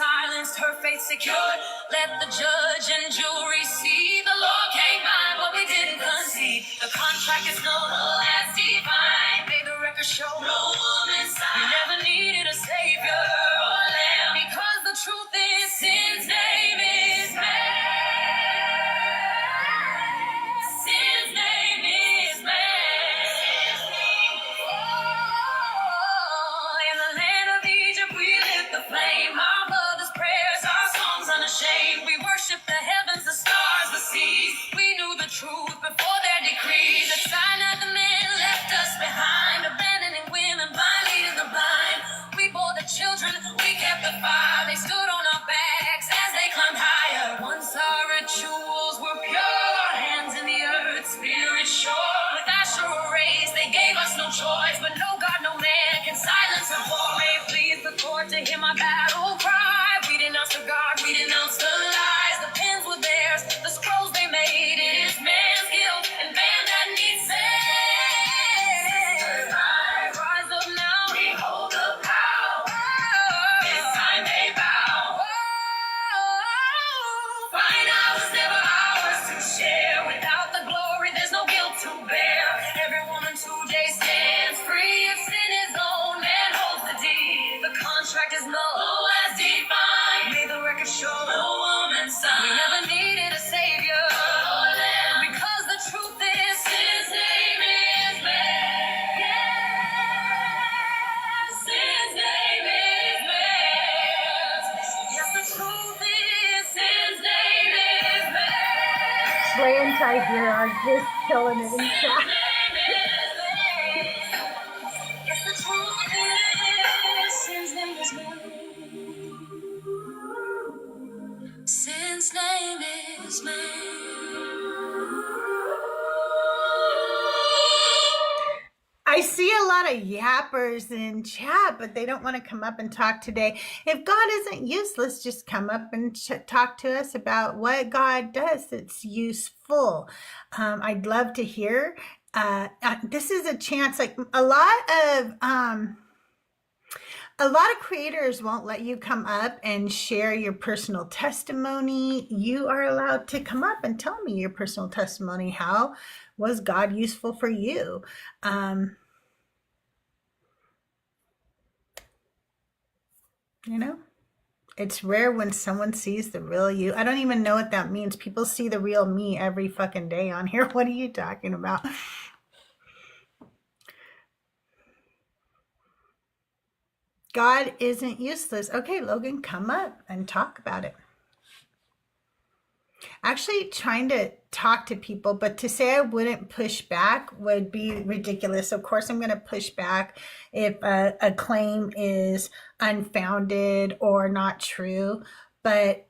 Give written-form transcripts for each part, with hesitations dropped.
silenced, her faith secured. Let the judge and jury see. The law came by, but we didn't concede. The contract is known as divine. May the record show no woman's side. We never needed a savior or lamb, because the truth is sin's name is man. Sin's name is man. Oh, in the land of Egypt we lit the flame. Our mother's prayers, our songs unashamed. We worship the heavens, the stars, the seas. We knew the truth before their decrees. At Sinai the men left us behind, abandoning women, blind leading the blind. We bore the children, we kept the fire. They stood on our backs as they climbed higher. Once our rituals were pure, hands in the earth, spirit sure. With Asherah rays, they gave us no choice. But no God, no man can silence a war. May it please the court to hear my battle cry. We denounced the God, we denounced the lies. The pens were theirs, the scrolls they made. It is man's guilt and man that needs saved. Rise up now, behold the power. This time they bow. Fine hours never ours to share. Without the glory, there's no guilt to bear. Every woman today stands free. If sin is owned, man holds the deed. The contract is null as defined. May the record show no woman's side. We never needed a savior or lamb, because the truth is his name is man. Yes, his name is man. Yes, the truth is his name is man. Way inside here are just killing it in chat. Yes, the truth is sin's name is man. Sin's name is man. I see a lot of yappers in chat, but they don't want to come up and talk today. If God isn't useless, just come up and talk to us about what God does that's useful. I'd love to hear. This is a chance, like a lot of creators won't let you come up and share your personal testimony. You are allowed to come up and tell me your personal testimony. How was God useful for you? You know, it's rare when someone sees the real you. I don't even know what that means. People see the real me every fucking day on here. What are you talking about? God isn't useless. Okay, Logan, come up and talk about it. Actually trying to talk to people, but to say I wouldn't push back would be ridiculous. Of course, I'm going to push back if a claim is unfounded or not true. But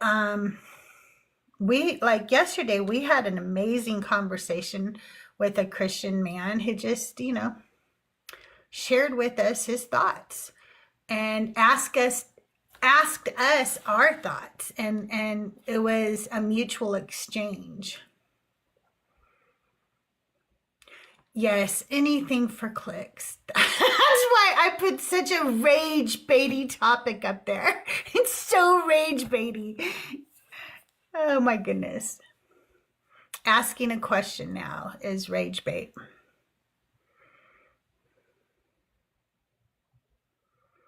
like yesterday, we had an amazing conversation with a Christian man who just, shared with us his thoughts and asked us our thoughts, and it was a mutual exchange. Yes, anything for clicks. That's why I put such a rage baity topic up there. It's so rage baity. Oh my goodness. Asking a question now is rage bait.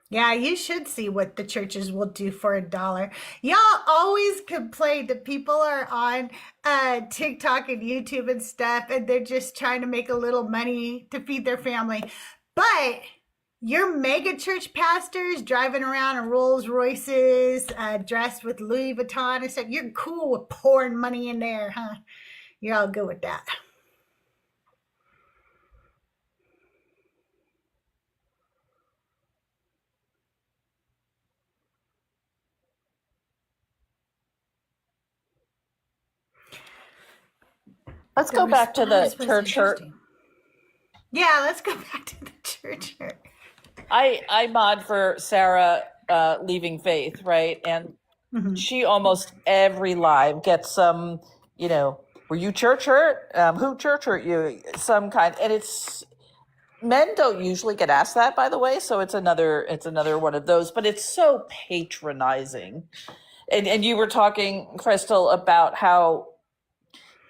Yeah, you should see what the churches will do for $1. Y'all always complain that people are on TikTok and YouTube and stuff, and they're just trying to make a little money to feed their family. But your mega church pastors driving around in Rolls Royces, dressed with Louis Vuitton and stuff, you're cool with pouring money in there, huh? You're all good with that. Let's go back to the church hurt. Yeah, let's go back to the church hurt. I mod for Sarah leaving faith, right? And she almost every live gets some, were you church hurt? Who church hurt you? Some kind. And Men don't usually get asked that, by the way, so it's another one of those, but it's so patronizing. And you were talking, Crystal, about how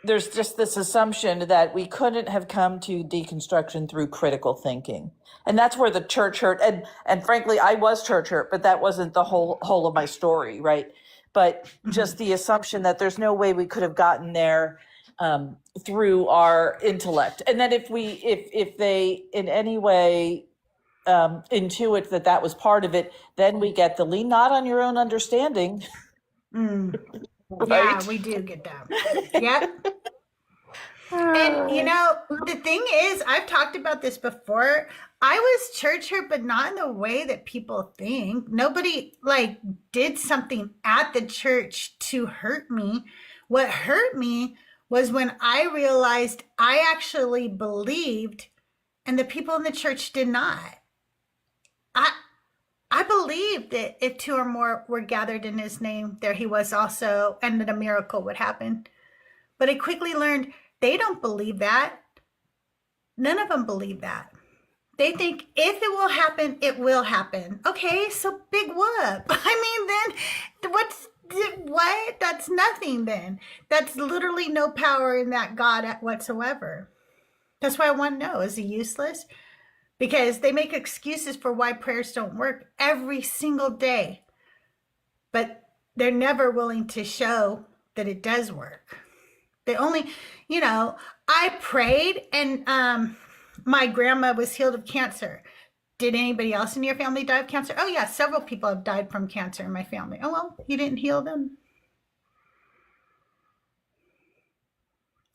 there's just this assumption that we couldn't have come to deconstruction through critical thinking. And that's where the church hurt. And frankly, I was church hurt, but that wasn't the whole of my story, right? But just the assumption that there's no way we could have gotten there through our intellect. And then if they in any way intuit that was part of it, then we get the lean not on your own understanding. Right? Yeah, we do get that. Yep. And the thing is, I've talked about this before. I was church hurt, but not in the way that people think. Nobody did something at the church to hurt me. What hurt me was when I realized I actually believed and the people in the church did not. I believed that if two or more were gathered in his name, there he was also, and that a miracle would happen. But I quickly learned they don't believe that. None of them believe that. They think if it will happen, it will happen. Okay, so big whoop. I mean, then what? That's nothing then. That's literally no power in that God whatsoever. That's why I want to know, is he useless? Because they make excuses for why prayers don't work every single day. But they're never willing to show that it does work. They only, I prayed and my grandma was healed of cancer. Did anybody else in your family die of cancer? Oh yeah, several people have died from cancer in my family. Oh well, you didn't heal them.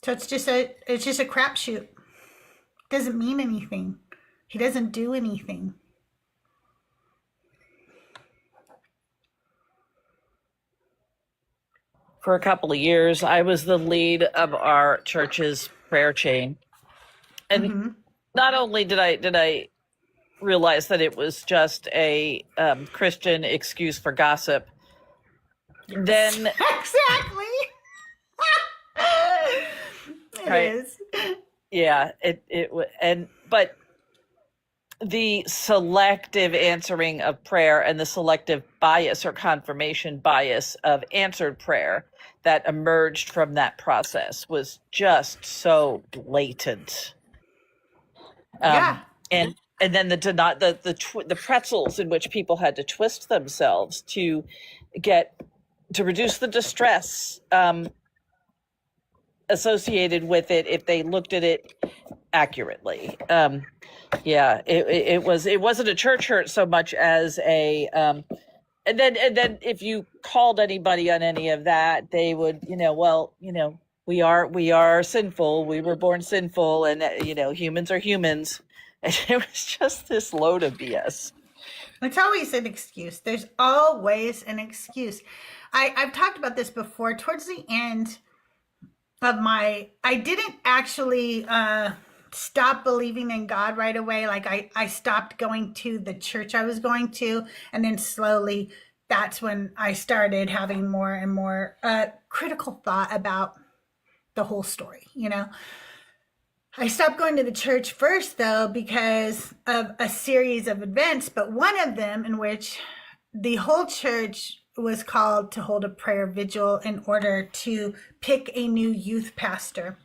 So it's just a crapshoot. Doesn't mean anything. He doesn't do anything. For a couple of years, I was the lead of our church's prayer chain. And not only did I realize that it was just a Christian excuse for gossip, then exactly. It is. Yeah, but the selective answering of prayer and the selective bias or confirmation bias of answered prayer that emerged from that process was just so blatant. Yeah. And then the pretzels in which people had to twist themselves to reduce the distress associated with it if they looked at it accurately. It wasn't a church hurt so much as a and then if you called anybody on any of that, they would, we are sinful. We were born sinful, and humans are humans. And it was just this load of BS. It's always an excuse. There's always an excuse. I've talked about this before. Towards the end of I didn't actually stop believing in God right away. I stopped going to the church I was going to, and then slowly that's when I started having more and more critical thought about the whole story. I stopped going to the church first, though, because of a series of events, but one of them in which the whole church was called to hold a prayer vigil in order to pick a new youth pastor.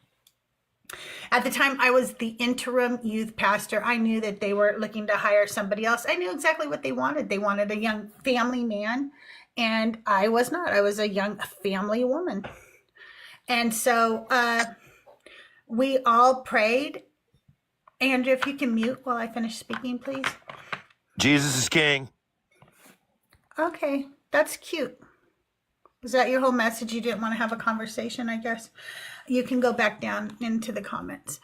At the time, I was the interim youth pastor. I knew that they were looking to hire somebody else. I knew exactly what they wanted. They wanted a young family man, and I was not. I was a young family woman. And so we all prayed. Andrew, if you can mute while I finish speaking, please. Jesus is king. Okay, that's cute. Was that your whole message? You didn't want to have a conversation, I guess? You can go back down into the comments.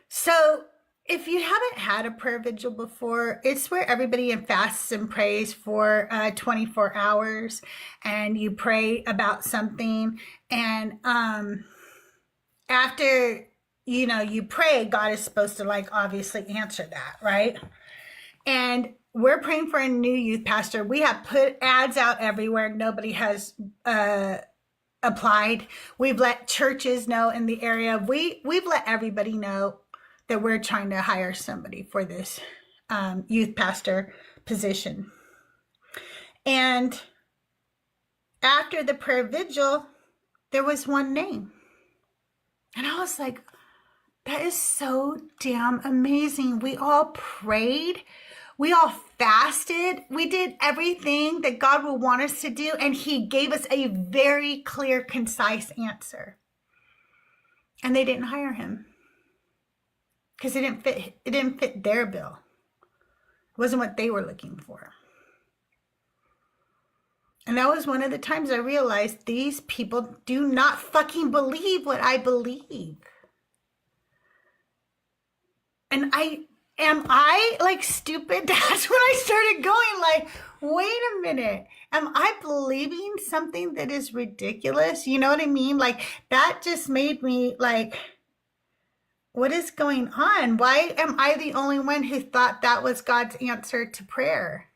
So if you haven't had a prayer vigil before, it's where everybody fasts and prays for 24 hours, and you pray about something. And after, you pray, God is supposed to obviously answer that, right? And we're praying for a new youth pastor. We have put ads out everywhere. Nobody has applied. We've let churches know in the area. We've let everybody know that we're trying to hire somebody for this youth pastor position. And after the prayer vigil, there was one name. And I was like, that is so damn amazing. We all prayed. We all fasted. We did everything that God would want us to do. And he gave us a very clear, concise answer. And they didn't hire him because it didn't fit their bill. It wasn't what they were looking for. And that was one of the times I realized these people do not fucking believe what I believe. And am I like stupid? That's when I started going like, wait a minute. Am I believing something that is ridiculous? You know what I mean? Like that just made me like, what is going on? Why am I the only one who thought that was God's answer to prayer?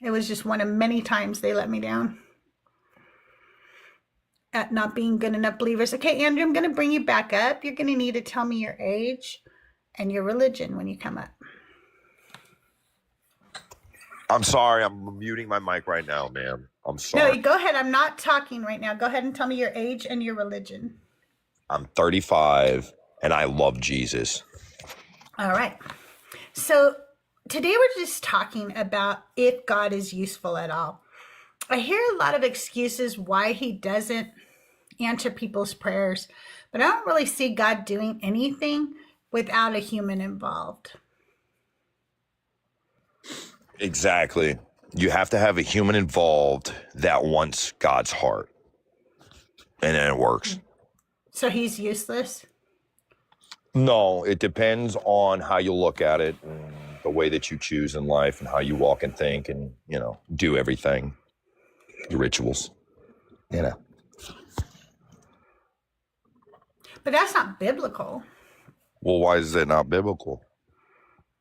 It was just one of many times they let me down at not being good enough believers. Okay, Andrew, I'm going to bring you back up. You're going to need to tell me your age and your religion when you come up. I'm sorry. I'm muting my mic right now, ma'am. I'm sorry. No, go ahead. I'm not talking right now. Go ahead and tell me your age and your religion. I'm 35 and I love Jesus. All right. So today we're just talking about if God is useful at all. I hear a lot of excuses why he doesn't answer people's prayers, but I don't really see God doing anything without a human involved. Exactly. You have to have a human involved that wants God's heart. And then it works. So he's useless? No, it depends on how you look at it and the way that you choose in life and how you walk and think and, do everything. Your rituals, But that's not biblical. Well, why is it not biblical?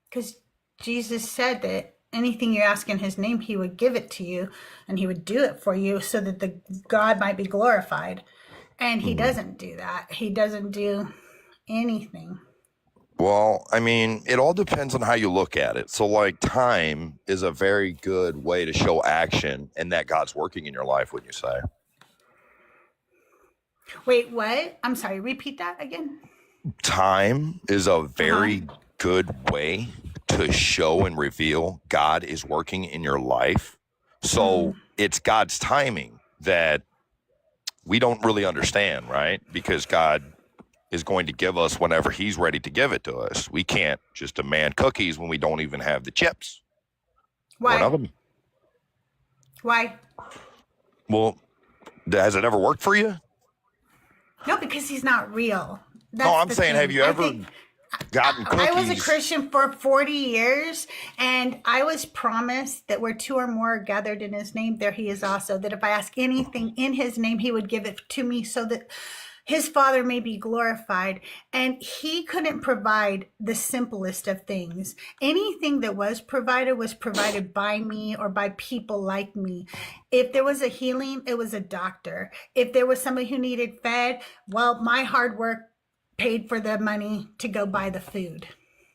Because Jesus said that anything you ask in his name, he would give it to you and he would do it for you so that the God might be glorified. And he doesn't do that. He doesn't do anything. Well, I mean, it all depends on how you look at it. So, like, time is a very good way to show action and that God's working in your life, wouldn't you say? Wait, what? I'm sorry, repeat that again. Time is a very good way to show and reveal God is working in your life. So it's God's timing that we don't really understand, right? Because God is going to give us whenever he's ready to give it to us. We can't just demand cookies when we don't even have the chips. Why? One of them. Why? Well, has it ever worked for you? No, because he's not real. No, I'm saying, have you ever gotten cookies? I was a Christian for 40 years, and I was promised that where two or more are gathered in his name, there he is also. That if I ask anything in his name, he would give it to me so that his Father may be glorified. And he couldn't provide the simplest of things. Anything that was provided by me or by people like me. If there was a healing, it was a doctor. If there was somebody who needed fed, well, my hard work paid for the money to go buy the food.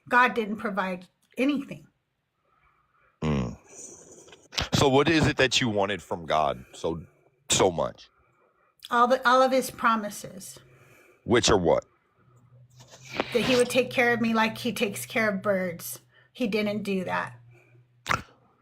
God didn't provide anything. So what is it that you wanted from God so much? All of his promises. Which are what? That he would take care of me like he takes care of birds. He didn't do that.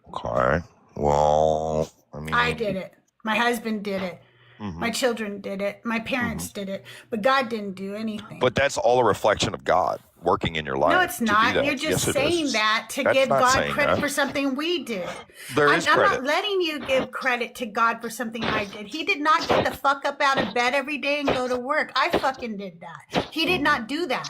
Okay. Well, I mean, I did it. My husband did it. My children did it. My parents did it. But God didn't do anything. But that's all a reflection of God working in your life. No, it's not. You're just saying that to give God credit for something we did. I'm not letting you give credit to God for something I did. He did not get the fuck up out of bed every day and go to work. I fucking did that. He did not do that.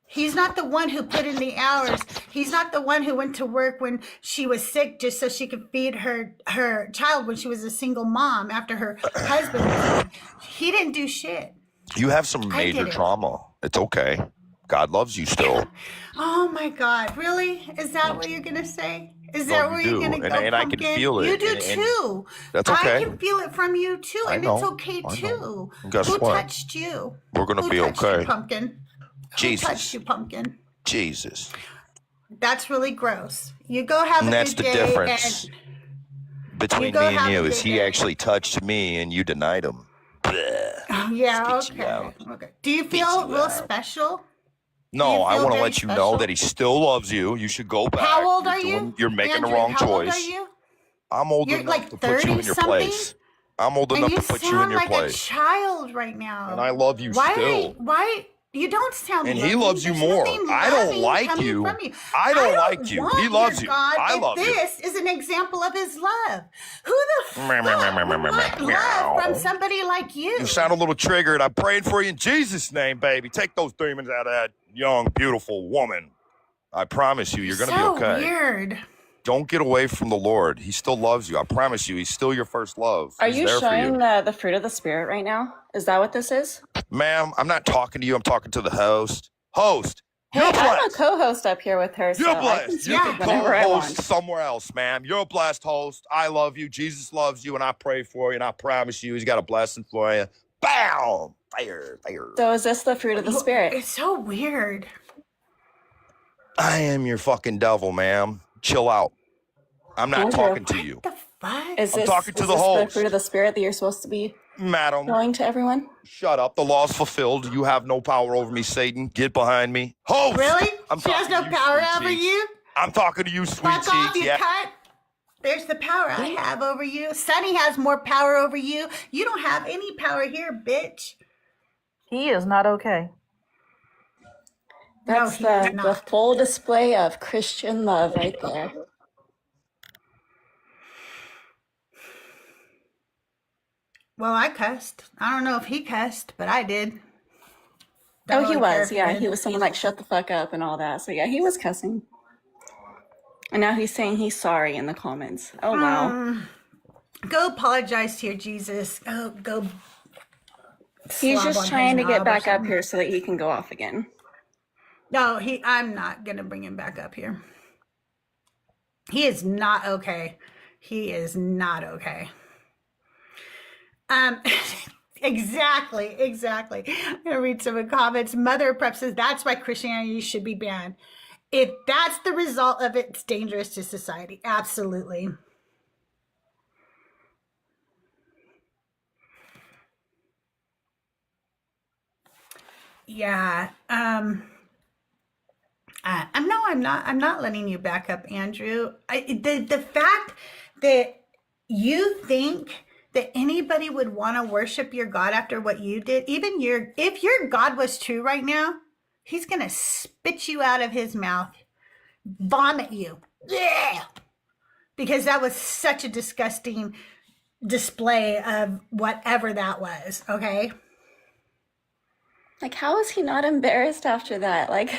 He's not the one who put in the hours. He's not the one who went to work when she was sick just so she could feed her child when she was a single mom after her husband was dead. He didn't do shit. You have some major trauma. It's okay. God loves you still. Oh my God, really? Is that what you're gonna say? Is No, that you where you're do. gonna go, And I can pumpkin? feel You it. do And too. that's I okay. can feel it from you too, I and it's know. okay I know. too. And guess Who what? touched you? We're going to Who be touched you, okay. pumpkin? Who touched Jesus. you, pumpkin? Jesus. That's really gross. You go have And a that's good the day, difference and between go me and have a you is good he day. actually touched me and you denied him. Bleh. Yeah, Spit you okay. out. Okay. Do you Spit feel you real out. special? No, I feel want to very let you know special? that he still loves you. You should go back. How old are you? You're making Andrew, the wrong how old are choice. you? I'm old You're enough like to put you 30 in your something? place. I'm old And enough you to put you in sound your like a place. child right now. And I love you Why? still. Why? You don't sound And loving. he loves you There's more. nothing I don't loving like coming you. from you. I don't like you. want He loves your you. God I if love you. this is an example of his love. Who the fuck would want love from somebody like you? You sound a little triggered. I prayed for you in Jesus' name, baby. Take those demons out of that young, beautiful woman. I promise you, you're going to be okay. Weird. Don't get away from the Lord. He still loves you. I promise you, he's still your first love. Are He's you there showing for you. the fruit of the Spirit right now? Is that what this is? Ma'am, I'm not talking to you. I'm talking to the host. Host, Hey, you're I'm a blessed. co-host up here with her, so You're I can blessed. You speak can whenever I co-host want. somewhere else, ma'am. You're a blessed host. I love you. Jesus loves you, and I pray for you, and I promise you, he's got a blessing for you. Bam! Fire. So is this the fruit of the Spirit? It's so weird. I am your fucking devil, ma'am. Chill out. I'm not Andrew, talking to you. What the fuck? Is I'm this, talking to is the this host. the fruit of the Spirit that you're supposed to be Madam, showing to everyone? shut up. The law's fulfilled. You have no power over me, Satan. Get behind me. Host! Really? I'm She has talking no to you, power sweet over cheeks. you? I'm talking to you, sweet Fuck off, cheeks. you Yeah. cunt. There's the power I have over you. Sonny has more power over you. You don't have any power here, bitch. He is not okay. That's he is the not. full display of Christian love right there. Well, I cussed. I don't know if he cussed, but I did. Oh, Don't he really care was. if Yeah, did. he was saying like, shut the fuck up and all that. So yeah, he was cussing. And now he's saying he's sorry in the comments. Oh, wow. Go apologize to your Jesus. Go. He's slob just on trying his to get knob or back up something. here so that he can go off again. No, I'm not gonna bring him back up here. He is not okay. He is not okay. Exactly. I'm gonna read some of the comments. Mother Prep says that's why Christianity should be banned. If that's the result of it, it's dangerous to society. Absolutely. Yeah. I'm not letting you back up, Andrew. The fact that you think that anybody would want to worship your God after what you did, if your God was true right now, he's gonna spit you out of his mouth, vomit you. Yeah. Because that was such a disgusting display of whatever that was, okay? Like, how is he not embarrassed after that? Like,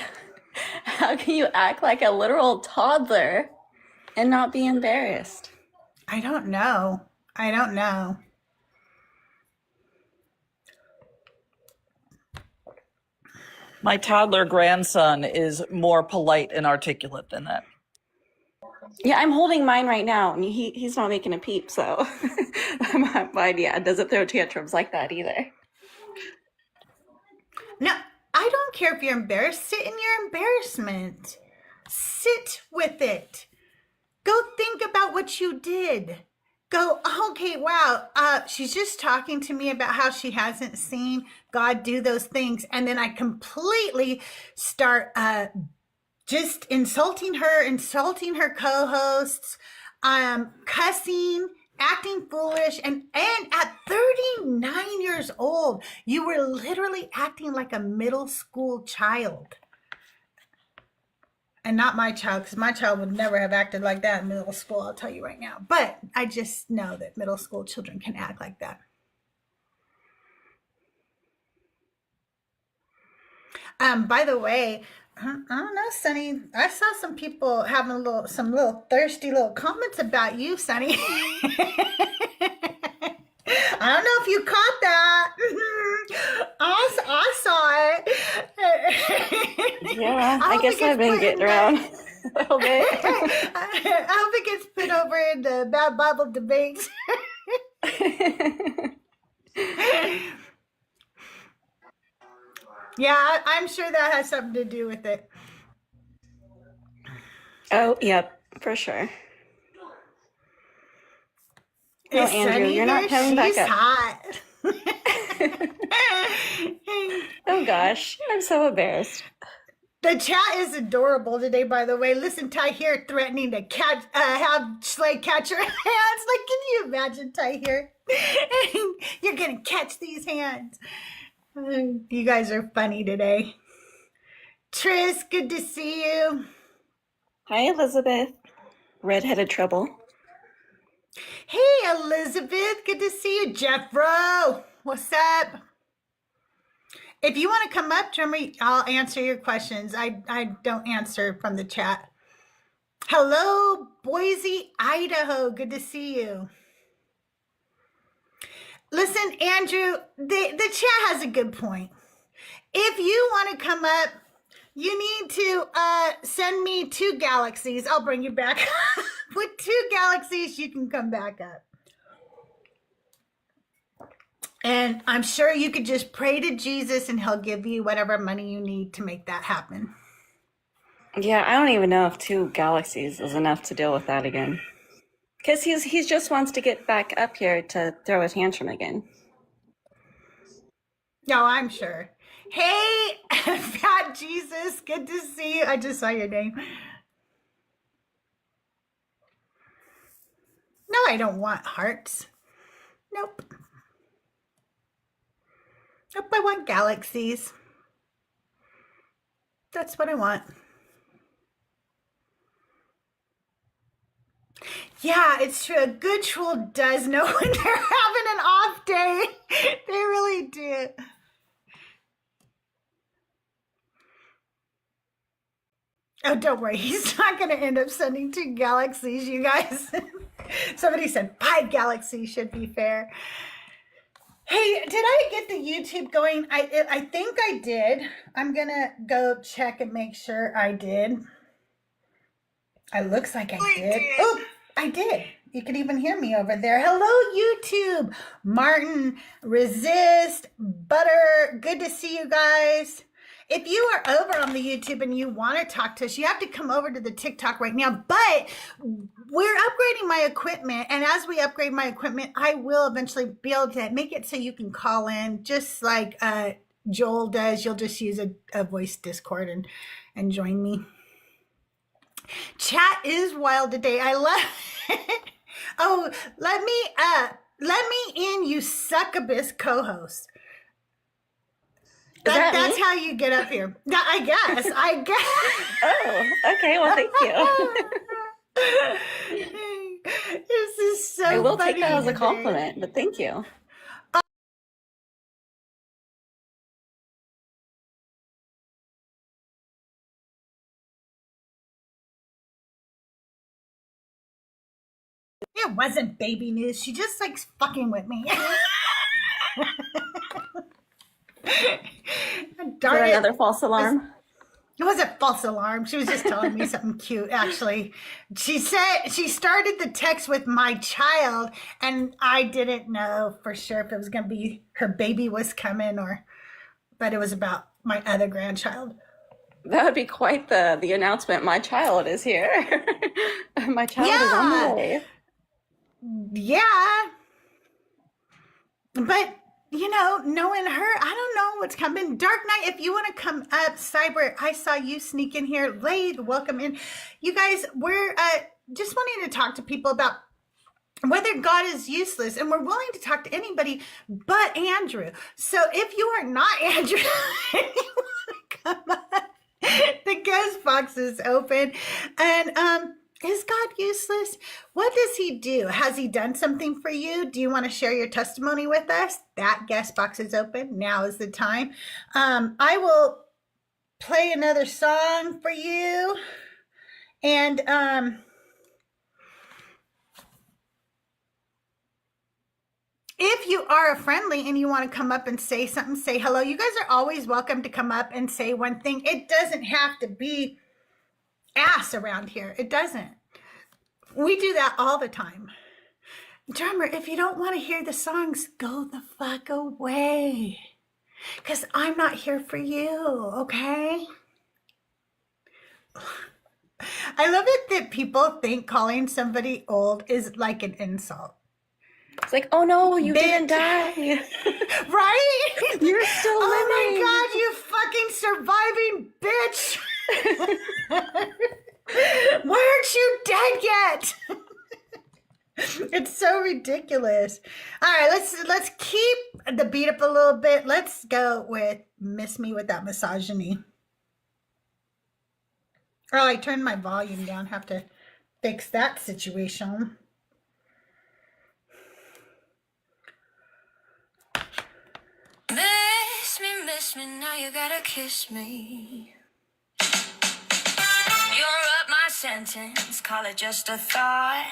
how can you act like a literal toddler and not be embarrassed? I don't know. My toddler grandson is more polite and articulate than that. Yeah, I'm holding mine right now, and he's not making a peep, so mine, yeah, doesn't throw tantrums like that either. No, I don't care if you're embarrassed. Sit in your embarrassment. Sit with it. Go think about what you did. Go, okay, wow. She's just talking to me about how she hasn't seen God do those things. And then I completely start just insulting her co-hosts, cussing, acting foolish. And at 39 years old, you were literally acting like a middle school child. And not my child, because my child would never have acted like that in middle school, I'll tell you right now. But I just know that middle school children can act like that. By the way, I don't know, Sonny. I saw some people having some little thirsty little comments about you, Sonny. I don't know if you caught that. I saw it. Yeah, I hope it guess gets I've been put in getting around the. a little bit. I hope it gets put over in the bad Bible debates. Yeah, I'm sure that has something to do with it. Oh, yep, for sure. No, It's Andrew, sunny you're not here. coming back She's up. hot. Oh gosh, I'm so embarrassed. The chat is adorable today, by the way. Listen, Ty here threatening to catch, have Slay catch her hands. Like, can you imagine Ty here? You're gonna catch these hands. You guys are funny today. Tris, good to see you. Hi, Elizabeth. Redheaded trouble. Hey, Elizabeth, good to see you. Jeffro, what's up? If you want to come up, Jeremy, I'll answer your questions. I don't answer from the chat. Hello, Boise, Idaho. Good to see you. Listen, Andrew, the chat has a good point. If you want to come up, you need to send me 2 galaxies. I'll bring you back. With 2 galaxies, you can come back up. And I'm sure you could just pray to Jesus and he'll give you whatever money you need to make that happen. Yeah, I don't even know if 2 galaxies is enough to deal with that again. Because he just wants to get back up here to throw a tantrum again. No, I'm sure. Hey, Fat Jesus, good to see you. I just saw your name. No, I don't want hearts. Nope. Nope, I want galaxies. That's what I want. Yeah, it's true. A good troll does know when they're having an off day. They really do. Oh, don't worry. He's not going to end up sending 2 galaxies, you guys. Somebody said 5 galaxies should be fair. Hey, did I get the YouTube going? I think I did. I'm going to go check and make sure I did. It looks like I did. Oh, I did. You can even hear me over there. Hello, YouTube. Martin, Resist, Butter. Good to see you guys. If you are over on the YouTube and you want to talk to us, you have to come over to the TikTok right now. But we're upgrading my equipment. And as we upgrade my equipment, I will eventually be able to make it so you can call in just like Joel does. You'll just use a voice Discord and join me. Chat is wild today. I love Oh, let me in, you succubus co-host. That's how you get up here. I guess. Oh, okay. Well, thank you. This is so I will funny take that as a today. compliment, but thank you. It wasn't baby news. She just likes fucking with me. Darn it. Another false alarm. It was a false alarm. She was just telling me something cute, actually. She said she started the text with my child, and I didn't know for sure if it was going to be her baby was coming but it was about my other grandchild. That would be quite the announcement. My child is here. My child is on the way. Yeah. But, knowing her, I don't know what's coming. Dark Knight, if you want to come up, Cyber, I saw you sneak in here. Lathe, welcome in. You guys, we're just wanting to talk to people about whether God is useless, and we're willing to talk to anybody but Andrew. So if you are not Andrew, and you want to come up, the ghost box is open. And is God useless? What does he do? Has he done something for you? Do you want to share your testimony with us? That guest box is open. Now is the time. I will play another song for you. And if you are a friendly and you want to come up and say something, say hello. You guys are always welcome to come up and say one thing. It doesn't have to be ass around here. It doesn't. We do that all the time. Drummer, if you don't want to hear the songs, go the fuck away. Because I'm not here for you, okay? I love it that people think calling somebody old is like an insult. It's like, oh no, you Bitch. didn't die. Right? You're still living. Oh my God, you fucking surviving bitch. Why aren't you dead yet? It's so ridiculous. All right, let's keep the beat up a little bit. Let's go with Miss Me Without Misogyny. Oh, I turned my volume down. Have to fix that situation. Miss me, now you gotta kiss me. You're up my sentence, call it just a thought.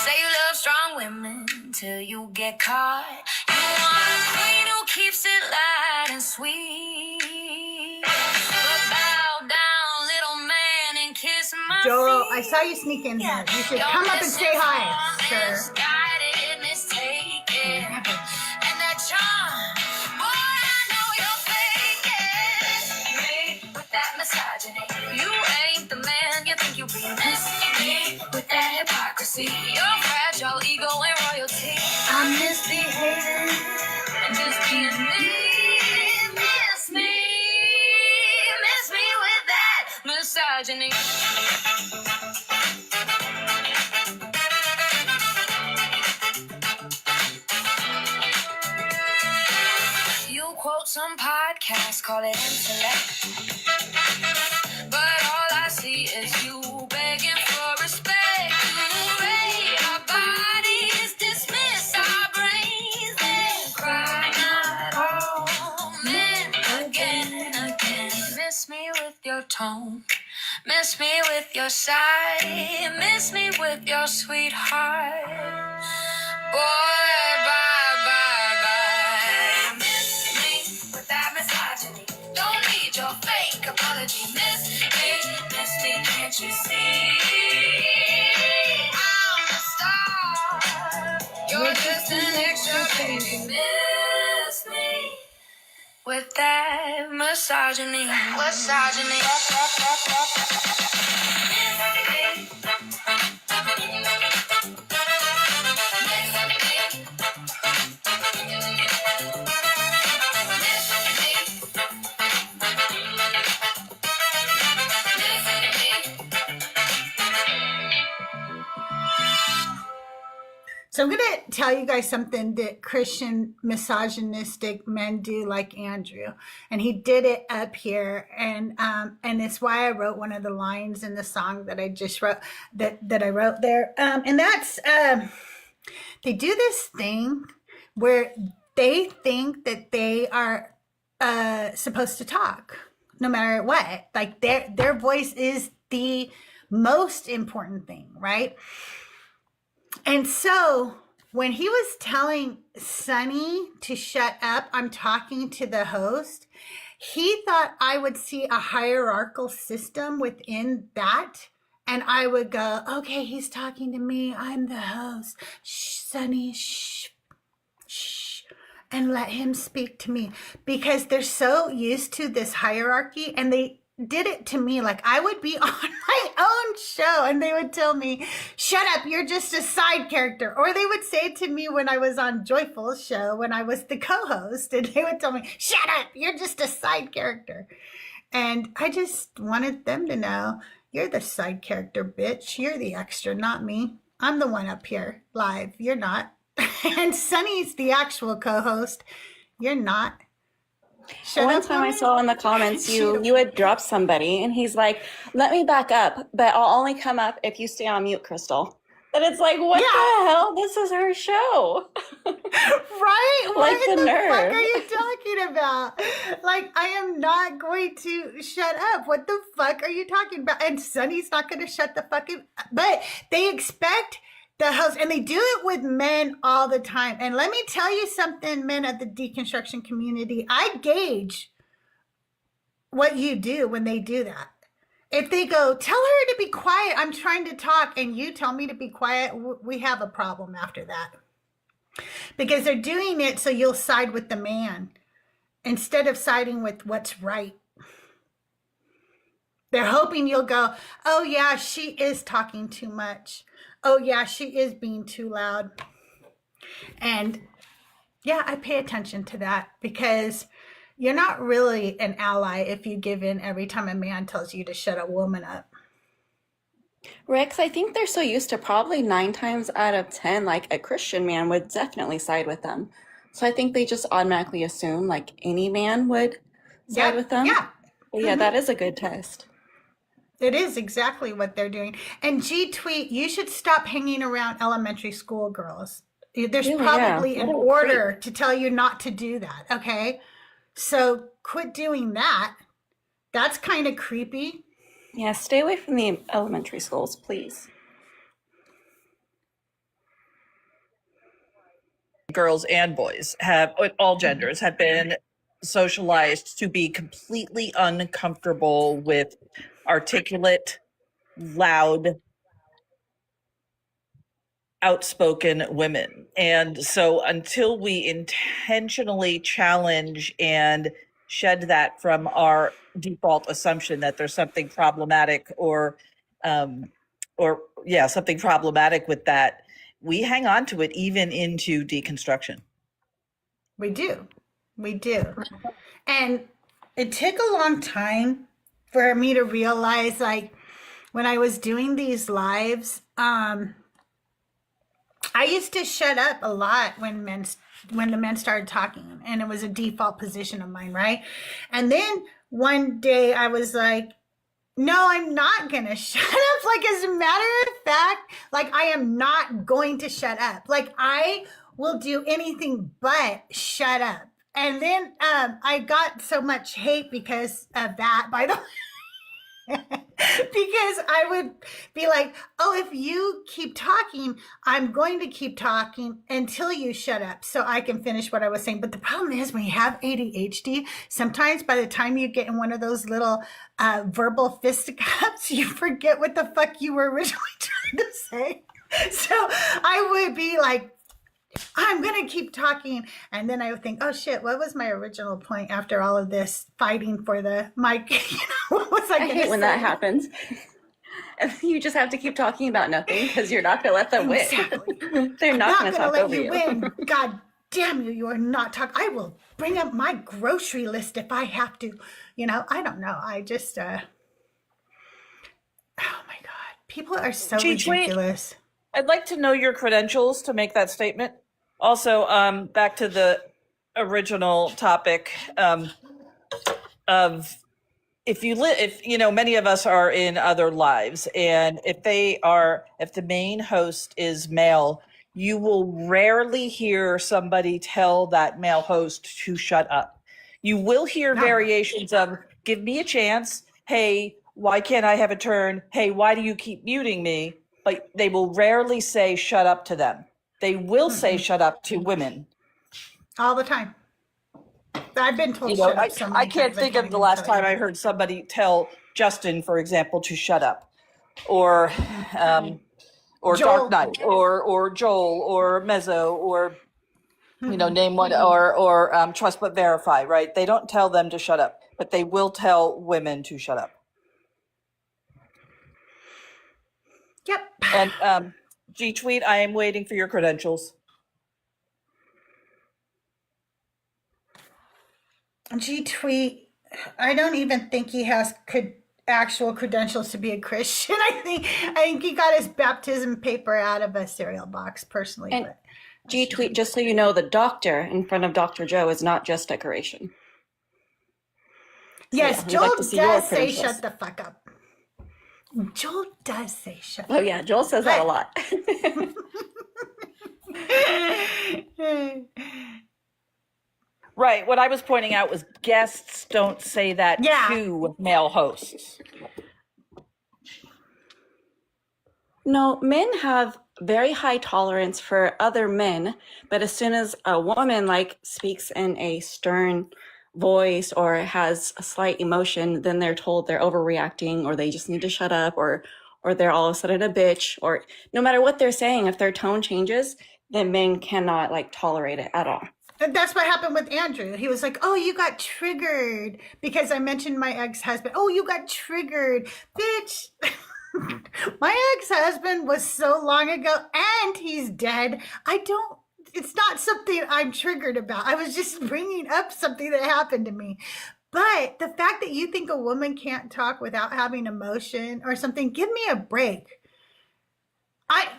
Say you love strong women till you get caught. You want a queen who keeps it light and sweet. But bow down, little man, and kiss my Joel, feet. I saw you sneak in here. You should Your come up and say hi, sir. misguided, mistaken. And that charm, boy, I know you're faking. Me with that misogyny. You ain't the man you think you be. Me with that hypocrisy. Your fragile ego and royalty. I'm misbehaving and just being me. Miss me with that misogyny. You quote some podcast, call it intellect. But all I see is you begging for respect. You rate our bodies, dismiss our brains, then cry not all men again. Miss me with your tone, miss me with your sigh, miss me with your sweetheart. Boy, bye, bye, bye. Miss me with that misogyny. Don't need your fake apology. Miss me, can't you see? I'm a star. You're just an extra baby. Miss me with that misogyny. Misogyny. So I'm going to tell you guys something that Christian misogynistic men do, like Andrew. And he did it up here. And it's why I wrote one of the lines in the song that I just wrote, that I wrote there. And that's, they do this thing where they think that they are supposed to talk no matter what. Like their voice is the most important thing, right? And so when he was telling Sunny to shut up, I'm talking to the host, he thought I would see a hierarchical system within that. And I would go, okay, he's talking to me. I'm the host. Shh, Sunny, shh, shh. And let him speak to me. Because they're so used to this hierarchy, and they did it to me. Like I would be on my own show and they would tell me, shut up, you're just a side character. Or they would say to me when I was on Joyful's show, when I was the co-host, and they would tell me, shut up, you're just a side character. And I just wanted them to know, you're the side character, bitch. You're the extra, not me. I'm the one up here live. You're not. And Sunny's the actual co-host. You're not. One time I saw in the comments you had dropped somebody, and he's like, let me back up, but I'll only come up if you stay on mute, Crystal. And it's like, what the hell? This is her show. Right? Like what the the nerve. fuck are you talking about? Like, I am not going to shut up. What the fuck are you talking about? And Sunny's not going to shut the fuck up. But they expect The host, and they do it with men all the time. And let me tell you something, men of the deconstruction community, I gauge what you do when they do that. If they go, tell her to be quiet, I'm trying to talk, and you tell me to be quiet, we have a problem after that. Because they're doing it so you'll side with the man instead of siding with what's right. They're hoping you'll go, oh yeah, she is talking too much. Oh yeah, she is being too loud. And yeah, I pay attention to that because you're not really an ally if you give in every time a man tells you to shut a woman up. Rex, I think they're so used to probably 9 times out of 10, like a Christian man would definitely side with them. So I think they just automatically assume like any man would side with them. Yeah. But yeah, that is a good test. It is exactly what they're doing. And G Tweet, you should stop hanging around elementary school girls. There's probably an order to tell you not to do that, okay? So quit doing that. That's kind of creepy. Yeah, stay away from the elementary schools, please. Girls and boys have, all genders have been socialized to be completely uncomfortable with articulate, loud, outspoken women. And so until we intentionally challenge and shed that from our default assumption that there's something problematic or something problematic with that, we hang on to it even into deconstruction. We do. And it took a long time for me to realize, like, when I was doing these lives, I used to shut up a lot when the men started talking, and it was a default position of mine, right? And then one day I was like, no, I'm not going to shut up. Like, as a matter of fact, like, I am not going to shut up. Like, I will do anything but shut up. And then I got so much hate because of that, by the way. Because I would be like, oh, if you keep talking, I'm going to keep talking until you shut up so I can finish what I was saying. But the problem is when you have ADHD, sometimes by the time you get in one of those little verbal fisticuffs, you forget what the fuck you were originally trying to say. So I would be like, I'm going to keep talking. And then I would think, oh shit, what was my original point after all of this fighting for the mic? What was I going to say? I hate when that happens. You just have to keep talking about nothing because you're not going to let them win. Exactly. They're not going to talk let over you. Win. God damn you, you are not talking. I will bring up my grocery list if I have to. I don't know. I just, oh my God. People are so ridiculous. I'd like to know your credentials to make that statement. Also, back to the original topic of if many of us are in other lives, and if the main host is male, you will rarely hear somebody tell that male host to shut up. You will hear variations of, give me a chance. Hey, why can't I have a turn? Hey, why do you keep muting me? But they will rarely say shut up to them. They will say shut up to women. All the time. I've been told shut up so many I can't times, think of the last time I heard somebody tell Justin, for example, to shut up. Or Dark Knight, or Joel, or Mezzo, or name one, or Trust But Verify, right? They don't tell them to shut up, but they will tell women to shut up. Yep. And G Tweet, I am waiting for your credentials. G Tweet, I don't even think he has actual credentials to be a Christian. I think he got his baptism paper out of a cereal box, personally. And G Tweet, just so you know, the doctor in front of Dr. Joe is not just decoration. Yes, Joel does say shut the fuck up. Joel does say shut Oh yeah, Joel says that a lot. Right. What I was pointing out was guests don't say that to male hosts. No, men have very high tolerance for other men, but as soon as a woman like speaks in a stern voice or has a slight emotion, then they're told they're overreacting, or they just need to shut up, or they're all of a sudden a bitch, or no matter what they're saying, if their tone changes, then men cannot like tolerate it at all. And that's what happened with Andrew. He was like, oh, you got triggered because I mentioned my ex-husband. Oh, you got triggered. Bitch. My ex-husband was so long ago and he's dead. It's not something I'm triggered about. I was just bringing up something that happened to me. But the fact that you think a woman can't talk without having emotion or something, give me a break.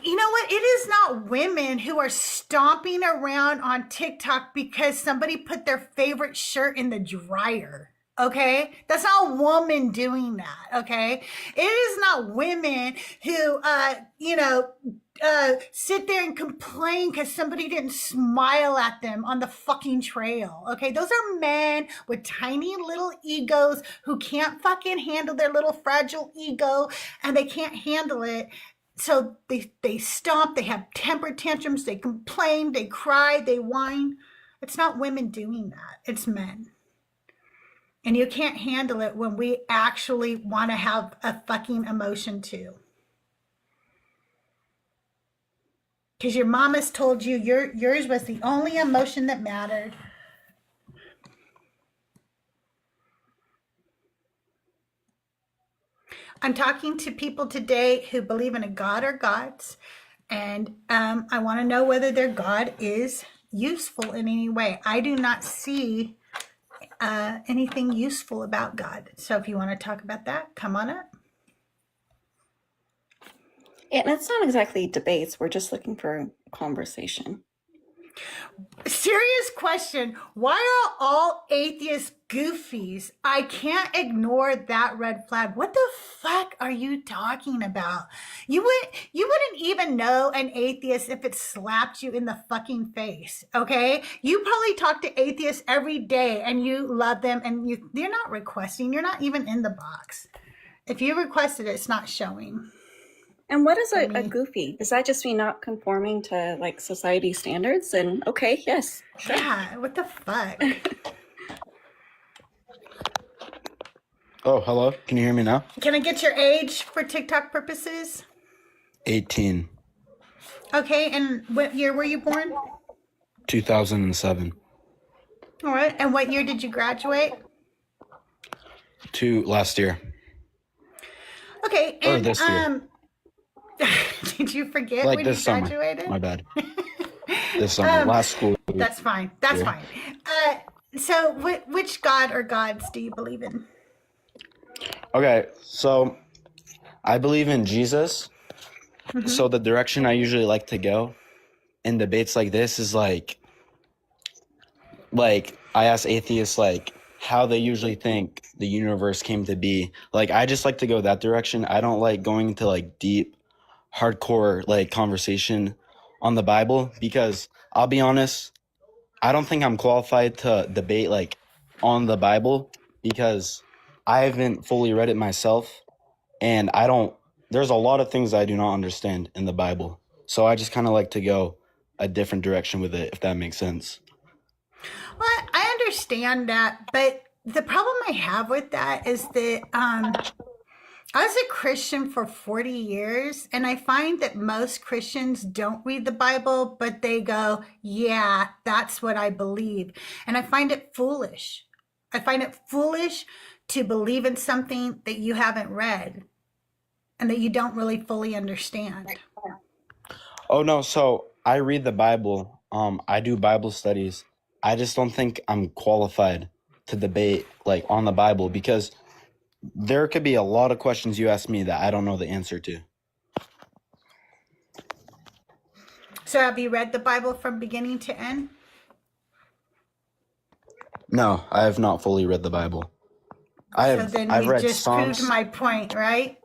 You know what? It is not women who are stomping around on TikTok because somebody put their favorite shirt in the dryer. Okay? That's not a woman doing that. Okay? It is not women who, sit there and complain because somebody didn't smile at them on the fucking trail. Okay? Those are men with tiny little egos who can't fucking handle their little fragile ego, and they can't handle it. So they stomp, they have temper tantrums, they complain, they cry, they whine. It's not women doing that. It's men. And you can't handle it when we actually want to have a fucking emotion too. Because your mama's told you yours was the only emotion that mattered. I'm talking to people today who believe in a God or gods, and I want to know whether their God is useful in any way. I do not see anything useful about God. So if you want to talk about that, come on up. And it's not exactly debates. We're just looking for conversation. Serious question. Why are all atheists goofies? I can't ignore that red flag. What the fuck are you talking about? You wouldn't even know an atheist if it slapped you in the fucking face, okay? You probably talk to atheists every day and you love them, and they're not requesting. You're not even in the box. If you requested it, it's not showing. And what is a goofy? Does that just mean not conforming to like society standards? And okay, yes. Sure. Yeah, what the fuck? Oh, hello. Can you hear me now? Can I get your age for TikTok purposes? 18. Okay, and what year were you born? 2007. All right, and what year did you graduate? Last year. Okay, Or and this year. did you forget Like when this you summer. graduated? My bad. This summer. Last school year. That's fine. That's fine. So which God or gods do you believe in? Okay, so I believe in Jesus. Mm-hmm. So the direction I usually like to go in debates like this is like I ask atheists like how they usually think the universe came to be. Like I just like to go that direction. I don't like going into like deep, hardcore like conversation on the Bible, because I'll be honest, I don't think I'm qualified to debate like on the Bible, because I haven't fully read it myself, and there's a lot of things I do not understand in the Bible. So I just kind of like to go a different direction with it, if that makes sense. Well, I understand that, but the problem I have with that is that I was a Christian for 40 years, and I find that most Christians don't read the Bible, but they go, yeah, that's what I believe. And I find it foolish. I find it foolish to believe in something that you haven't read and that you don't really fully understand. Oh, no. So I read the Bible. I do Bible studies. I just don't think I'm qualified to debate like on the Bible, because there could be a lot of questions you ask me that I don't know the answer to. So have you read the Bible from beginning to end? No, I have not fully read the Bible. I've read just Psalms. proved my point, right?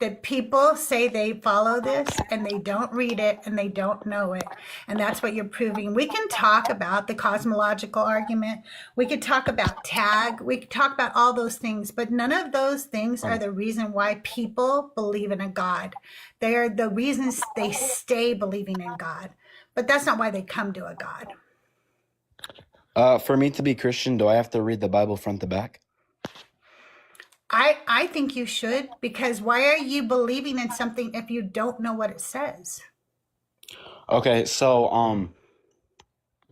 that people say they follow this and they don't read it and they don't know it. And that's what you're proving. We can talk about the cosmological argument. We could talk about tag. We could talk about all those things, but none of those things are the reason why people believe in a God. They are the reasons they stay believing in God, but that's not why they come to a God. For me to be Christian, do I have to read the Bible front to back? I think you should, because why are you believing in something if you don't know what it says? Okay, so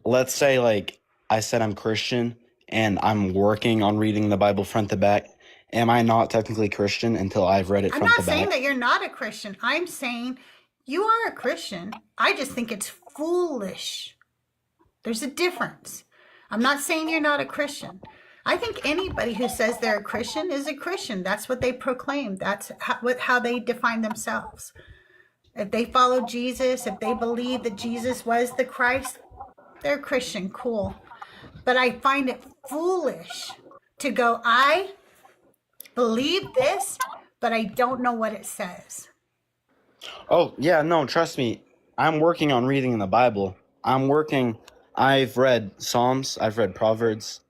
let's say like I said I'm Christian and I'm working on reading the Bible front to back. Am I not technically Christian until I've read it I'm front not to back? saying that you're not a Christian. I'm saying you are a Christian. I just think it's foolish. There's a difference. I'm not saying you're not a Christian. I think anybody who says they're a Christian is a Christian. That's what they proclaim. That's how they define themselves. If they follow Jesus, if they believe that Jesus was the Christ, they're a Christian. Cool. But I find it foolish to go, I believe this, but I don't know what it says. Oh, yeah, no, trust me. I'm working on reading the Bible. I've read Psalms, I've read Proverbs,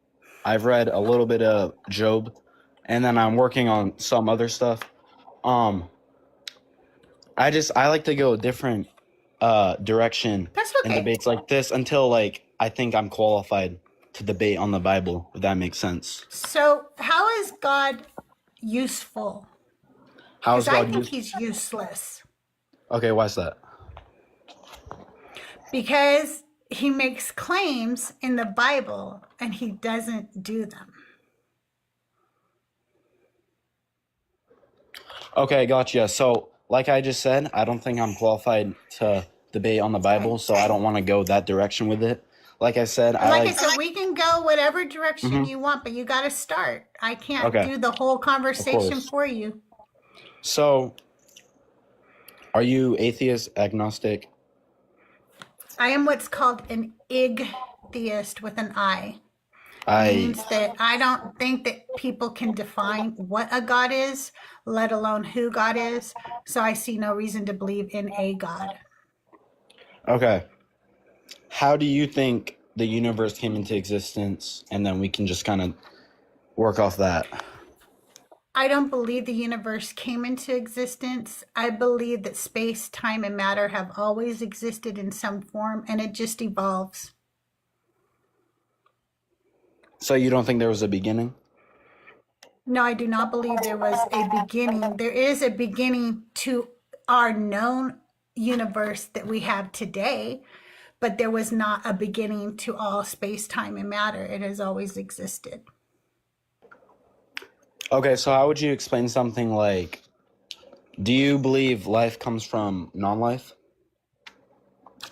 I've read a little bit of Job, and then I'm working on some other stuff. I like to go a different direction That's in okay. debates like this until like I think I'm qualified to debate on the Bible, if that makes sense. So how is God useful? How is Because I God think he's useless. Okay, why's that? Because he makes claims in the Bible and he doesn't do them. Okay, gotcha. So, like I just said, I don't think I'm qualified to debate on the Bible, so I don't want to go that direction with it. Like I said, I said, we can go whatever direction you want, but you got to start. I can't Okay. do the whole conversation course. for you. So, are you atheist, agnostic? I am what's called an ig-theist with an I. Means that I don't think that people can define what a God is, let alone who God is. So I see no reason to believe in a God. Okay. How do you think the universe came into existence? And then we can just kind of work off that. I don't believe the universe came into existence. I believe that space, time, and matter have always existed in some form, and it just evolves. So you don't think there was a beginning? No, I do not believe there was a beginning. There is a beginning to our known universe that we have today, but there was not a beginning to all space, time, and matter. It has always existed. Okay, so how would you explain something like, do you believe life comes from non-life?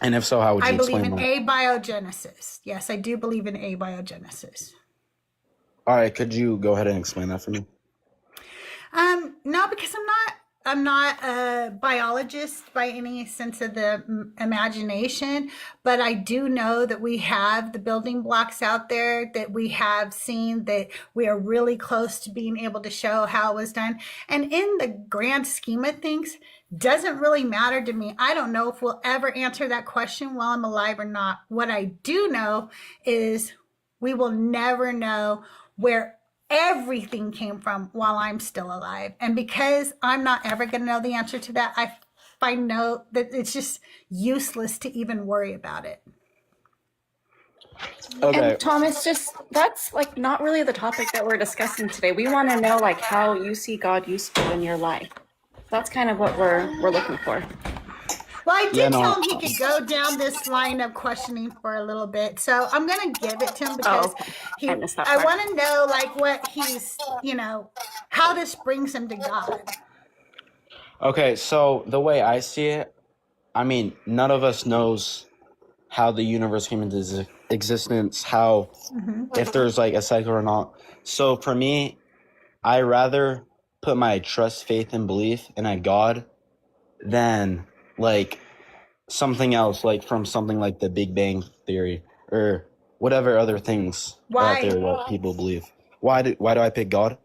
And if so, how would you explain that? I believe in abiogenesis. Yes, I do believe in abiogenesis. All right, could you go ahead and explain that for me? No, because I'm not a biologist by any sense of the imagination, but I do know that we have the building blocks out there, that we have seen, that we are really close to being able to show how it was done. And in the grand scheme of things, doesn't really matter to me. I don't know if we'll ever answer that question while I'm alive or not. What I do know is we will never know where everything came from while I'm still alive. And because I'm not ever going to know the answer to that, I find that it's just useless to even worry about it. Okay. And Thomas, that's like not really the topic that we're discussing today. We want to know like how you see God useful in your life. That's kind of what we're looking for. Well, I did tell him he could go down this line of questioning for a little bit. So I'm going to give it to him because I want to know like what he's, how this brings him to God. Okay, so the way I see it, I mean, none of us knows how the universe came into existence, if there's like a cycle or not. So for me, I rather put my trust, faith, and belief in a God than like something else, like from something like the Big Bang Theory or whatever other things out there what people believe. Why do I pick God?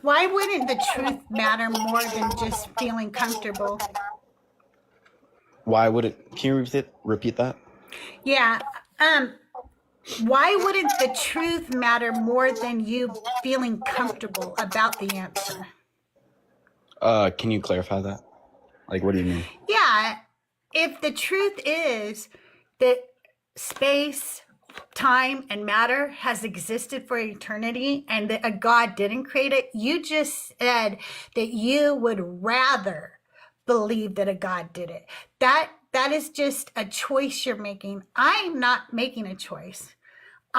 Why wouldn't the truth matter more than just feeling comfortable? Why would it? Can you repeat that? Yeah. Why wouldn't the truth matter more than you feeling comfortable about the answer? Can you clarify that? Like, what do you mean? Yeah. If the truth is that space, time, and matter has existed for eternity and that a God didn't create it, you just said that you would rather believe that a God did it. That is just a choice you're making. I'm not making a choice.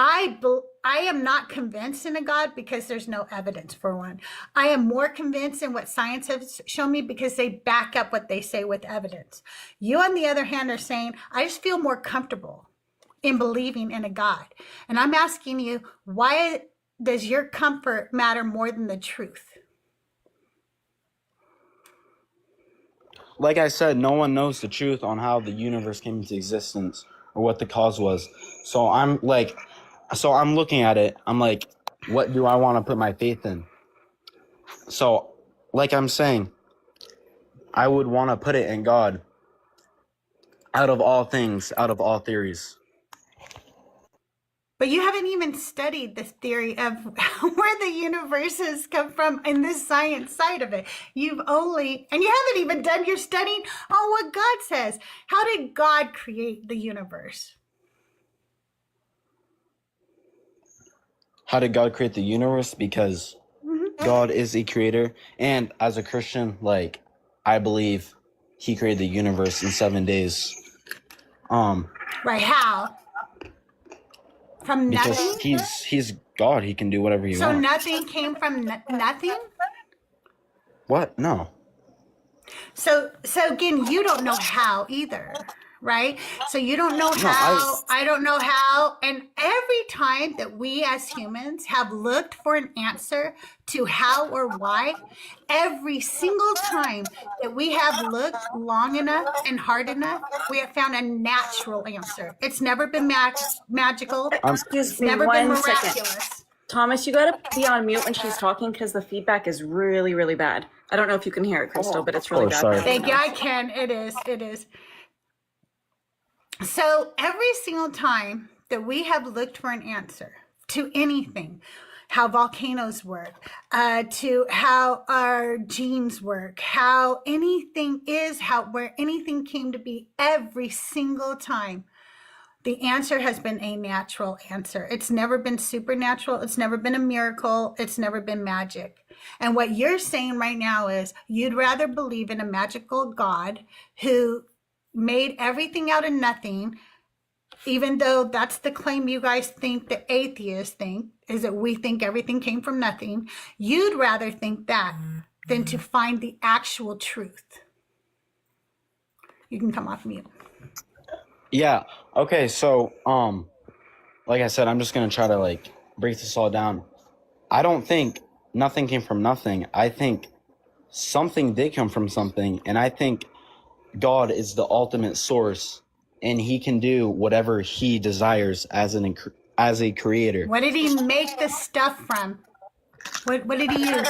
I am not convinced in a God because there's no evidence for one. I am more convinced in what science has shown me because they back up what they say with evidence. You, on the other hand, are saying, I just feel more comfortable in believing in a God. And I'm asking you, why does your comfort matter more than the truth? Like I said, no one knows the truth on how the universe came into existence or what the cause was. So I'm looking at it. I'm like, what do I want to put my faith in? So, like I'm saying, I would want to put it in God out of all things, out of all theories. But you haven't even studied the theory of where the universe has come from in this science side of it. And you haven't even done your studying on what God says. How did God create the universe? How did God create the universe? Because God is a creator. And as a Christian, like, I believe he created the universe in 7 days. Right, how? From Because nothing? he's God. He can do whatever he So wants. nothing came from nothing? What? No. So again, you don't know how either, right? So you don't know how, I don't know how. And every time that we as humans have looked for an answer to how or why, every single time that we have looked long enough and hard enough, we have found a natural answer. It's never been magical. Excuse It's me never been one second. miraculous. Thomas, you gotta be on mute when she's talking because the feedback is really, really bad. I don't know if you can hear it, Crystal, but it's really bad. sorry. Thank you. I can. It is. So every single time that we have looked for an answer to anything, how volcanoes work, to how our genes work, how anything is, where anything came to be, every single time, the answer has been a natural answer. It's never been supernatural. It's never been a miracle. It's never been magic. And what you're saying right now is you'd rather believe in a magical God who made everything out of nothing, even though that's the claim you guys think, the atheists think, is that we think everything came from nothing. You'd rather think that than to find the actual truth. You can come off mute. Yeah. Okay. So, like I said, I'm just gonna try to like break this all down. I don't think nothing came from nothing. I think something did come from something, and I think God is the ultimate source, and he can do whatever he desires as a creator. What did he make the stuff from? What did he use?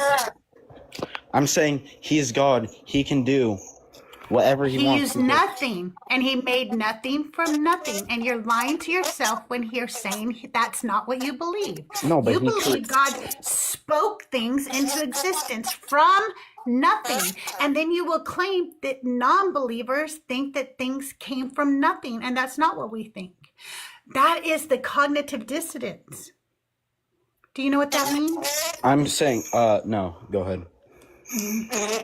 I'm saying he's God. He can do whatever he wants. He used nothing, and he made nothing from nothing. And you're lying to yourself when you're saying that's not what you believe. No, but you believe God spoke things into existence from nothing. And then you will claim that non-believers think that things came from nothing. And that's not what we think. That is the cognitive dissonance. Do you know what that means? I'm saying, no, go ahead.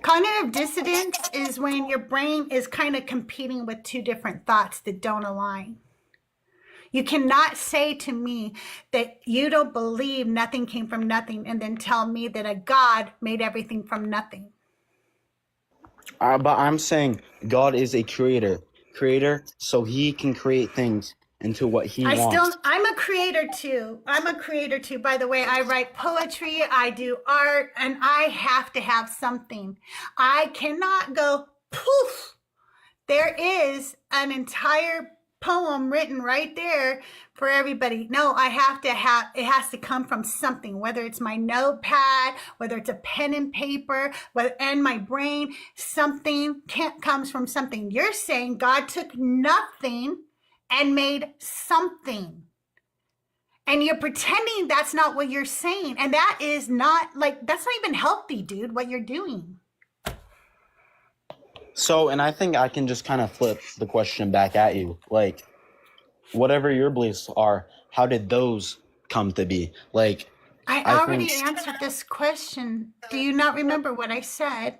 Cognitive dissonance is when your brain is kind of competing with two different thoughts that don't align. You cannot say to me that you don't believe nothing came from nothing and then tell me that a God made everything from nothing. But I'm saying God is a creator, so he can create things into what he wants. I'm a creator too. By the way, I write poetry, I do art, and I have to have something. I cannot go poof. There is an entire poem written right there for everybody. No, it has to come from something, whether it's my notepad, whether it's a pen and paper, and my brain, something comes from something. You're saying God took nothing and made something. And you're pretending that's not what you're saying. And that is not that's not even healthy, dude, what you're doing. So, and I think I can just kind of flip the question back at you. Like, whatever your beliefs are, how did those come to be? Like, I already answered this question. Do you not remember what I said?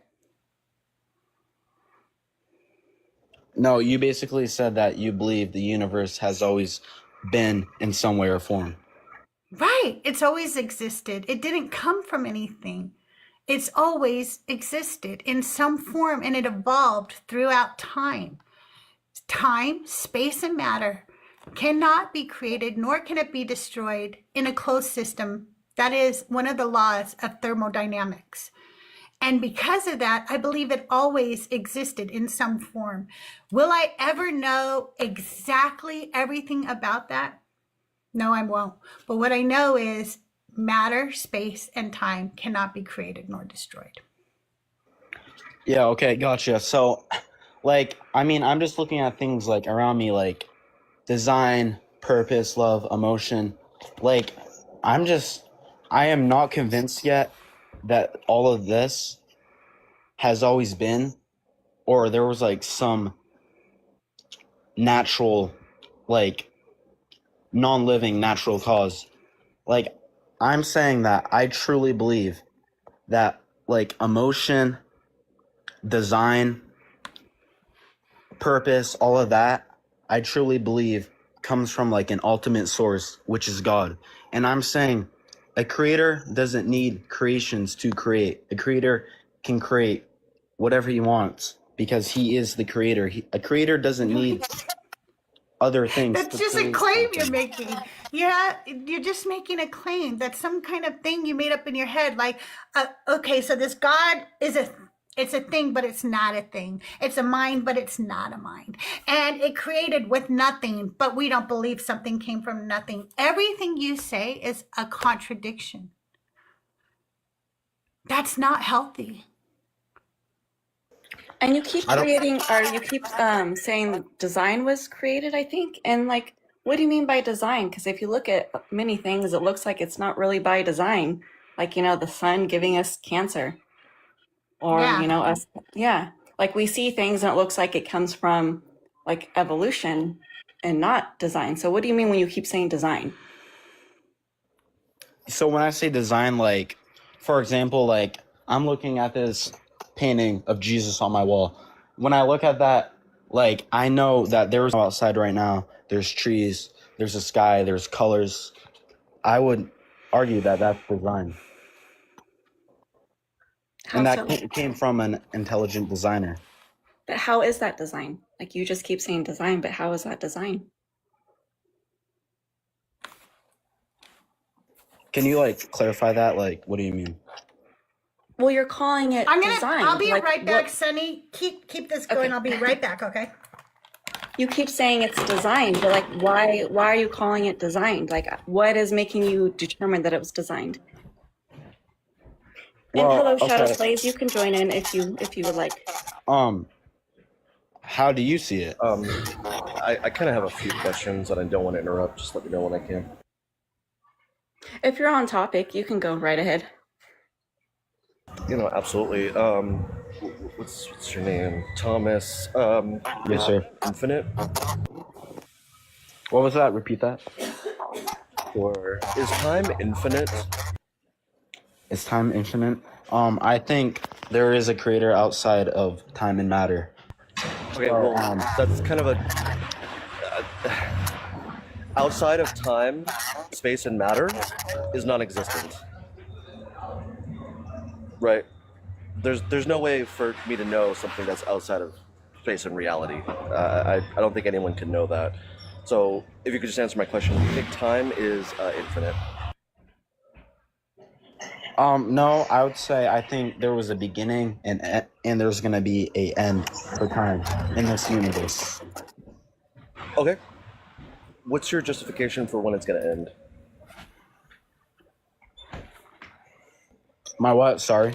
No, you basically said that you believe the universe has always been in some way or form. Right. It's always existed. It didn't come from anything. It's always existed in some form, and it evolved throughout time. Time, space, and matter cannot be created, nor can it be destroyed in a closed system. That is one of the laws of thermodynamics. And because of that, I believe it always existed in some form. Will I ever know exactly everything about that? No, I won't. But what I know is matter, space, and time cannot be created nor destroyed. Yeah, okay, gotcha. So, like, I mean, I'm just looking at things like around me, like design, purpose, love, emotion. Like, I am not convinced yet that all of this has always been, or there was like some natural, like, non-living natural cause. Like, I'm saying that I truly believe that, like, emotion, design, purpose, all of that, I truly believe comes from like an ultimate source, which is God. And I'm saying a creator doesn't need creations to create. A creator can create whatever he wants because he is the creator. A creator doesn't need other things. That's just a claim you're making. Yeah, you're just making a claim. That's some kind of thing you made up in your head. Like, okay, so this God is it's a thing, but it's not a thing. It's a mind, but it's not a mind. And it created with nothing, but we don't believe something came from nothing. Everything you say is a contradiction. That's not healthy. And you keep saying design was created, I think. And like, what do you mean by design? Because if you look at many things, it looks like it's not really by design. Like, the sun giving us cancer. Or, us. Yeah. Like we see things and it looks like it comes from like evolution and not design. So what do you mean when you keep saying design? So when I say design, like, for example, like I'm looking at this painting of Jesus on my wall. When I look at that, like, I know that there's outside right now, there's trees, there's a sky, there's colors. I would argue that that's design. And that came from an intelligent designer. But how is that design? Like you just keep saying design, but how is that design? Can you like clarify that? Like, what do you mean? Well, you're calling it design. I'll be right back, Sunny. Keep this going. Okay. I'll be right back, okay? You keep saying it's designed, but like why are you calling it designed? Like what is making you determine that it was designed? And hello, Shadow Slaves. You can join in if you would like. How do you see it? I kind of have a few questions that I don't want to interrupt. Just let me know when I can. If you're on topic, you can go right ahead. Absolutely. What's your name? Thomas. Yes, sir. Infinite. What was that? Repeat that. Or is time infinite? Is time infinite? I think there is a creator outside of time and matter. Okay, well, that's kind of a outside of time, space, and matter is non-existent. Right? There's no way for me to know something that's outside of space and reality. I don't think anyone can know that. So if you could just answer my question, do you think time is infinite? No, I would say I think there was a beginning and there's gonna be an end for time in this universe. Okay, what's your justification for when it's going to end? My what? Sorry.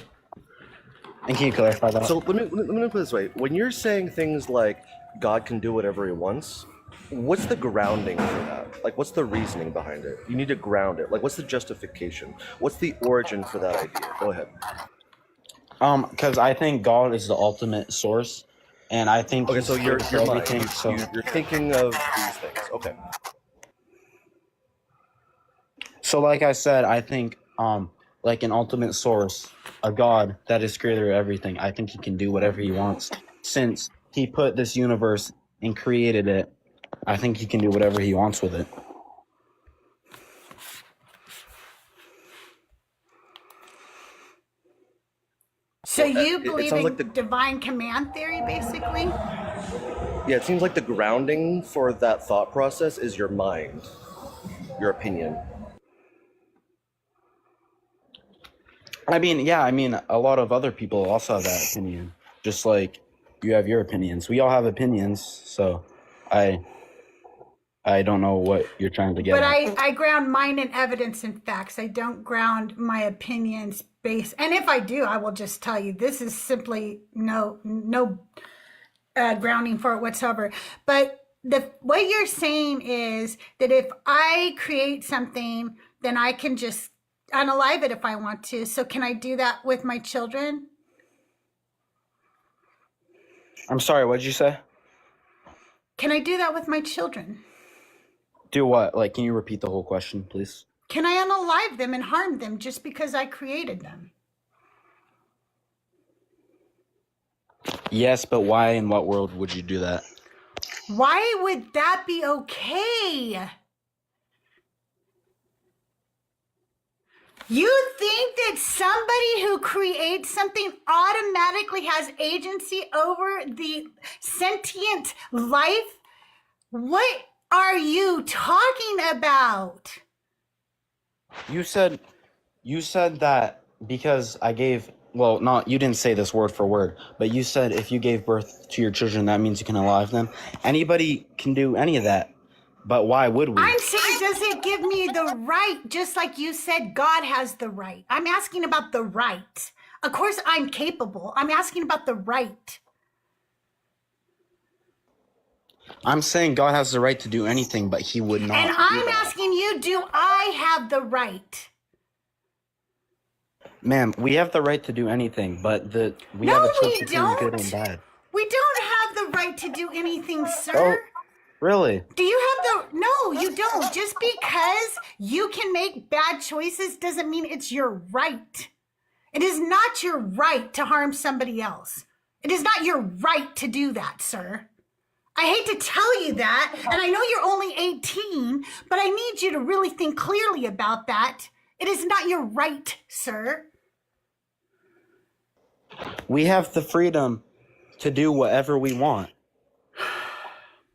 And can you clarify that? So let me put it this way. When you're saying things like God can do whatever he wants, what's the grounding for that? Like, what's the reasoning behind it? You need to ground it. Like, what's the justification? What's the origin for that idea? Go ahead. Because I think God is the ultimate source, and I think Okay, so you're everything. So you're thinking of these things. Okay. So like I said, I think like an ultimate source, a God that is creator of everything. I think he can do whatever he wants. Since he put this universe and created it, I think he can do whatever he wants with it. So you It believe sounds in like the divine command theory, basically? yeah. It seems like the grounding for that thought process is your mind, your opinion. I mean, yeah, I mean, a lot of other people also have that opinion, just like you have your opinions. We all have opinions, so I don't know what you're trying to get But at. I ground mine in evidence and facts. I don't ground my opinions based, and if I do, I will just tell you this is simply no grounding for it whatsoever. But what you're saying is that if I create something, then I can just unalive it if I want to. So can I do that with my children? I'm sorry, what did you say? Can I do that with my children? Do what? Like, can you repeat the whole question, please? Can I unalive them and harm them just because I created them? Yes, but why in what world would you do that? Why would that be okay? You think that somebody who creates something automatically has agency over the sentient life? What are you talking about? You said that because I gave, well, not, you didn't say this word for word, but you said if you gave birth to your children, that means you can alive them. Anybody can do any of that, but why would we? I'm saying, does it give me the right, just like you said, God has the right? I'm asking about the right. Of course, I'm capable. I'm asking about the right. I'm saying God has the right to do anything, but he would not. And I'm asking you, do I have the right? Ma'am, we have the right to do anything, but we No, have a choice we between don't. good and bad. We don't have the right to do anything, sir. Oh, really? Do you have the... No, you don't. Just because you can make bad choices doesn't mean it's your right. It is not your right to harm somebody else. It is not your right to do that, sir. I hate to tell you that, and I know you're only 18, but I need you to really think clearly about that. It is not your right, sir. We have the freedom to do whatever we want.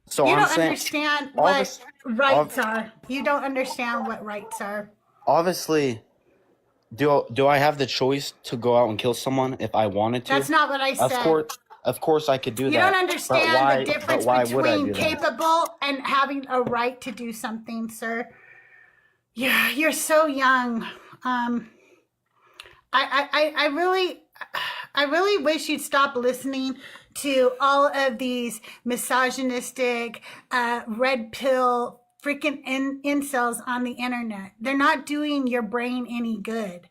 So You I'm don't saying, understand what rights are. You don't understand what rights are. obviously, do I have the choice to go out and kill someone if I wanted to? That's not what I said. Of course I could do that. You don't understand the difference between that? capable and having a right to do something, sir. Yeah, you're so young. I really wish you'd stop listening to all of these misogynistic, red pill freaking incels on the internet. They're not doing your brain any good.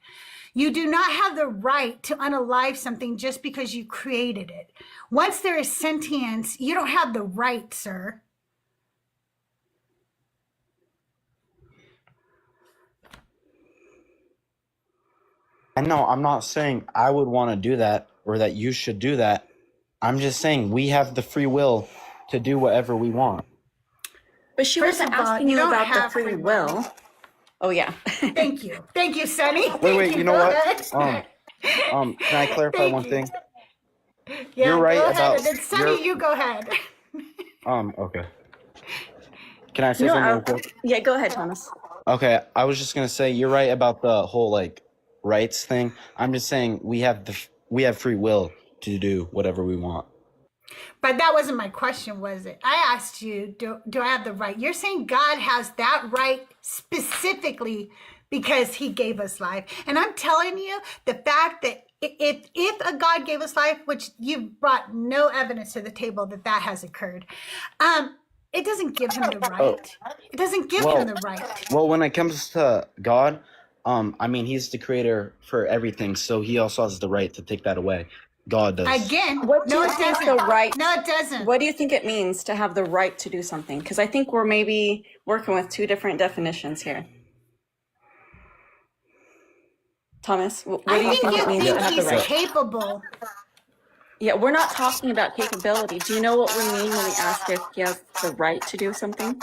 You do not have the right to unalive something just because you created it. Once there is sentience, you don't have the right, sir. And no, I'm not saying I would want to do that or that you should do that. I'm just saying we have the free will to do whatever we want. But she First wasn't of all, asking you you don't about the have free free will. will. Oh, yeah. Thank you. Thank you, Sonny. Wait, you know Go what? ahead. Can I clarify Thank one you. thing? Yeah, You're right go ahead. about- And then Sonny, you go ahead. Okay. Can I say No, something real quick? yeah, go ahead, Thomas. Okay, I was just gonna say you're right about the whole like rights thing. I'm just saying we have free will to do whatever we want. But that wasn't my question, was it? I asked you, do I have the right? You're saying God has that right specifically because he gave us life. And I'm telling you, the fact that if a God gave us life, which you've brought no evidence to the table that that has occurred, it doesn't give him the right. It doesn't give him the right. Well, when it comes to God, I mean, he's the creator for everything, so he also has the right to take that away. God does. Again, What do no, you it think doesn't. the right? No, it doesn't. What do you think it means to have the right to do something? Because I think we're maybe working with two different definitions here. Thomas, what do I you think think it you means to think have the he's right? capable. Yeah, we're not talking about capability. Do you know what we mean when we ask if he has the right to do something?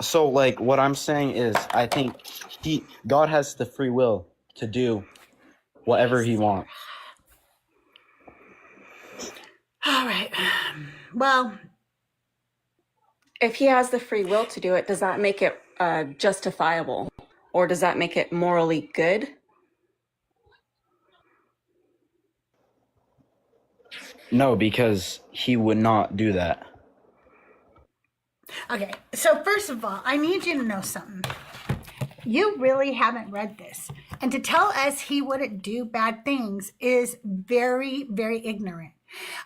So like what I'm saying is I think God has the free will to do whatever he wants. All right. Well, If he has the free will to do it, does that make it justifiable? Or does that make it morally good? No, because he would not do that. okay. So first of all, I need you to know something. You really haven't read this. And to tell us he wouldn't do bad things is very, very ignorant.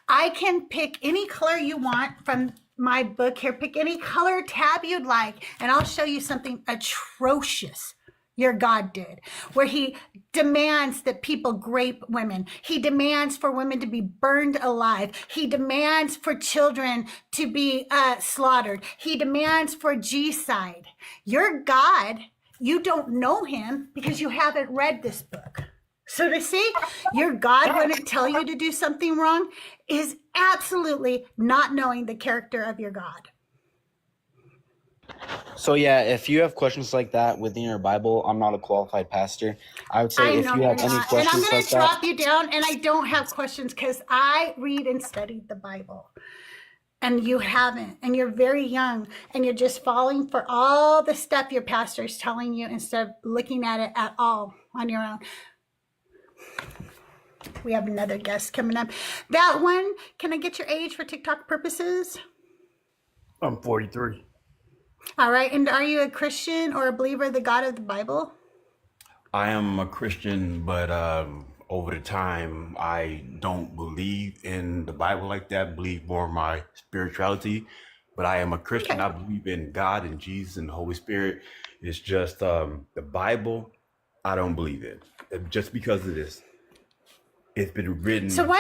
I can pick any color you want from my book here. Pick any color tab you'd like, and I'll show you something atrocious your God did, where he demands that people grape women. He demands for women to be burned alive. He demands for children to be slaughtered. He demands for G-side. Your God, you don't know him because you haven't read this book. So to say your God wouldn't tell you to do something wrong is absolutely not knowing the character of your God. So yeah, if you have questions like that within your Bible, I'm not a qualified pastor. I would say I if know you you're have any not. And I'm questions going like to drop that, you down, and I don't have questions because I read and studied the Bible. And you haven't, and you're very young, and you're just falling for all the stuff your pastor is telling you instead of looking at it at all on your own. We have another guest coming up. That one, can I get your age for TikTok purposes? I'm 43. All right, and are you a Christian or a believer of the God of the Bible? I am a Christian, but over the time, I don't believe in the Bible like that. I believe more in my spirituality. But I am a Christian. Okay. I believe in God and Jesus and the Holy Spirit. It's just the Bible, I don't believe it. Just because of this. It's been written So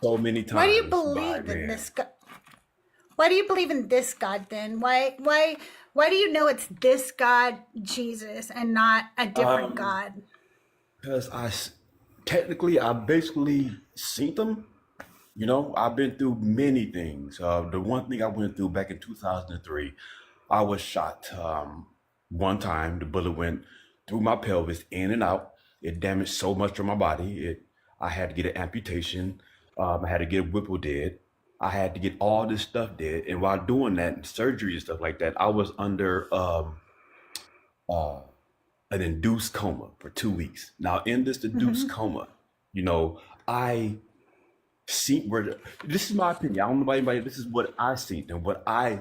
so many times why do you by believe in man. this God? Why do you believe in this God then? Why do you know it's this God, Jesus, and not a different God? Because technically, I basically seen them. You know, I've been through many things. The one thing I went through back in 2003, I was shot. One time, the bullet went through my pelvis, in and out. It damaged so much of my body. I had to get an amputation. I had to get a Whipple dead. I had to get all this stuff dead. And while doing that, surgery and stuff like that, I was under an induced coma for 2 weeks. Now, in this induced coma, you know, I see where this is my opinion. I don't know about anybody. This is what I seen and what I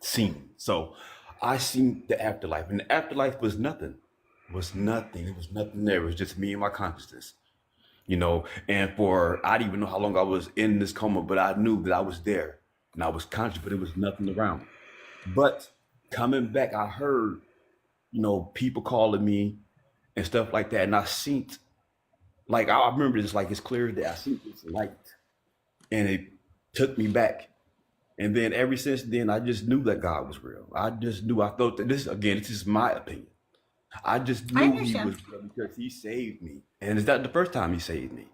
seen. So I seen the afterlife, and the afterlife was nothing. It was nothing there. It was just me and my consciousness. You know, and I didn't even know how long I was in this coma, but I knew that I was there and I was conscious, but it was nothing around. But coming back, I heard, you know, people calling me and stuff like that. And I seen, like, I remember this like it's clear that I seen this light and it took me back. And then ever since then, I just knew that God was real. I just knew, I thought that this is my opinion. I just I knew he understand. was real because he saved me. And it's not the first time he saved me.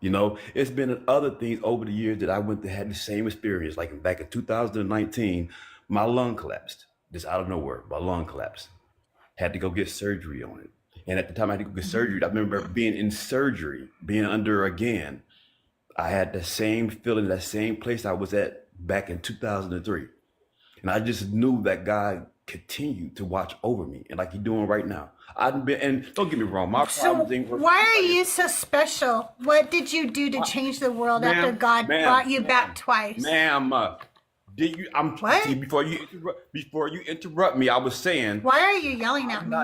You know, it's been other things over the years that I went to had the same experience. Like back in 2019, my lung collapsed. Just out of nowhere, my lung collapsed. Had to go get surgery on it. And at the time I had to go get surgery, I remember being in surgery, being under again. I had the same feeling, that same place I was at back in 2003. And I just knew that God continued to watch over me, and like He's doing right now. I've been, and don't get me wrong, my So problems ain't worth. why are you so special? What did you do to change the world after God brought you back twice? Ma'am, did you? What? See, before you interrupt me, I was saying. Why are you yelling at me?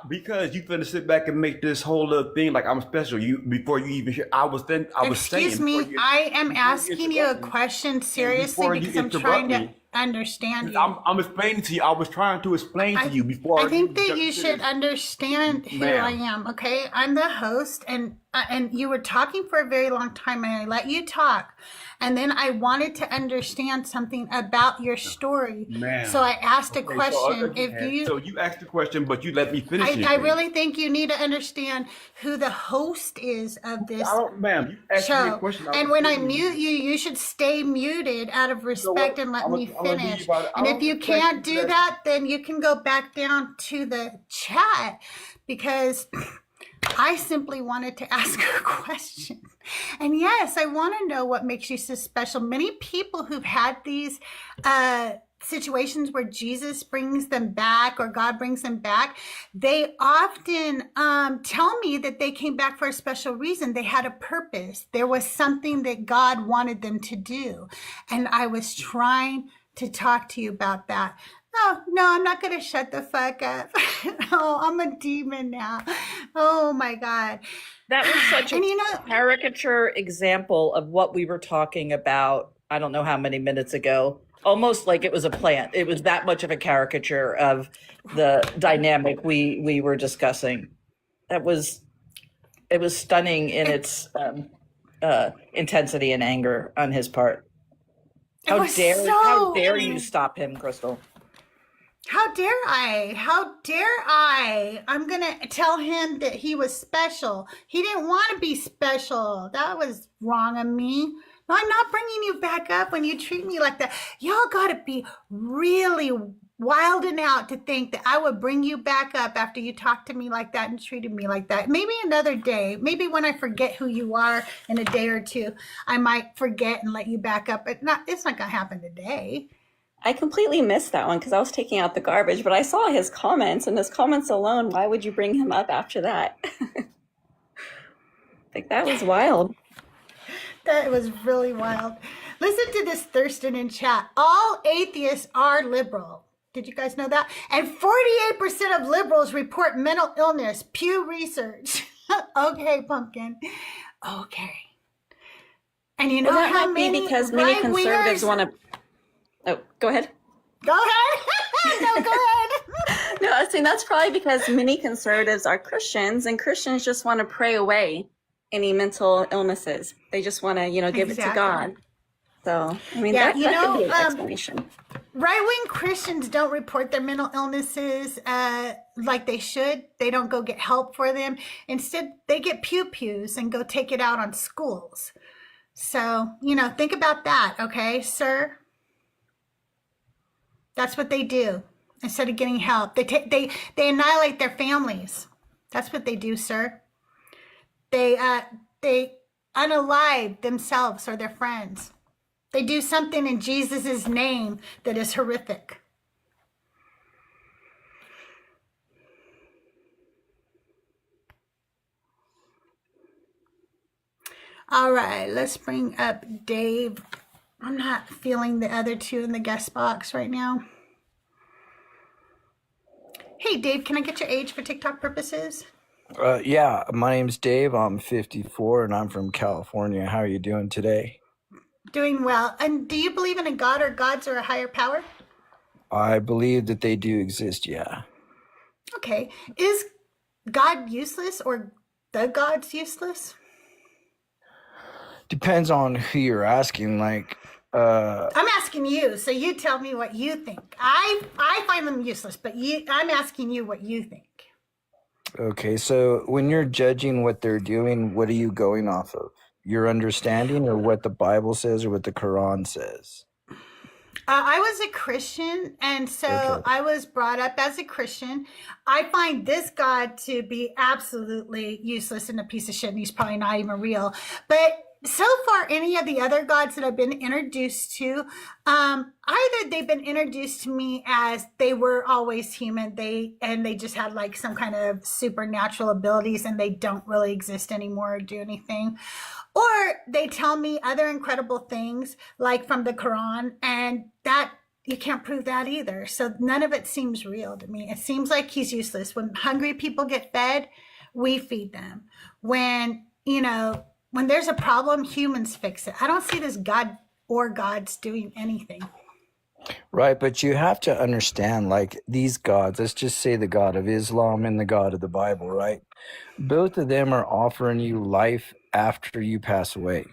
Because you finna sit back and make this whole little thing like I'm special. You before you even hear, I was saying. Excuse me, I am asking you a question seriously because I'm trying to understand you. I'm explaining to you. I was trying to explain to you before. I think that you should understand who I am. Okay, I'm the host, and you were talking for a very long time, and I let you talk, and then I wanted to understand something about your story. So I asked a question. So you asked the question, but you let me finish. I really think you need to understand who the host is of this ma'am, you asked me a question. And when I mute you, you should stay muted out of respect and let me finish. And if you can't do that, then you can go back down to the chat, because I simply wanted to ask a question. And yes, I want to know what makes you so special. Many people who've had these situations where Jesus brings them back or God brings them back, they often tell me that they came back for a special reason. They had a purpose. There was something that God wanted them to do. And I was trying to talk to you about that. No, I'm not going to shut the fuck up. Oh, I'm a demon now. Oh my God. That was such a caricature example of what we were talking about, I don't know how many minutes ago, almost like it was a plant. It was that much of a caricature of the dynamic we were discussing. It was stunning in its intensity and anger on his part. How dare you stop him, Crystal? How dare I? How dare I? I'm going to tell him that he was special. He didn't want to be special. That was wrong of me. No, I'm not bringing you back up when you treat me like that. Y'all got to be really wilding out to think that I would bring you back up after you talked to me like that and treated me like that. Maybe another day. Maybe when I forget who you are in a day or two, I might forget and let you back up. But it's not going to happen today. I completely missed that one because I was taking out the garbage, but I saw his comments, and his comments alone, why would you bring him up after that? Like, that was wild. That was really wild. Listen to this, Thurston in chat. All atheists are liberal. Did you guys know that? And 48% of liberals report mental illness. Pew Research. Okay, Pumpkin. Okay. And you know that how might many be because many conservatives want to... Oh, go ahead. Go ahead. No, go ahead. No, I think that's probably because many conservatives are Christians, and Christians just want to pray away any mental illnesses. They just want to, give it to God. So, I mean, that could be an explanation. Right-wing Christians don't report their mental illnesses like they should. They don't go get help for them. Instead, they get pew-pews and go take it out on schools. So, think about that, okay, sir? That's what they do. Instead of getting help, they annihilate their families. That's what they do, sir. They unalive themselves or their friends. They do something in Jesus' name that is horrific. All right, let's bring up Dave. I'm not feeling the other two in the guest box right now. Hey, Dave, can I get your age for TikTok purposes? Yeah, my name's Dave. I'm 54 and I'm from California. How are you doing today? Doing well. And do you believe in a God or gods or a higher power? I believe that they do exist, yeah. Okay. Is God useless or the gods useless? Depends on who you're asking. I'm asking you, so you tell me what you think. I find them useless, but I'm asking you what you think. Okay, so when you're judging what they're doing, what are you going off of? Your understanding or what the Bible says or what the Quran says? I was a Christian, and so I was brought up as a Christian. I find this God to be absolutely useless and a piece of shit, and he's probably not even real. But so far, any of the other gods that I've been introduced to, either they've been introduced to me as they were always human, they just had like some kind of supernatural abilities and they don't really exist anymore or do anything, or they tell me other incredible things like from the Quran, and that you can't prove that either. So none of it seems real to me. It seems like he's useless. When hungry people get fed, we feed them. When there's a problem, humans fix it. I don't see this God or gods doing anything. Right, but you have to understand, like, these gods, let's just say the God of Islam and the God of the Bible, right? Both of them are offering you life after you pass away.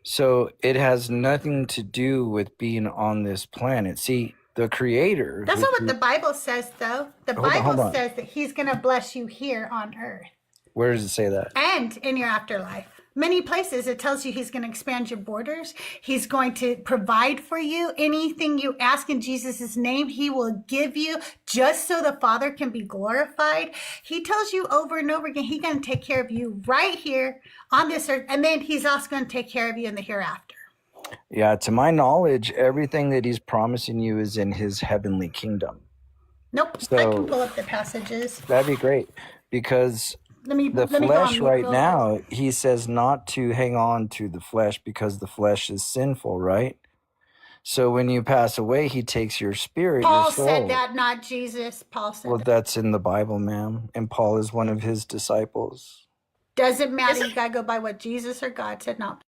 So it has nothing to do with being on this planet. See, the creator... That's not what the Bible says, though. The Hold Bible on. says that he's going to bless you here on earth Where does it say that? and in your afterlife. Many places it tells you he's going to expand your borders. He's going to provide for you. Anything you ask in Jesus' name, he will give you just so the Father can be glorified. He tells you over and over again, he's going to take care of you right here on this earth. And then he's also going to take care of you in the hereafter. Yeah, to my knowledge, everything that he's promising you is in his heavenly kingdom. Nope. I So can pull up the passages. that'd be great, because Let me the go on flesh mute right real now, he says not to hang on to the flesh because the flesh is sinful, right? So when you pass away, he takes your spirit, your Paul soul. said that, not Jesus. Paul said Well, that. that's in the Bible, ma'am. And Paul is one of his disciples. Doesn't matter. You got to go by what Jesus or God said, not.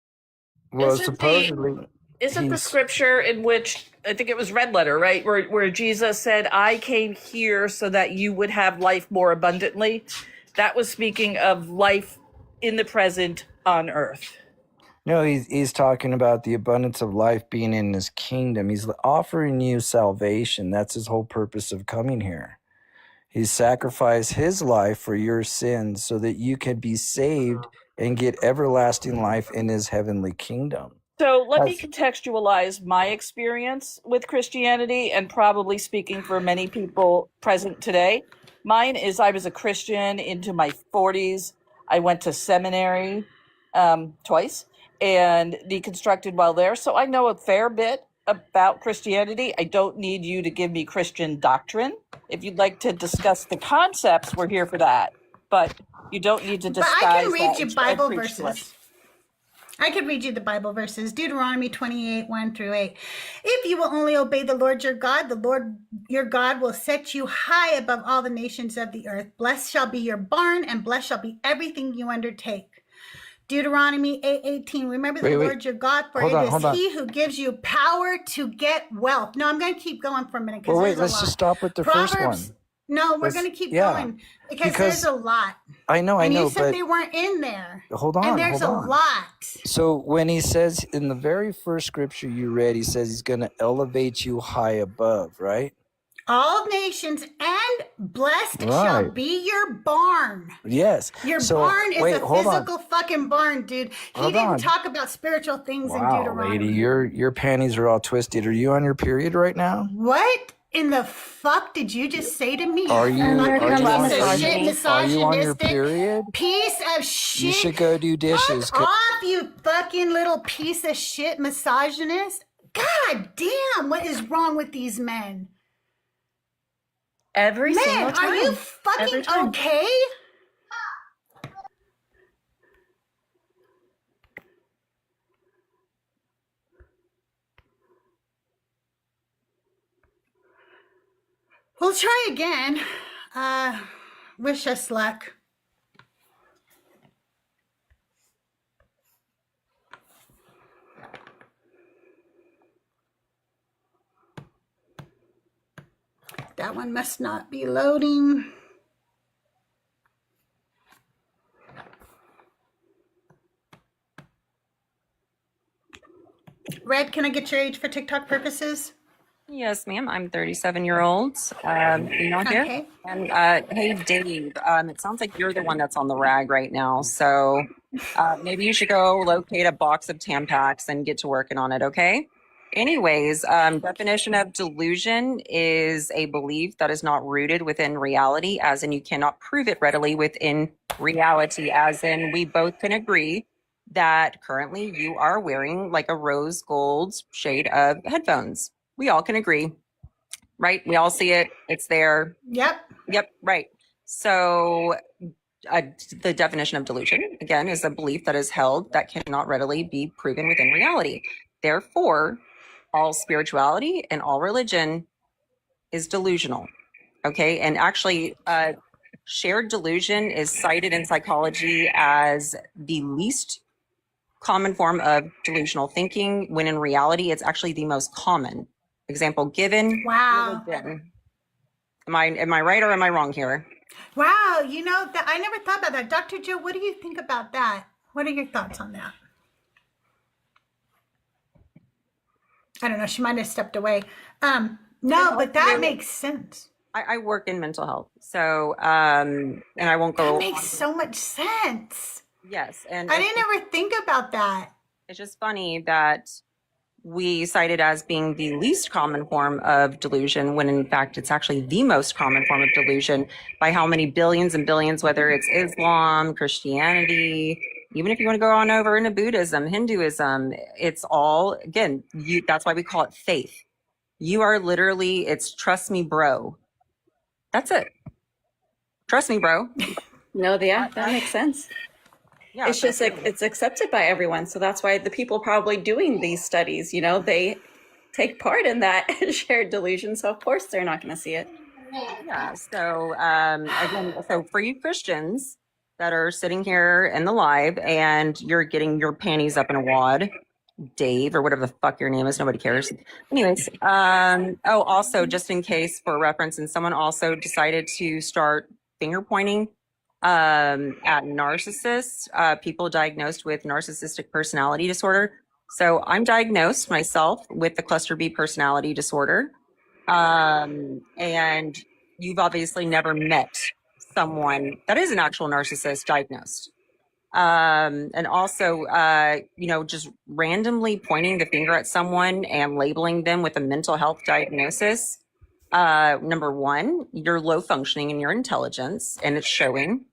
Well, Isn't supposedly, Isn't the he's... scripture in which, I think it was red letter, right? Where Jesus said, I came here so that you would have life more abundantly. That was speaking of life in the present on earth. No, he's talking about the abundance of life being in his kingdom. He's offering you salvation. That's his whole purpose of coming here. He sacrificed his life for your sins so that you can be saved and get everlasting life in his heavenly kingdom. So let me That's... contextualize my experience with Christianity, and probably speaking for many people present today. Mine is I was a Christian into my 40s. I went to seminary twice and deconstructed while there. So I know a fair bit about Christianity. I don't need you to give me Christian doctrine. If you'd like to discuss the concepts, we're here for that. But you don't need to But I can disguise read that you and Bible preach to us. verses. I could read you the Bible verses. Deuteronomy 28, 1 through 8. If you will only obey the Lord your God, the Lord your God will set you high above all the nations of the earth. Blessed shall be your barn, and blessed shall be everything you undertake. Deuteronomy 8:18. Remember the Lord your God, for Hold it on. is he who gives you power to get wealth. No, I'm going to keep going for a minute because Well, there's wait, a let's lot. just stop with the first one. No, we're Let's... going to keep yeah, going because because there's a lot. I know, And you said but they weren't in there. hold on, And there's hold a on. lot. So when he says in the very first scripture you read, he says he's going to elevate you high above, right? All nations, and blessed shall Right. be your barn. Yes. Your So barn is wait, a hold on. physical fucking barn, dude. He Hold didn't on. talk about spiritual things in Wow, Deuteronomy. lady, your panties are all twisted. Are you on your period right now? What in the fuck did you just say to me? Are you You You're fucking gonna piece love of shit, misogyny. are you on your misogynistic period? piece of shit. You should go do dishes. Fuck off, you fucking little piece of shit misogynist. God damn, what is wrong with these men? Every single Men, time. are you Every fucking time. okay? We'll try again. Wish us luck. That one must not be loading. Red, can I get your age for TikTok purposes? Yes, ma'am. I'm 37-year-old female here. Okay. And hey, Dave, it sounds like you're the one that's on the rag right now. So maybe you should go locate a box of Tampax and get to working on it, okay? Anyways, definition of delusion is a belief that is not rooted within reality, as in you cannot prove it readily within reality, as in we both can agree that currently you are wearing like a rose gold shade of headphones. We all can agree, right? We all see it. It's there. Yep. Yep, right. So the definition of delusion, again, is a belief that is held that cannot readily be proven within reality. Therefore, all spirituality and all religion is delusional. Okay. And actually, shared delusion is cited in psychology as the least common form of delusional thinking, when in reality, it's actually the most common. Example given. Wow. Religion. Am I right or am I wrong here? Wow. You know, that I never thought about that. Dr. Joe, what do you think about that? What are your thoughts on that? I don't know. She might have stepped away. No, but that makes sense. I work in mental health. So, and I won't go. That makes so much sense. Yes. And I didn't ever think about that. It's just funny that we cite it as being the least common form of delusion, when in fact it's actually the most common form of delusion by how many billions and billions, whether it's Islam, Christianity, even if you want to go on over into Buddhism, Hinduism, it's all, again, that's why we call it faith. You are literally, it's trust me, bro. That's it. Trust me, bro. No, that makes sense. Yeah, It's just like it's accepted by everyone. So that's why the people probably doing these studies, they take part in that shared delusion. So of course they're not going to see it. Yeah. So again, so for you Christians that are sitting here in the live and you're getting your panties up in a wad, Dave, or whatever the fuck your name is, nobody cares. Anyways, also just in case for reference, and someone also decided to start finger pointing at narcissists, people diagnosed with narcissistic personality disorder. So I'm diagnosed myself with the cluster B personality disorder. And you've obviously never met someone that is an actual narcissist diagnosed. And also, just randomly pointing the finger at someone and labeling them with a mental health diagnosis. Number one, you're low functioning in your intelligence, and it's showing.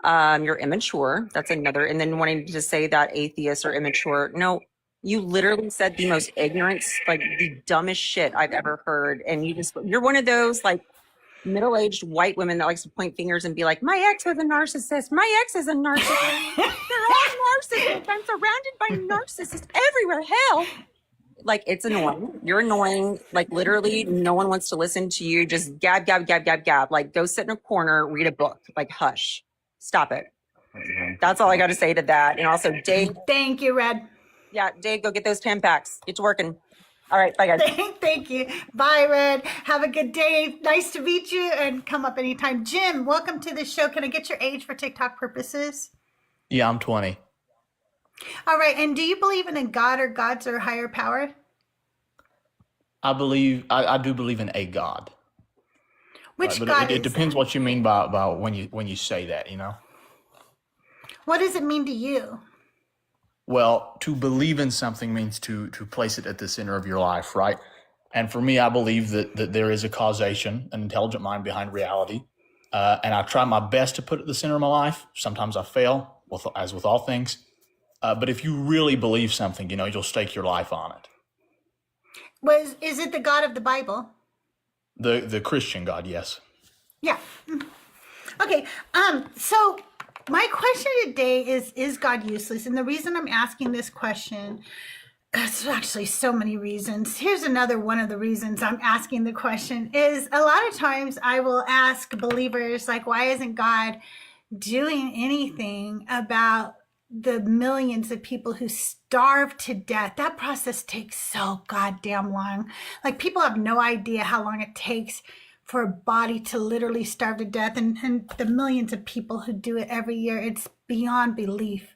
You're immature. That's another. And then wanting to say that atheists are immature. No, you literally said the most ignorant, like the dumbest shit I've ever heard. And you're one of those like middle-aged white women that likes to point fingers and be like, my ex was a narcissist. My ex is a narcissist. They're all narcissists. I'm surrounded by narcissists everywhere. Hell. Like, it's annoying. You're annoying. Like, literally, no one wants to listen to you. Just gab, gab, gab, gab, gab. Like, go sit in a corner, read a book. Like, hush. Stop it. That's all I got to say to that. And also, Dave. Thank you, Red. Yeah, Dave, go get those 10 packs. Get to working. All right, bye, guys. Thank you. Bye, Red. Have a good day. Nice to meet you, and come up anytime. Jim, welcome to the show. Can I get your age for TikTok purposes? Yeah, I'm 20. All right. And do you believe in a God or gods or higher power? I do believe in a God. Which but God it depends what you mean by when you say that, What does it mean to you? Well, to believe in something means to place it at the center of your life, right? And for me, I believe that there is a causation, an intelligent mind behind reality. And I try my best to put it at the center of my life. Sometimes I fail, as with all things. But if you really believe something, you'll stake your life on it. Is it the God of the Bible? The Christian God, yes. Yeah. Okay. So my question today is God useless? And the reason I'm asking this question, there's actually so many reasons. Here's another one of the reasons I'm asking the question is a lot of times I will ask believers, like, why isn't God doing anything about the millions of people who starve to death? That process takes so goddamn long. Like, people have no idea how long it takes for a body to literally starve to death, and the millions of people who do it every year. It's beyond belief.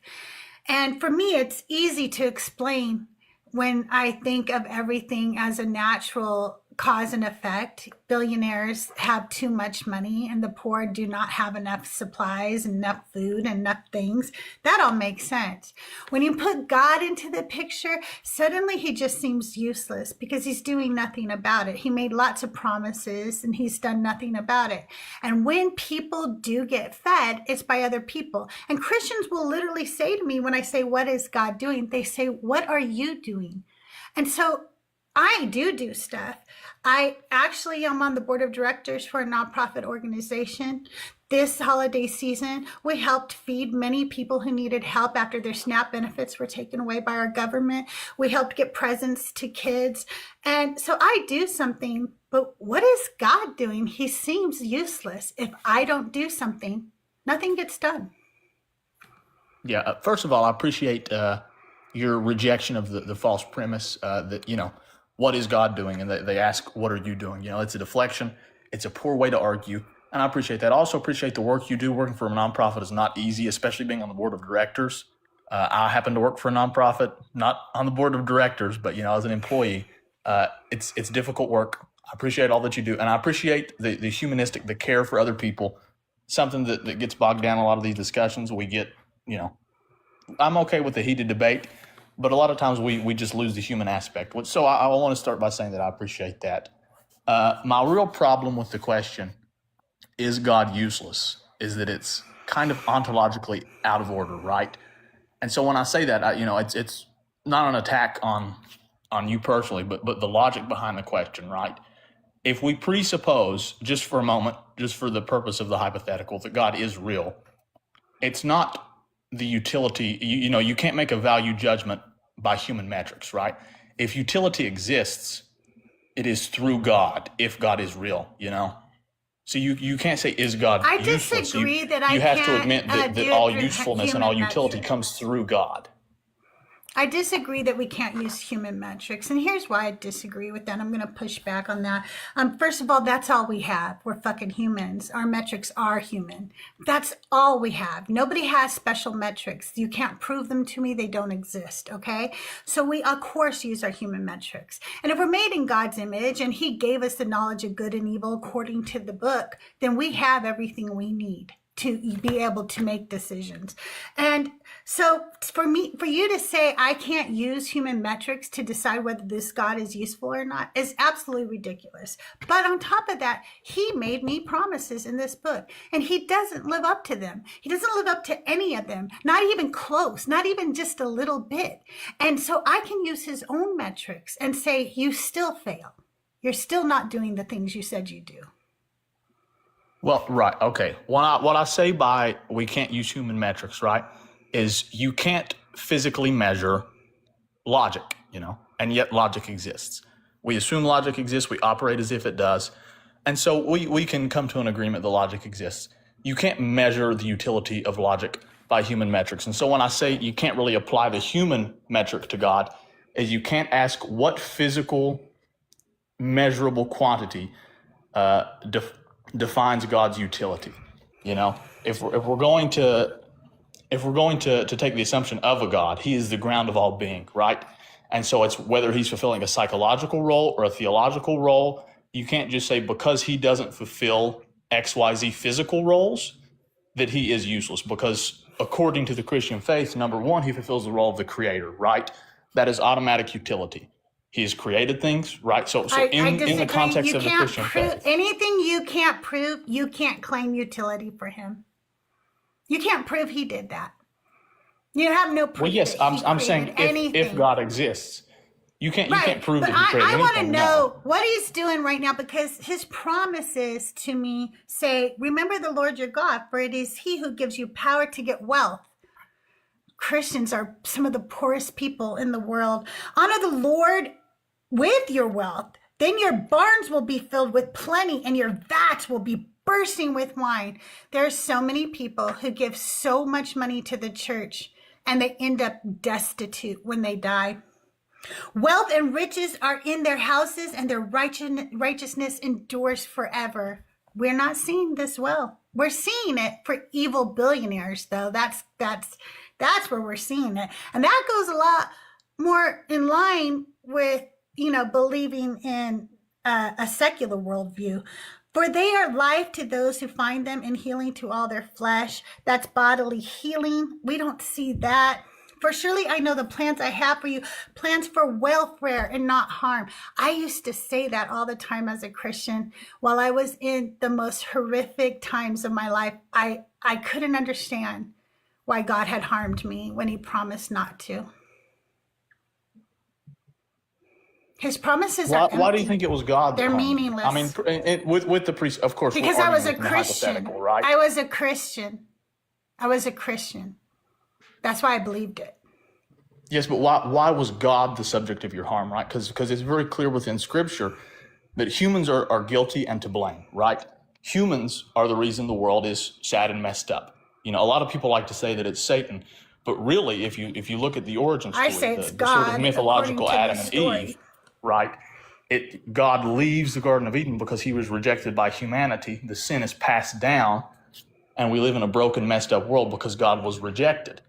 And for me, it's easy to explain when I think of everything as a natural cause and effect. Billionaires have too much money and the poor do not have enough supplies, enough food, enough things. That all makes sense. When you put God into the picture, suddenly he just seems useless because he's doing nothing about it. He made lots of promises and he's done nothing about it. And when people do get fed, it's by other people. And Christians will literally say to me when I say, what is God doing? They say, what are you doing? And so I do stuff. I actually am on the board of directors for a nonprofit organization. This holiday season, we helped feed many people who needed help after their SNAP benefits were taken away by our government. We helped get presents to kids. And so I do something, but what is God doing? He seems useless. If I don't do something, nothing gets done. Yeah. First of all, I appreciate your rejection of the false premise that, what is God doing? And they ask, what are you doing? It's a deflection. It's a poor way to argue. And I appreciate that. I also appreciate the work you do. Working for a nonprofit is not easy, especially being on the board of directors. I happen to work for a nonprofit, not on the board of directors, but, as an employee, it's difficult work. I appreciate all that you do. And I appreciate the humanistic, the care for other people, something that gets bogged down in a lot of these discussions. We get, I'm okay with the heated debate, but a lot of times we just lose the human aspect. So I want to start by saying that I appreciate that. My real problem with the question, is God useless, is that it's kind of ontologically out of order, right? And so when I say that, it's not an attack on you personally, but the logic behind the question, right? If we presuppose, just for a moment, just for the purpose of the hypothetical, that God is real, it's not the utility, you can't make a value judgment by human metrics, right? If utility exists, it is through God, if God is real, So you can't say, is God I useless? disagree You that I have to can't admit do that it all through usefulness and human all utility metrics. comes through God. I disagree that we can't use human metrics. And here's why I disagree with that. I'm going to push back on that. First of all, that's all we have. We're fucking humans. Our metrics are human. That's all we have. Nobody has special metrics. You can't prove them to me. They don't exist. Okay. So we, of course, use our human metrics. And if we're made in God's image and he gave us the knowledge of good and evil according to the book, then we have everything we need to be able to make decisions. And so for you to say I can't use human metrics to decide whether this God is useful or not is absolutely ridiculous. But on top of that, he made me promises in this book and he doesn't live up to them. He doesn't live up to any of them, not even close, not even just a little bit. And so I can use his own metrics and say, you still fail. You're still not doing the things you said you do. Well, right. Okay. What I say by we can't use human metrics, right, is you can't physically measure logic, and yet logic exists. We assume logic exists. We operate as if it does. And so we can come to an agreement that logic exists. You can't measure the utility of logic by human metrics. And so when I say you can't really apply the human metric to God, is you can't ask what physical measurable quantity defines God's utility. If we're going to take the assumption of a God, he is the ground of all being, right? And so it's whether he's fulfilling a psychological role or a theological role. You can't just say because he doesn't fulfill XYZ physical roles that he is useless, because according to the Christian faith, number one, he fulfills the role of the creator, right? That is automatic utility. He has created things, right? So in the context of the Christian faith, anything you can't prove, you can't claim utility for him. You can't prove he did that. You have no proof. Well, yes, I'm saying if God exists, you can't prove that he created anything. I want to know what he's doing right now, because his promises to me say, remember the Lord your God, for it is he who gives you power to get wealth. Christians are some of the poorest people in the world. Honor the Lord with your wealth. Then your barns will be filled with plenty and your vats will be bursting with wine. There are so many people who give so much money to the church and they end up destitute when they die. Wealth and riches are in their houses and their righteousness endures forever. We're not seeing this well. We're seeing it for evil billionaires, though. That's where we're seeing it. And that goes a lot more in line with, believing in a secular worldview. For they are life to those who find them and healing to all their flesh. That's bodily healing. We don't see that. For surely I know the plans I have for you, plans for welfare and not harm. I used to say that all the time as a Christian. While I was in the most horrific times of my life, I couldn't understand why God had harmed me when he promised not to. His promises are Why do you empty. think it was God that They're harmed you? meaningless. I mean, with the priest, of course, we're Because I was a arguing from the Christian. hypothetical, right? I was a Christian. I was a Christian. That's why I believed it. Yes, but why was God the subject of your harm, right? Because it's very clear within Scripture that humans are guilty and to blame, right? Humans are the reason the world is sad and messed up. You know, a lot of people like to say that it's Satan, but really, if you look at the origin story, I say it's the sort God, of mythological according to Adam the and story. Eve, right? God leaves the Garden of Eden because he was rejected by humanity. The sin is passed down, and we live in a broken, messed up world because God was rejected.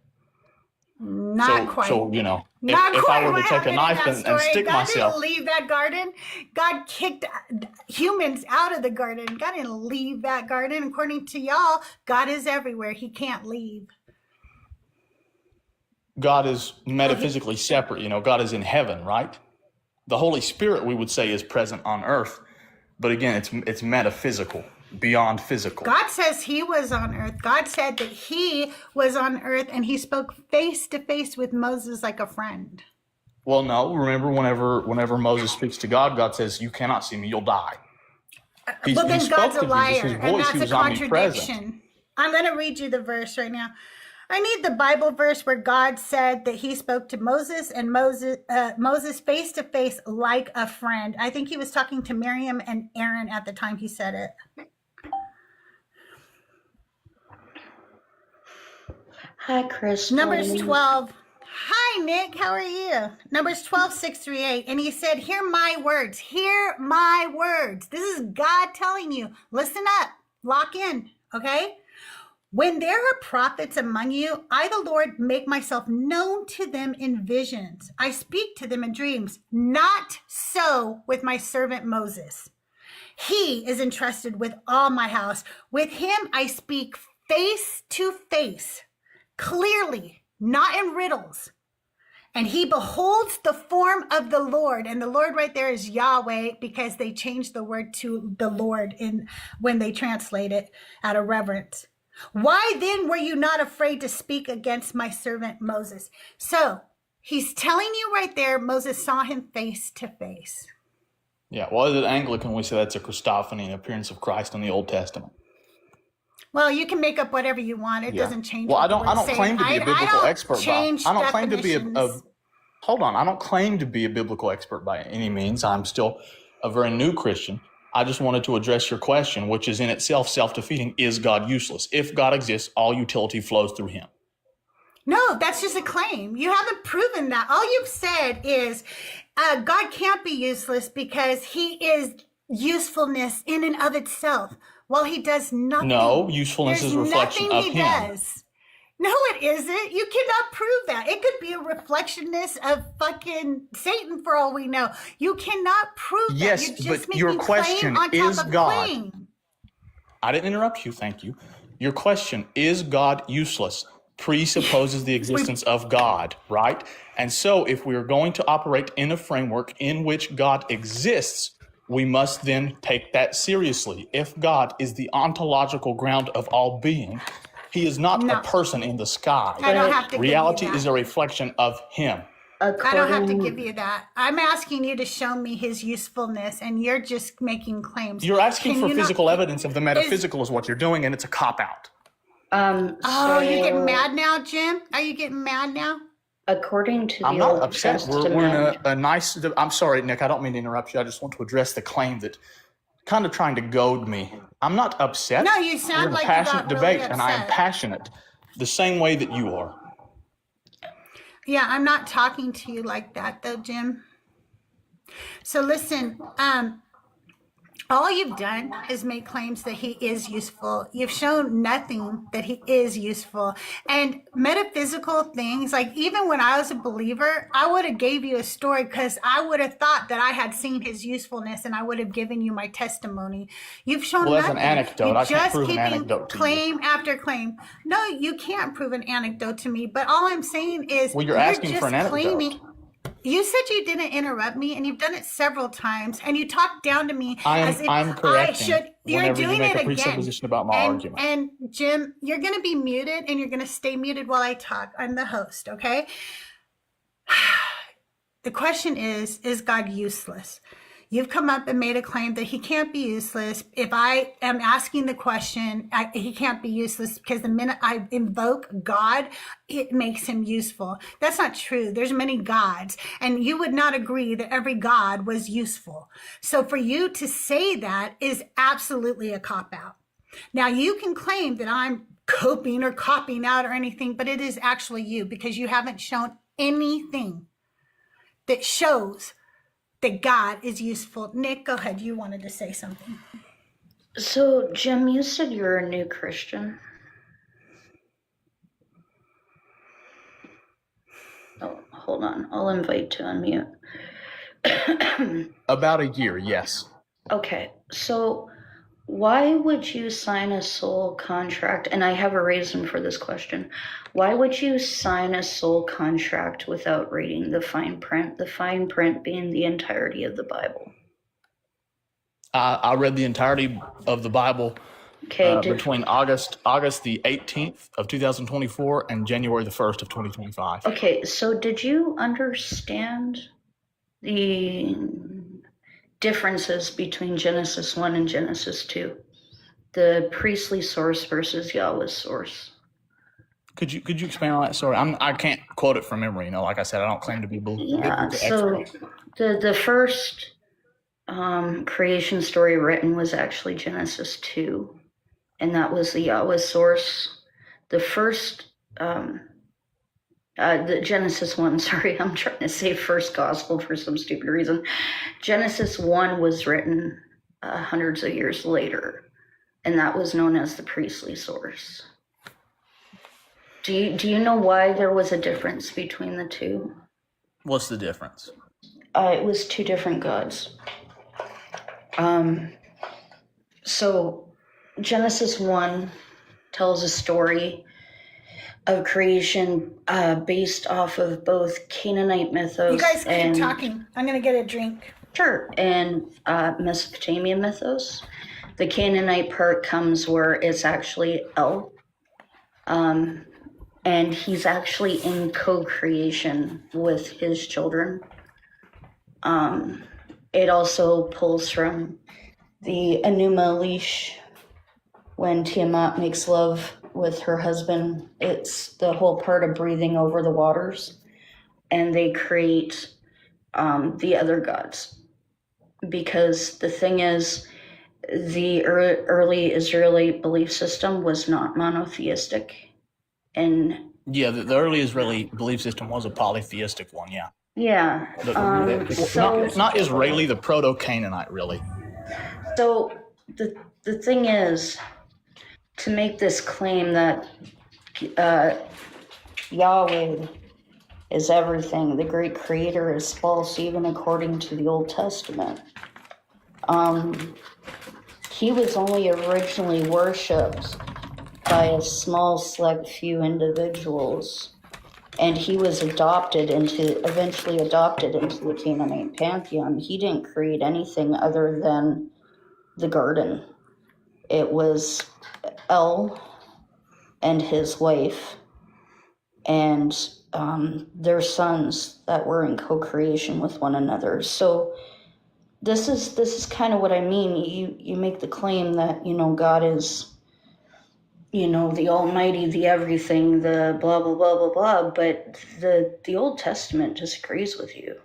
Not quite. So you know, Not if quite I were what to take a happened in knife that and story. stick God myself, didn't leave that garden. God kicked humans out of the garden. God didn't leave that garden. According to y'all, God is everywhere. He can't leave. God is metaphysically separate. You know, God is in heaven, right? The Holy Spirit, we would say, is present on earth, but again, it's metaphysical, beyond physical. God says he was on earth. God said that he was on earth and he spoke face to face with Moses like a friend. Well, no. Remember, whenever Moses speaks to God, God says, "You cannot see me; you'll die." Well, then God's a liar, His and voice, that's he a was omnipresent. contradiction. I'm going to read you the verse right now. I need the Bible verse where God said that he spoke to Moses and Moses face to face like a friend. I think he was talking to Miriam and Aaron at the time he said it. Hi, Crystal. Numbers 12. Hi, Nick. How are you? Numbers 12, 6 through 8. And he said, hear my words. Hear my words. This is God telling you. Listen up. Lock in. Okay? When there are prophets among you, I, the Lord, make myself known to them in visions. I speak to them in dreams. Not so with my servant Moses. He is entrusted with all my house. With him I speak face to face, clearly, not in riddles. And he beholds the form of the Lord. And the Lord right there is Yahweh, because they changed the word to the Lord when they translate it out of reverence. Why then were you not afraid to speak against my servant Moses? So he's telling you right there, Moses saw him face to face. Yeah, well, as an Anglican, we say that's a Christophany, an appearance of Christ in the Old Testament. Well, you can make up whatever you want. It doesn't change. Well, what I don't the words claim say. to be a biblical expert. I don't claim to be definitions. hold on. I don't claim to be a biblical expert by any means. I'm still a very new Christian. I just wanted to address your question, which is in itself self-defeating. Is God useless? If God exists, all utility flows through him. No, that's just a claim. You haven't proven that. All you've said is God can't be useless because he is usefulness in and of itself. While he does nothing. No, usefulness is a reflection of him. Does. No, it isn't. You cannot prove that. It could be a reflectionness of fucking Satan for all we know. You cannot prove that. Yes, You're just but your question is God. Claim. I didn't interrupt you. Thank you. Your question, is God useless, presupposes the existence of God, right? And so if we are going to operate in a framework in which God exists, we must then take that seriously. If God is the ontological ground of all being, he is not a person in the sky. I don't have to Reality give you that. is a reflection of him. I don't have to give you that. I'm asking you to show me his usefulness, and you're just making claims. You're asking for physical evidence of the metaphysical is what you're doing, and it's a cop-out. Oh, you're getting mad now, Jim? Are you getting mad now? According to the I'm not Old upset. Testament, We're in a nice... I'm sorry, Nick. I don't mean to interrupt you. I just want to address the claim that kind of trying to goad me. I'm not upset. No, you sound like you passionate got really debate, and I am upset. passionate the same way that you are. Yeah, I'm not talking to you like that, though, Jim. So listen, All you've done is make claims that he is useful. You've shown nothing that he is useful. And metaphysical things, like even when I was a believer, I would have gave you a story because I would have thought that I had seen his usefulness and I would have given you my testimony. You've shown Well, that's nothing. an anecdote. You're I can't just prove an keeping anecdote to you. claim after claim. No, you can't prove an anecdote to me. But all I'm saying is Well, you're asking for an anecdote. claiming. You said you didn't interrupt me, and you've done it several times, and you talked down to me as if I'm I correcting should. You're whenever you doing make it a again. presupposition about my argument. And Jim, you're going to be muted, and you're going to stay muted while I talk. I'm the host, okay? The question is God useless? You've come up and made a claim that he can't be useless. If I am asking the question, he can't be useless because the minute I invoke God, it makes him useful. That's not true. There's many gods, and you would not agree that every god was useful. So for you to say that is absolutely a cop-out. Now, you can claim that I'm coping or copying out or anything, but it is actually you because you haven't shown anything that shows that God is useful. Nick, go ahead. You wanted to say something. So, Jim, you said you're a new Christian. Oh, hold on. I'll invite to unmute. About a year, yes. Okay, so why would you sign a soul contract? And I have a reason for this question. Why would you sign a soul contract without reading the fine print? The fine print being the entirety of the Bible. I read the entirety of the Bible between August the 18th of 2024 and January the 1st of 2025. Okay, so did you understand the differences between Genesis 1 and Genesis 2? The priestly source versus Yahweh's source. Could you expand on that? Sorry, I can't quote it from memory. Like I said, I don't claim to be Yeah, so the first creation story written was actually Genesis 2, and that was the Yahweh source. The first, the Genesis 1, sorry, I'm trying to say first gospel for some stupid reason. Genesis 1 was written hundreds of years later, and that was known as the priestly source. Do you know why there was a difference between the two? What's the difference? It was two different gods. So Genesis 1 tells a story of creation based off of both Canaanite mythos. You guys keep talking. I'm going to get a drink. Sure. And Mesopotamian mythos. The Canaanite part comes where it's actually El. And he's actually in co-creation with his children. It also pulls from the Enuma Elish when Tiamat makes love with her husband. It's the whole part of breathing over the waters. And they create the other gods. Because the thing is, the early Israeli belief system was not monotheistic. And yeah, the early Israeli belief system was a polytheistic one, yeah. Yeah. Not Israeli, the proto-Canaanite, really. So the thing is, to make this claim that Yahweh is everything, the great creator, is false, even according to the Old Testament. He was only originally worshipped by a small select few individuals, and he was eventually adopted into the Canaanite pantheon. He didn't create anything other than the garden. It was El and his wife and their sons that were in co-creation with one another. So this is kind of what I mean. You make the claim that, God is, the Almighty, the everything, the blah, blah, blah, blah, blah, but the Old Testament disagrees with you.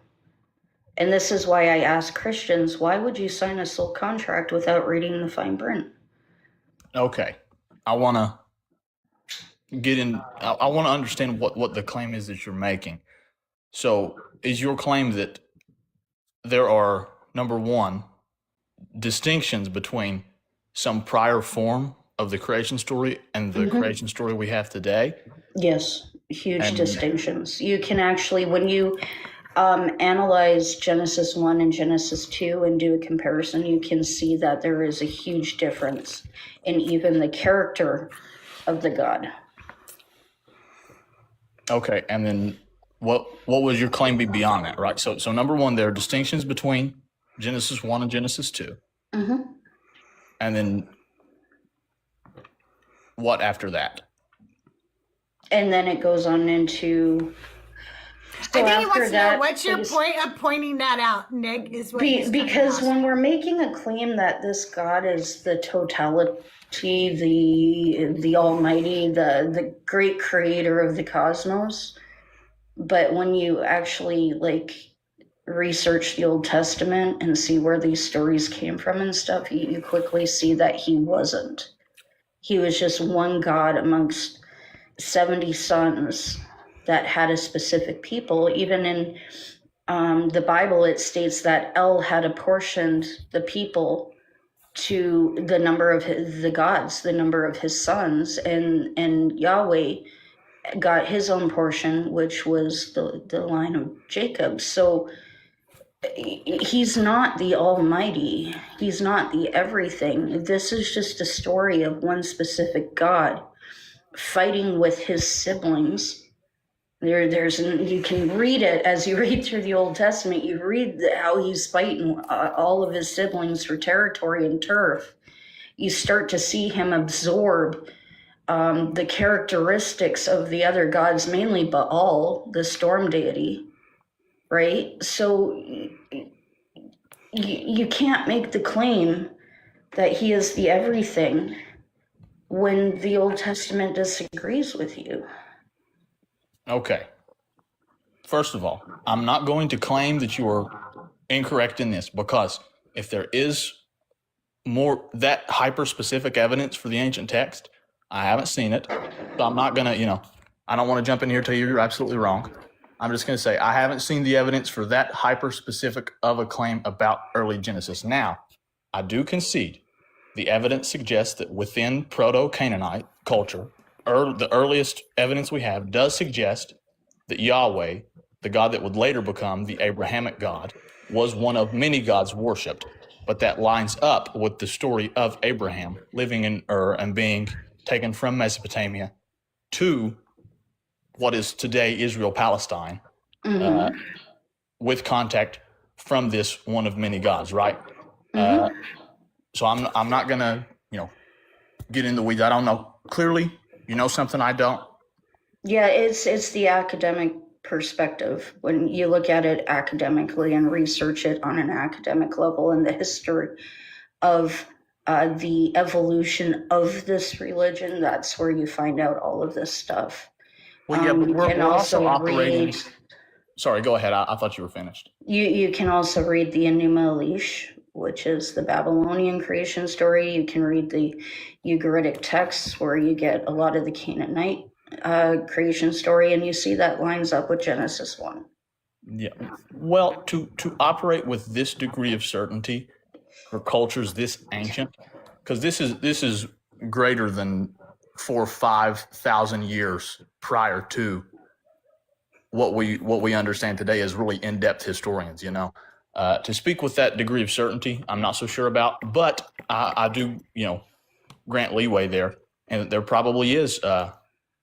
And this is why I ask Christians, why would you sign a soul contract without reading the fine print? Okay. I want to understand what the claim is that you're making. So is your claim that there are, number one, distinctions between some prior form of the creation story and the creation story we have today. Yes, huge And distinctions. You can actually, when you analyze Genesis 1 and Genesis 2 and do a comparison, you can see that there is a huge difference in even the character of the God. okay, and then what would your claim be beyond that, right? So number one, there are distinctions between Genesis 1 and Genesis 2. Mm-hmm. And then what after that? And then it goes on into... So I think he after wants to know that, what's your is- point of pointing that out, Nick, is what he's trying to because ask. when we're making a claim that this God is the totality, the Almighty, the great creator of the cosmos, but when you actually like research the Old Testament and see where these stories came from and stuff, you quickly see that he wasn't. He was just one God amongst 70 sons that had a specific people. Even in the Bible, it states that El had apportioned the people to the number of the gods, the number of his sons, and Yahweh got his own portion, which was the line of Jacob. So he's not the Almighty. He's not the everything. This is just a story of one specific God fighting with his siblings. You can read it as you read through the Old Testament. You read how he's fighting all of his siblings for territory and turf. You start to see him absorb the characteristics of the other gods, mainly Baal, the storm deity, right? So you can't make the claim that he is the everything when the Old Testament disagrees with you. Okay. First of all, I'm not going to claim that you are incorrect in this, because if there is more that hyper-specific evidence for the ancient text, I haven't seen it. So I'm not going to, I don't want to jump in here and tell you you're absolutely wrong. I'm just going to say I haven't seen the evidence for that hyper-specific of a claim about early Genesis. Now, I do concede the evidence suggests that within Proto-Canaanite culture, the earliest evidence we have does suggest that Yahweh, the God that would later become the Abrahamic God, was one of many gods worshipped. But that lines up with the story of Abraham living in Ur and being taken from Mesopotamia to what is today Israel-Palestine, with contact from this one of many gods, right? So I'm not gonna get in the weeds. I don't know. Clearly, you know something I don't. Yeah, it's the academic perspective. When you look at it academically and research it on an academic level and the history of the evolution of this religion, that's where you find out all of this stuff. Well, yeah, but we're also operating. read, Sorry, go ahead. I thought you were finished. you can also read the Enuma Elish, which is the Babylonian creation story. You can read the Ugaritic texts where you get a lot of the Canaanite creation story, and you see that lines up with Genesis 1. Yeah. Well, to operate with this degree of certainty for cultures this ancient, because this is greater than 4,000 or 5,000 years prior to what we understand today as really in-depth historians. To speak with that degree of certainty, I'm not so sure about, but I do grant leeway there, and there probably is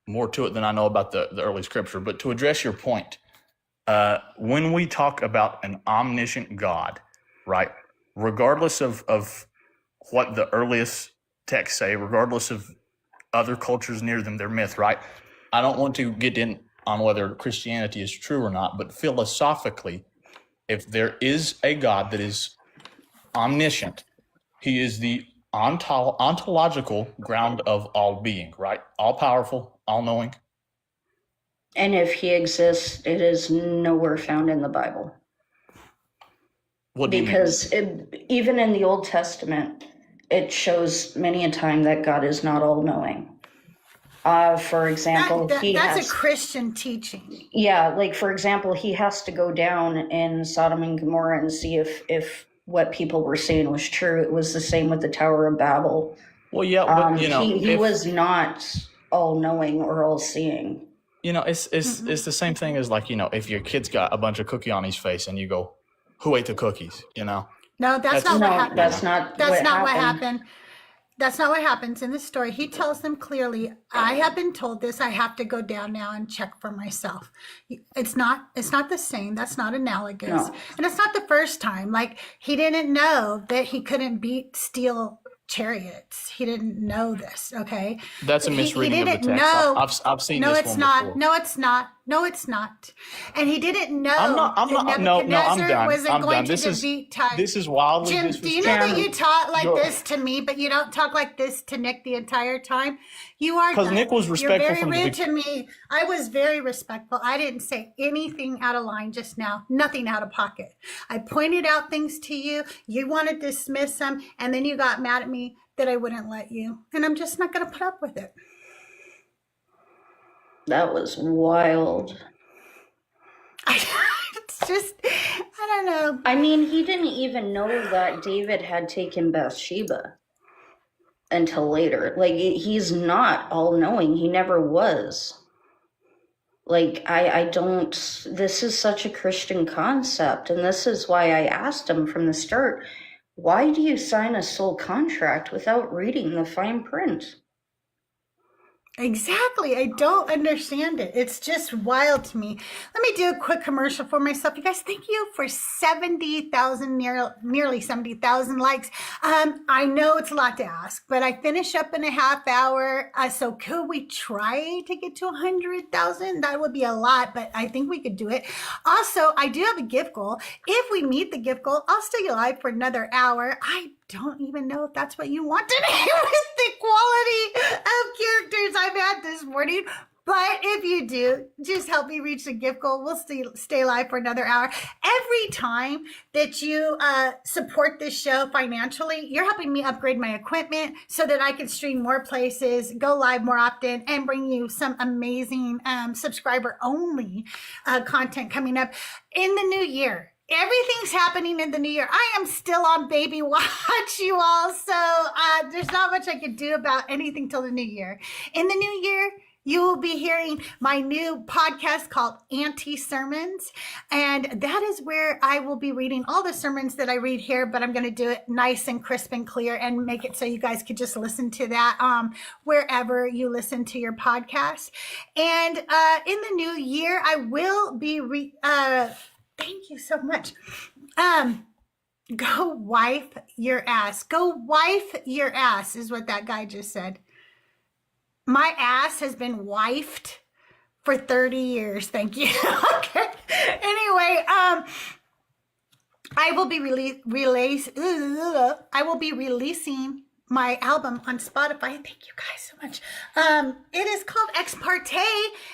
more to it than I know about the early scripture. But to address your point, when we talk about an omniscient God, right, regardless of what the earliest texts say, regardless of other cultures near them, their myth, right? I don't want to get in on whether Christianity is true or not, but philosophically, if there is a God that is omniscient, he is the ontological ground of all being, right? All powerful, all knowing. And if he exists, it is nowhere found in the Bible. What do you mean? Because even in the Old Testament, it shows many a time that God is not all-knowing. For example, that's a Christian teaching. Yeah, like for example, he has to go down in Sodom and Gomorrah and see if what people were saying was true. It was the same with the Tower of Babel. Well, yeah, but, you know, he was not all-knowing or all-seeing. You know, it's the same thing as, like, you know, if your kid's got a bunch of cookie on his face and you go, "Who ate the cookies?" You know? No, that's not what happened. That's not what happened. That's not what happens in the story. He tells them clearly, I have been told this. I have to go down now and check for myself. It's not the same. That's not analogous. No. And it's not the first time. Like, he didn't know that he couldn't beat steel chariots. He didn't know this, okay? That's a misreading of the text. I've seen no, this it's one not. before. No, it's not. No, it's not. And he didn't know I'm not. No, I'm Nebuchadnezzar done. wasn't I'm going done. to defeat Tyre. This is wildly Jim, disrespectful. do you know that you talk like You're- this to me, but you don't talk like this to Nick the entire time? You are 'Cause done. Nick was respectful You're from the very rude be- to me. I was very respectful. I didn't say anything out of line just now. Nothing out of pocket. I pointed out things to you. You want to dismiss them, and then you got mad at me that I wouldn't let you. And I'm just not going to put up with it. That was wild. It's just, I don't know. I mean, he didn't even know that David had taken Bathsheba until later. Like, he's not all-knowing. He never was. Like, I don't... This is such a Christian concept, and this is why I asked him from the start, why do you sign a soul contract without reading the fine print? Exactly. I don't understand it. It's just wild to me. Let me do a quick commercial for myself. You guys, thank you for 70,000, nearly 70,000 likes. I know it's a lot to ask, but I finish up in a half hour. So could we try to get to 100,000? That would be a lot, but I think we could do it. Also, I do have a gift goal. If we meet the gift goal, I'll stay alive for another hour. I don't even know if that's what you want today with the quality of characters I've had this morning. But if you do, just help me reach the gift goal. We'll stay live for another hour. Every time that you support this show financially, you're helping me upgrade my equipment so that I can stream more places, go live more often, and bring you some amazing subscriber-only content coming up in the new year. Everything's happening in the new year. I am still on baby watch, you all. So there's not much I can do about anything till the new year. In the new year, you will be hearing my new podcast called Auntie Sermons. And that is where I will be reading all the sermons that I read here, but I'm going to do it nice and crisp and clear and make it so you guys could just listen to that wherever you listen to your podcast. And in the new year, I will be thank you so much. Go wife your ass. Go wife your ass is what that guy just said. My ass has been wifed for 30 years. Thank you. Okay. Anyway, I will be releasing my album on Spotify. Thank you guys so much. It is called Ex Parte,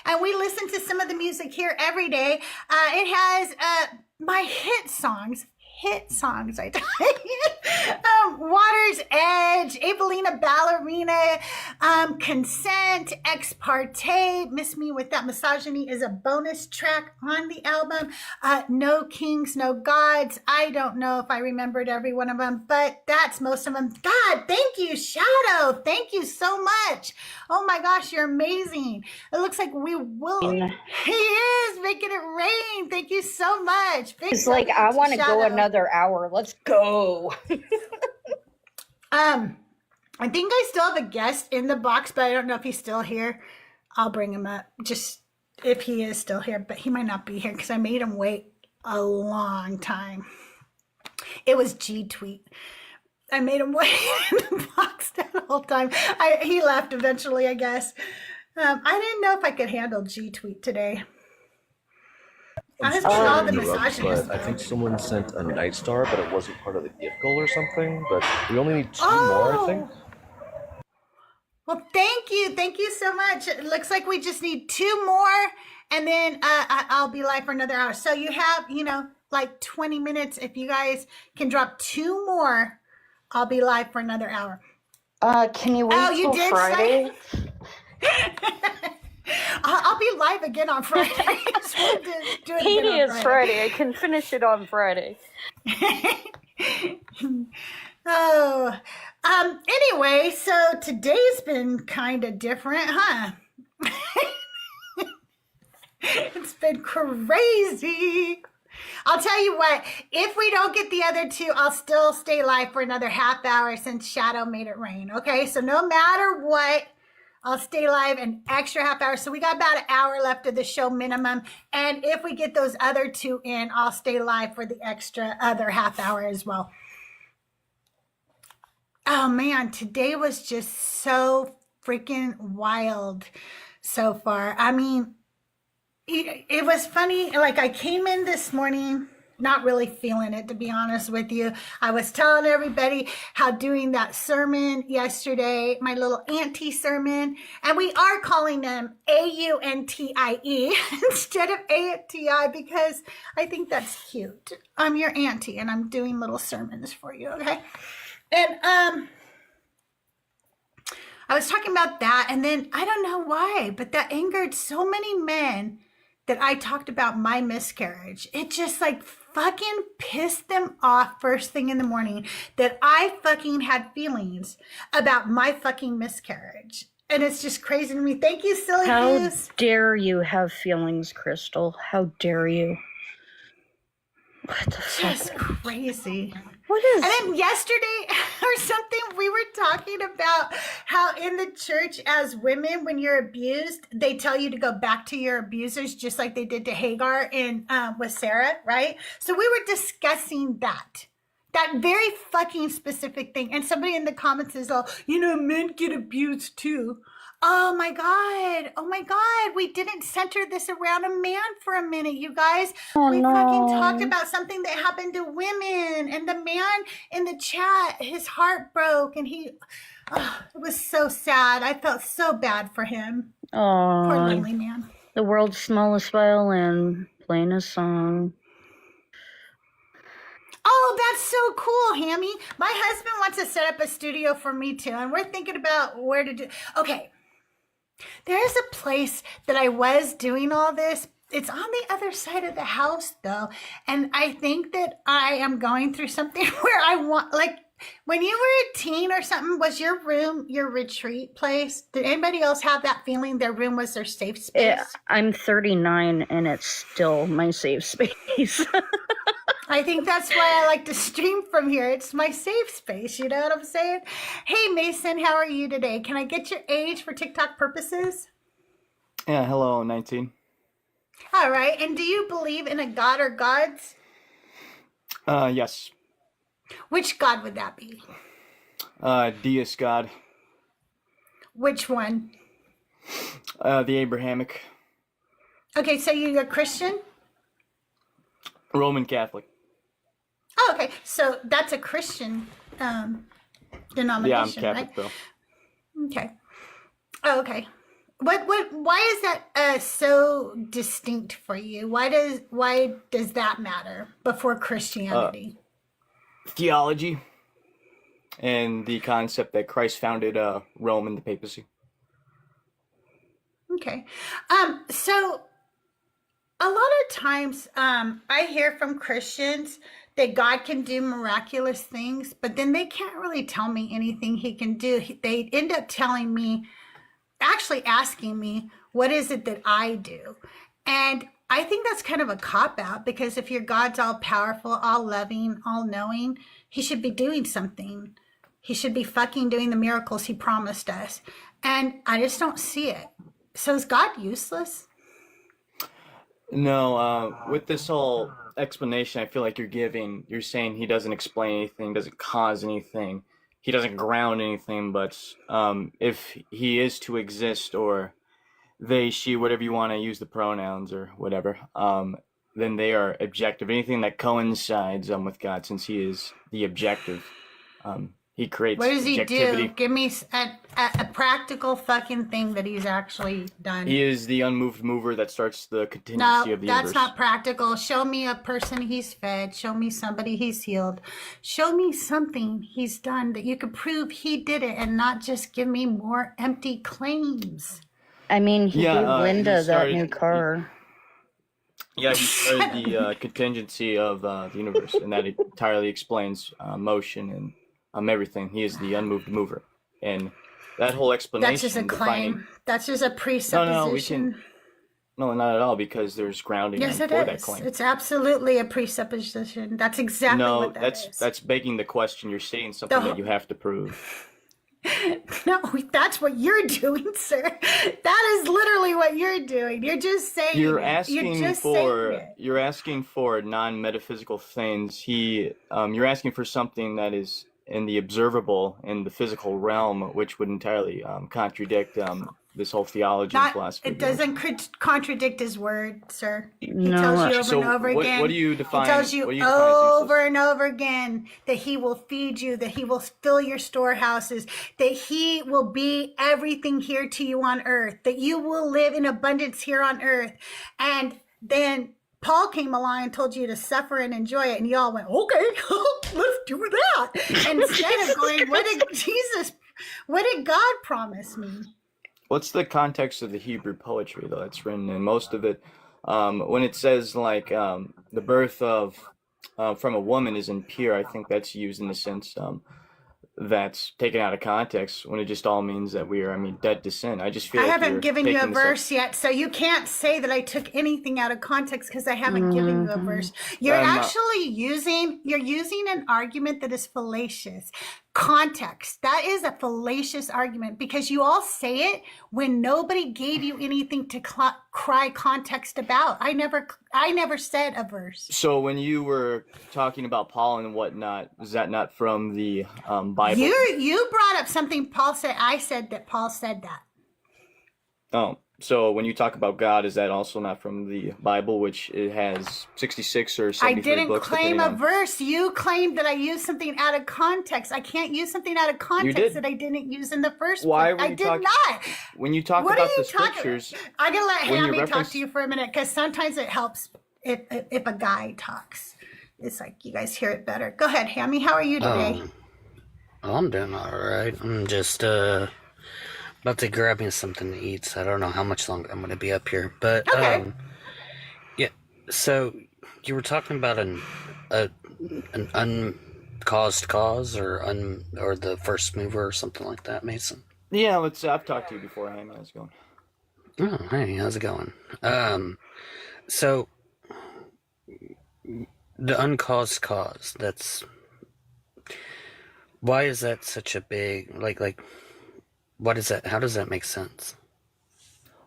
and we listen to some of the music here every day. It has my hit songs, I tell you. Water's Edge, Abelina Ballerina, Consent, Ex Parte, Miss Me With That Misogyny is a bonus track on the album. No Kings, No Gods. I don't know if I remembered every one of them, but that's most of them. God, thank you, Shadow. Thank you so much. Oh my gosh, you're amazing. It looks like we will. He is making it rain. Thank you so much. It's like, I want to go another hour. Let's go. I think I still have a guest in the box, but I don't know if he's still here. I'll bring him up just if he is still here, but he might not be here because I made him wait a long time. It was G Tweet. I made him wait in the box that whole time. He left eventually, I guess. I didn't know if I could handle G Tweet today. I was all the misogynists. I think someone sent a Night Star, but it wasn't part of the gift goal or something. But we only need two more, I think. Well, thank you. Thank you so much. It looks like we just need two more, and then I'll be live for another hour. So you have, like 20 minutes. If you guys can drop two more, I'll be live for another hour. Can you wait till Friday? I'll be live again on Friday. Katie is Friday. I can finish it on Friday. today's been kind of different, huh? It's been crazy. I'll tell you what, if we don't get the other two, I'll still stay live for another half hour since Shadow made it rain. Okay, so no matter what, I'll stay live an extra half hour. So we got about an hour left of the show minimum. And if we get those other two in, I'll stay live for the extra other half hour as well. Oh man, today was just so freaking wild so far. I mean, it was funny. Like, I came in this morning not really feeling it, to be honest with you. I was telling everybody how doing that sermon yesterday, my little auntie sermon, and we are calling them AUNTIE instead of ANTI because I think that's cute. I'm your auntie and I'm doing little sermons for you, okay? And I was talking about that, and then I don't know why, but that angered so many men that I talked about my miscarriage. It just like fucking pissed them off first thing in the morning that I fucking had feelings about my fucking miscarriage. And it's just crazy to me. Thank you, Silly Goose. How dare you have feelings, Crystal? How dare you? What the fuck? Just crazy. What is? And then yesterday or something, we were talking about how in the church as women, when you're abused, they tell you to go back to your abusers, just like they did to Hagar in with Sarah, right? So we were discussing that very fucking specific thing. And somebody in the comments is all, men get abused too. Oh my God. We didn't center this around a man for a minute, you guys. We fucking talked about something that happened to women, and the man in the chat, his heart broke, and it was so sad. I felt so bad for him. Oh, poor lonely man. The world's smallest violin playing a song. Oh, that's so cool, Hammy. My husband wants to set up a studio for me too, and we're thinking about where to do. Okay. There's a place that I was doing all this. It's on the other side of the house, though. And I think that I am going through something where I want, like, when you were a teen or something, was your room your retreat place? Did anybody else have that feeling their room was their safe space? Yeah, I'm 39 and it's still my safe space. I think that's why I like to stream from here. It's my safe space. You know what I'm saying? Hey, Mason, how are you today? Can I get your age for TikTok purposes? Yeah, hello, 19. All right. And do you believe in a god or gods? Yes. Which god would that be? Deist God. Which one? The Abrahamic. Okay, so you're a Christian? Roman Catholic. Oh, okay. So that's a Christian denomination, Yeah, I'm Catholic, right? though. Okay. Oh, okay. Why is that so distinct for you? Why does that matter before Christianity? Theology and the concept that Christ founded Rome and the papacy. Okay. So a lot of times I hear from Christians that God can do miraculous things, but then they can't really tell me anything he can do. They end up telling me, actually asking me, what is it that I do? And I think that's kind of a cop-out, because if your God's all powerful, all loving, all knowing, he should be doing something. He should be fucking doing the miracles he promised us. And I just don't see it. So is God useless? No, with this whole explanation I feel like you're saying he doesn't explain anything, doesn't cause anything, he doesn't ground anything, but if he is to exist, or they, she, whatever you want to use the pronouns or whatever, then they are objective. Anything that coincides with God, since he is the objective, he creates What does he objectivity. do? Give me a practical fucking thing that he's actually done. He is the unmoved mover that starts the contingency No, of the that's universe. not practical. Show me a person he's fed. Show me somebody he's healed. Show me something he's done that you could prove he did it, and not just give me more empty claims. I mean, he Yeah, gave Linda he started- that new car. Yeah, he started the contingency of the universe, and that entirely explains motion and everything. He is the unmoved mover, and that whole explanation. That's just a defining. claim. That's just a No, presupposition. No, not at all, because there's grounding Yes, for it that is. claim. It's absolutely a presupposition. That's exactly No, what that is. that's begging the question. You're saying something The- that you have to prove. No, that's what you're doing, sir. That is literally what you're doing. You're just saying You're it. asking just for saying it. you're asking for non-metaphysical things. You're asking for something that is in the observable, in the physical realm, which would entirely contradict this whole theology and philosophy. It doesn't contradict his word, sir. He No. tells you over So and over what- again. what do you define- He tells you what do you define as useless? over and over again that he will feed you, that he will fill your storehouses, that he will be everything here to you on earth, that you will live in abundance here on earth. And then Paul came along and told you to suffer and enjoy it, and y'all went, okay, let's do that. Instead of going, what did God promise me? What's the context of the Hebrew poetry, though, that's written in? Most of it, when it says, like, the birth of from a woman is impure, I think that's used in the sense that's taken out of context, when it just all means that we are, dead to sin. I just feel I like haven't you're given you a taking this up- verse yet, so you can't say that I took anything out of context because I haven't given you a verse. You're actually using an argument that is fallacious. Context. That is a fallacious argument because you all say it when nobody gave you anything to cry context about. I never said a verse. So when you were talking about Paul and whatnot, was that not from the Bible? You brought up something Paul said. I said that Paul said that. Oh, so when you talk about God, is that also not from the Bible, which it has 66 or 73 I didn't books? claim depending a on- verse. You claimed that I used something out of context. I can't use something out of context did. that I didn't use in the first Why place. were I you did talking- not. When you talk What about are the you talking? scriptures, I'm gonna let when you Hammy talk reference- to you for a minute because sometimes it helps if a guy talks. It's like you guys hear it better. Go ahead, Hammy. How are you today? I'm doing all right. I'm just about to grab me something to eat, so I don't know how much longer I'm going to be up here. But Okay. yeah. So you were talking about an uncaused cause or the first mover or something like that, Mason. yeah, I've talked to you before, Hammy. How's it going? Oh, hey, how's it going? So the uncaused cause. Why is that such a big like? What is that? How does that make sense?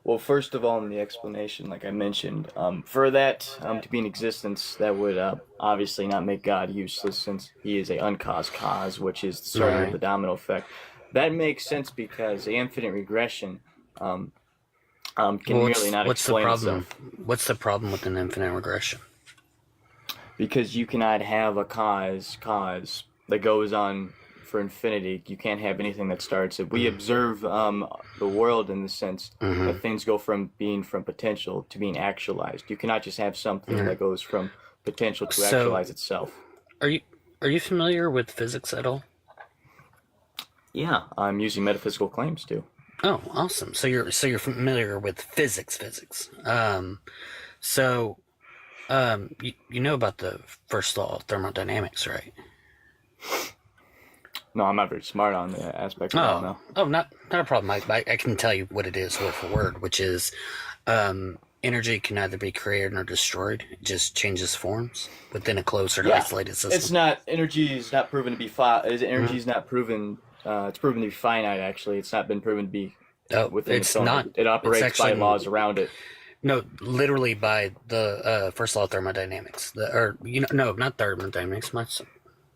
Well, first of all, in the explanation, like I mentioned, for that to be in existence, that would obviously not make God useless, since he is a uncaused cause, which is the starter of the domino effect. That makes sense because the infinite regression can merely not explain itself. What's the problem with an infinite regression? Because you cannot have a cause that goes on for infinity. You can't have anything that starts it. We observe the world in the sense that things go from being from potential to being actualized. You cannot just have something that goes from potential to actualize itself. Are you familiar with physics at all? Yeah, I'm using metaphysical claims too. Oh, awesome! So you're familiar with physics. You know about the first law of thermodynamics, right? No, I'm not very smart on the aspect of that, no. Oh, not a problem. I can tell you what it is word for word, which is energy can neither be created nor destroyed. It just changes forms within a closed or isolated system. It's not, energy is not proven to be not proven, it's proven to be finite, actually. It's not been proven to be within it's own. not. It operates It's actually, by laws around it. No, literally by the first law of thermodynamics. Not thermodynamics.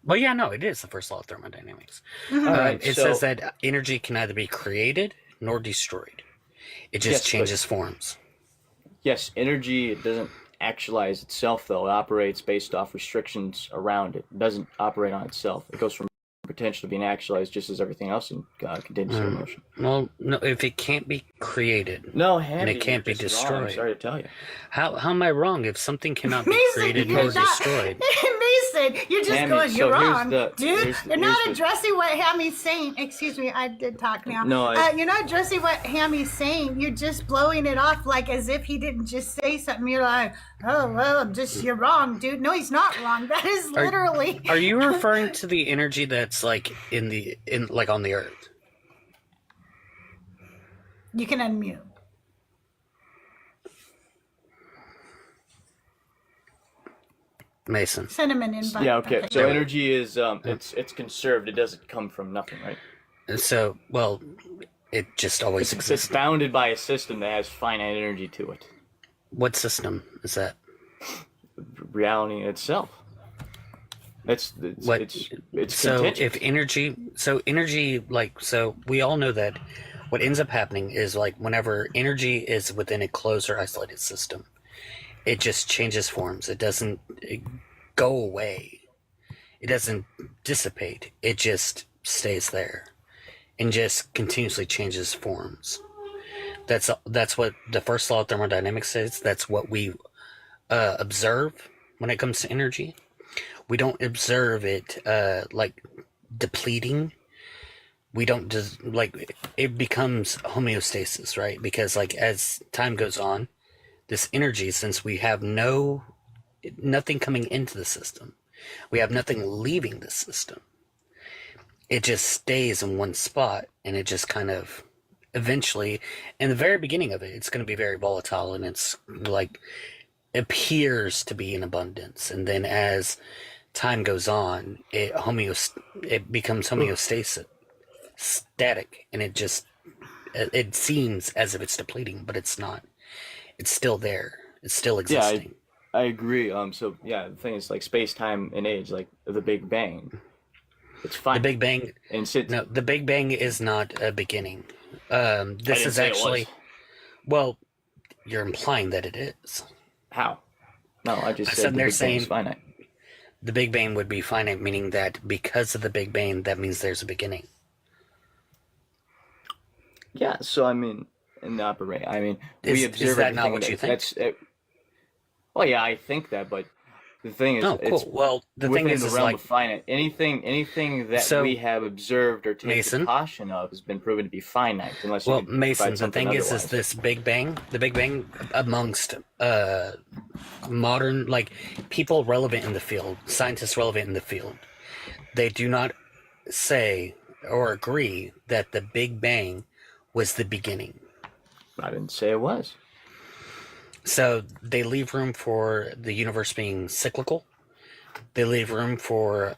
Well, yeah, no, it is the first law of thermodynamics. It says that energy can neither be created nor destroyed. It just changes forms. Yes, energy doesn't actualize itself, though. It operates based off restrictions around it. It doesn't operate on itself. It goes from potential to being actualized just as everything else in continuous motion. Well, no, if it can't be created and it can't be destroyed. I'm sorry to tell you. How am I wrong if something cannot be Mason, created you're nor not- destroyed? Mason, you're just Hammy, going, you're so here's wrong. Dude, you're not addressing what Hammy's saying. Excuse me, I did talk now. No, you're not addressing what Hammy's saying. You're just blowing it off like as if he didn't just say something. You're like, oh, well, you're wrong, dude. No, he's not wrong. That is literally. Are you referring to the energy that's like on the Earth? You can unmute. Mason. Send him an invite. Yeah, okay. So energy is it's conserved. It doesn't come from nothing, right? So, well, it just always exists. It's bounded by a system that has finite energy to it. What system is that? Reality itself. It's so contingent. if energy, so we all know that what ends up happening is like whenever energy is within a closed or isolated system, it just changes forms. It doesn't go away. It doesn't dissipate. It just stays there and just continuously changes forms. That's what the first law of thermodynamics says. That's what we observe when it comes to energy. We don't observe it like depleting. We don't just like it becomes homeostasis, right? Because like as time goes on, this energy, since we have nothing coming into the system, we have nothing leaving the system. It just stays in one spot, and it just kind of eventually, in the very beginning of it, it's going to be very volatile, and it's like appears to be in abundance, and then as time goes on, it becomes homeostasis, static, and it seems as if it's depleting, but it's not. It's still there. It's still existing. Yeah, I agree. So yeah, the thing is like space, time, and age, like the Big Bang. It's fine. The Big Bang. No, the Big Bang is not a beginning. This is actually. Well, you're implying that it is. How? No, I just said the they're Big Bang is saying finite. the Big Bang would be finite, meaning that because of the Big Bang, that means there's a beginning. Yeah. So I mean, in the upper range, I mean, we observe. Is that not what you think? Well, yeah, I think that, but the thing is, Oh, cool. it's Well, the thing within is the realm like of finite. Anything that So, we have observed or taken Mason? caution of has been proven to be finite, unless Well, you can Mason, provide the something thing is otherwise. this the Big Bang amongst modern, like, people relevant in the field, scientists relevant in the field, they do not say or agree that the Big Bang was the beginning. I didn't say it was. So they leave room for the universe being cyclical. They leave room for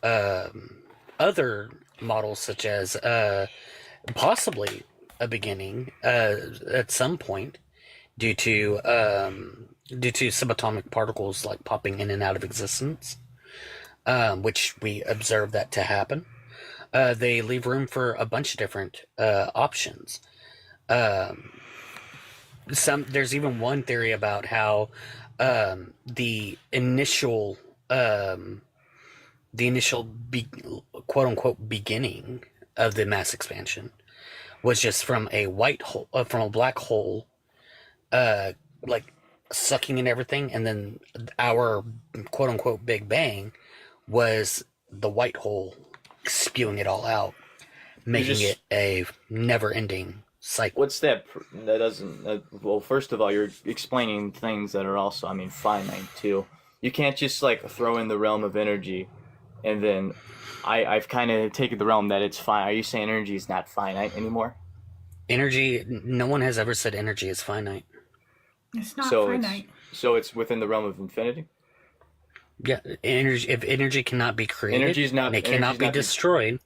other models, such as possibly a beginning at some point, due to subatomic particles like popping in and out of existence, which we observe that to happen. They leave room for a bunch of different options. There's even one theory about how the initial quote unquote beginning of the mass expansion was just from a from a black hole, like sucking in everything, and then our quote unquote Big Bang was the white hole spewing it all out, making it a never-ending cycle. What's that? That doesn't. Well, first of all, you're explaining things that are also, I mean, finite too. You can't just like throw in the realm of energy, and then I've kind of taken the realm that it's fine. Are you saying energy is not finite anymore? Energy. No one has ever said energy is finite. It's not So finite. it's within the realm of infinity. Yeah, energy. If energy cannot be created, Energy's not. and it energy's cannot be not- destroyed.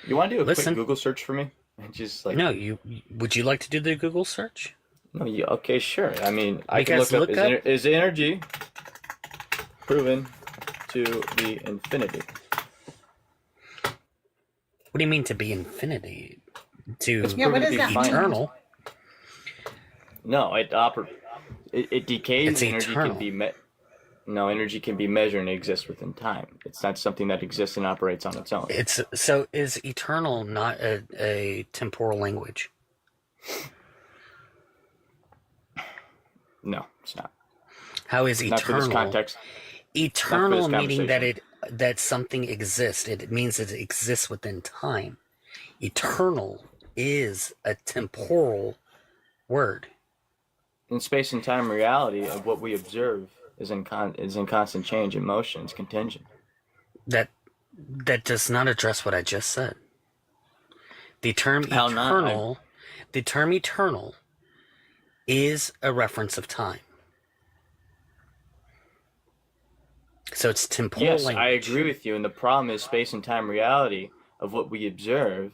You want to do a Listen. quick Google search for me? And just like No, would you like to do the Google search? No, okay, sure. I mean, I can Because look up, look up- is energy proven to be infinity? What do you mean to be infinity? To It's proven to be finite. eternal? No, it decays. It's energy eternal. can be No, energy can be measured and exists within time. It's not something that exists and operates on its own. Is eternal not a temporal language? No, it's not. How is Not for this eternal? context. Eternal Not for this meaning that conversation. that something exists. It means it exists within time. Eternal is a temporal word. In space and time reality of what we observe is in constant change and motion. It's contingent. That does not address what I just said. The term How not? eternal, The term eternal is a reference of time. So it's temporal Yes, I language. agree with you. And the problem is space and time reality of what we observe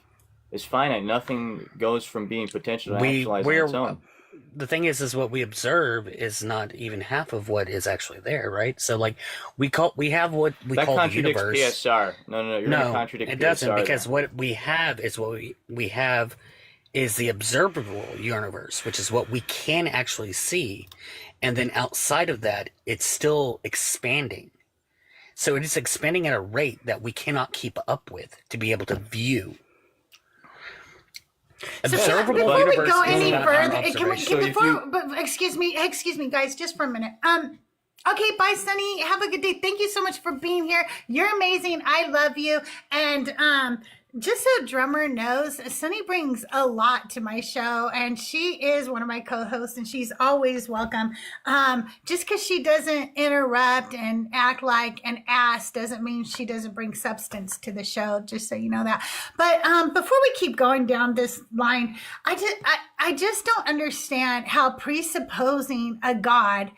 is finite. Nothing goes from being potential to actualize on its own. The thing is what we observe is not even half of what is actually there, right? So like we have what we That call the contradicts universe. PSR. No, you're going to contradict it PSR. doesn't, because then. what we have is we have is the observable universe, which is what we can actually see, and then outside of that, it's still expanding. So it is expanding at a rate that we cannot keep up with to be able to view. Before we go any further, excuse me, guys, just for a minute. Okay, bye, Sunny. Have a good day. Thank you so much for being here. You're amazing. I love you. And just so Drummer knows, Sunny brings a lot to my show, and she is one of my co-hosts, and she's always welcome. Just because she doesn't interrupt and act like an ass doesn't mean she doesn't bring substance to the show, just so you know that. But before we keep going down this line, I just don't understand how presupposing a God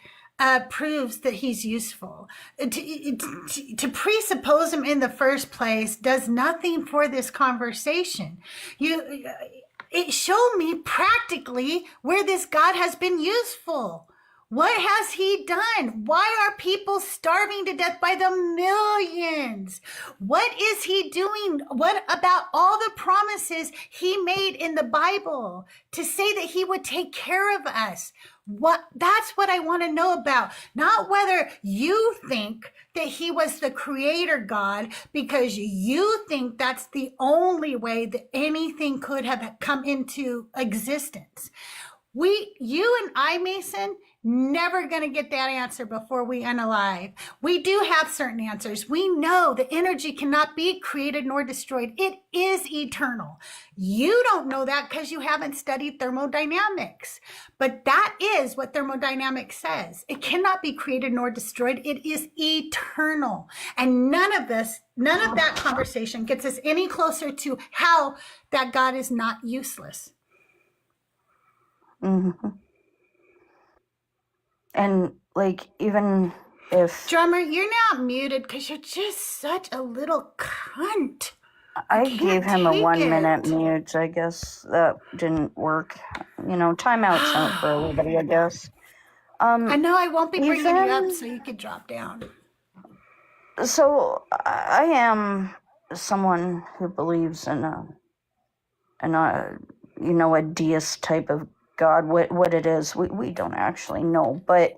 proves that he's useful. To presuppose him in the first place does nothing for this conversation. It showed me practically where this God has been useful. What has he done? Why are people starving to death by the millions? What is he doing? What about all the promises he made in the Bible to say that he would take care of us? That's what I want to know about. Not whether you think that he was the creator God because you think that's the only way that anything could have come into existence. You and I, Mason, never going to get that answer before we unalive. We do have certain answers. We know that energy cannot be created nor destroyed. It is eternal. You don't know that because you haven't studied thermodynamics. But that is what thermodynamics says. It cannot be created nor destroyed. It is eternal. And none of that conversation gets us any closer to how that God is not useless. Mm-hmm. And like, even if Drummer, you're now muted because you're just such a little cunt. I gave him a 1 minute mute, I guess that didn't work. Timeouts out for everybody, I guess. I know I won't be bringing you up so you could drop down. So I am someone who believes in a deist type of God. What it is, we don't actually know. But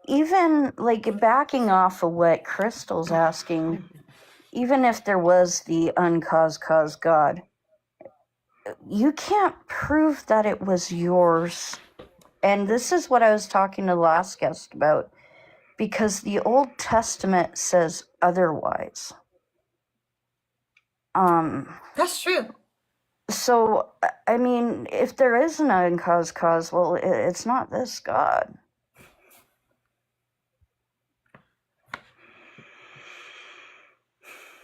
even like backing off of what Crystal's asking, even if there was the uncaused cause God, you can't prove that it was yours. And this is what I was talking to the last guest about, because the Old Testament says otherwise. That's true. So, I mean, if there is an uncaused cause, well, it's not this God.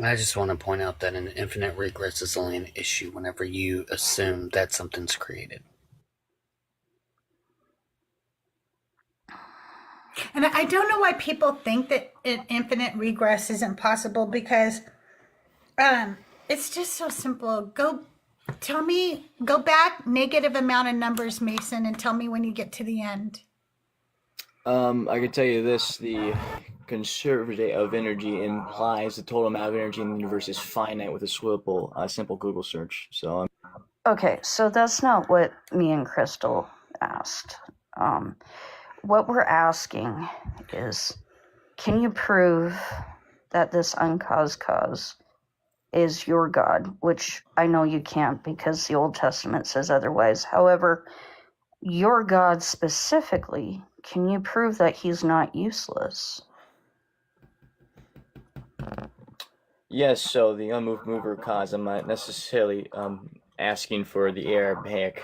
I just want to point out that an infinite regress is only an issue whenever you assume that something's created. And I don't know why people think that an infinite regress isn't possible, because it's just so simple. Go back negative amount of numbers, Mason, and tell me when you get to the end. I can tell you this: the conservative of energy implies the total amount of energy in the universe is finite with a simple Google search. So, Okay, so that's not what me and Crystal asked. What we're asking is, can you prove that this uncaused cause is your God? Which I know you can't, because the Old Testament says otherwise. However, your God specifically, can you prove that he's not useless? yes. So the unmoved mover cause. I'm not necessarily asking for the Arabic.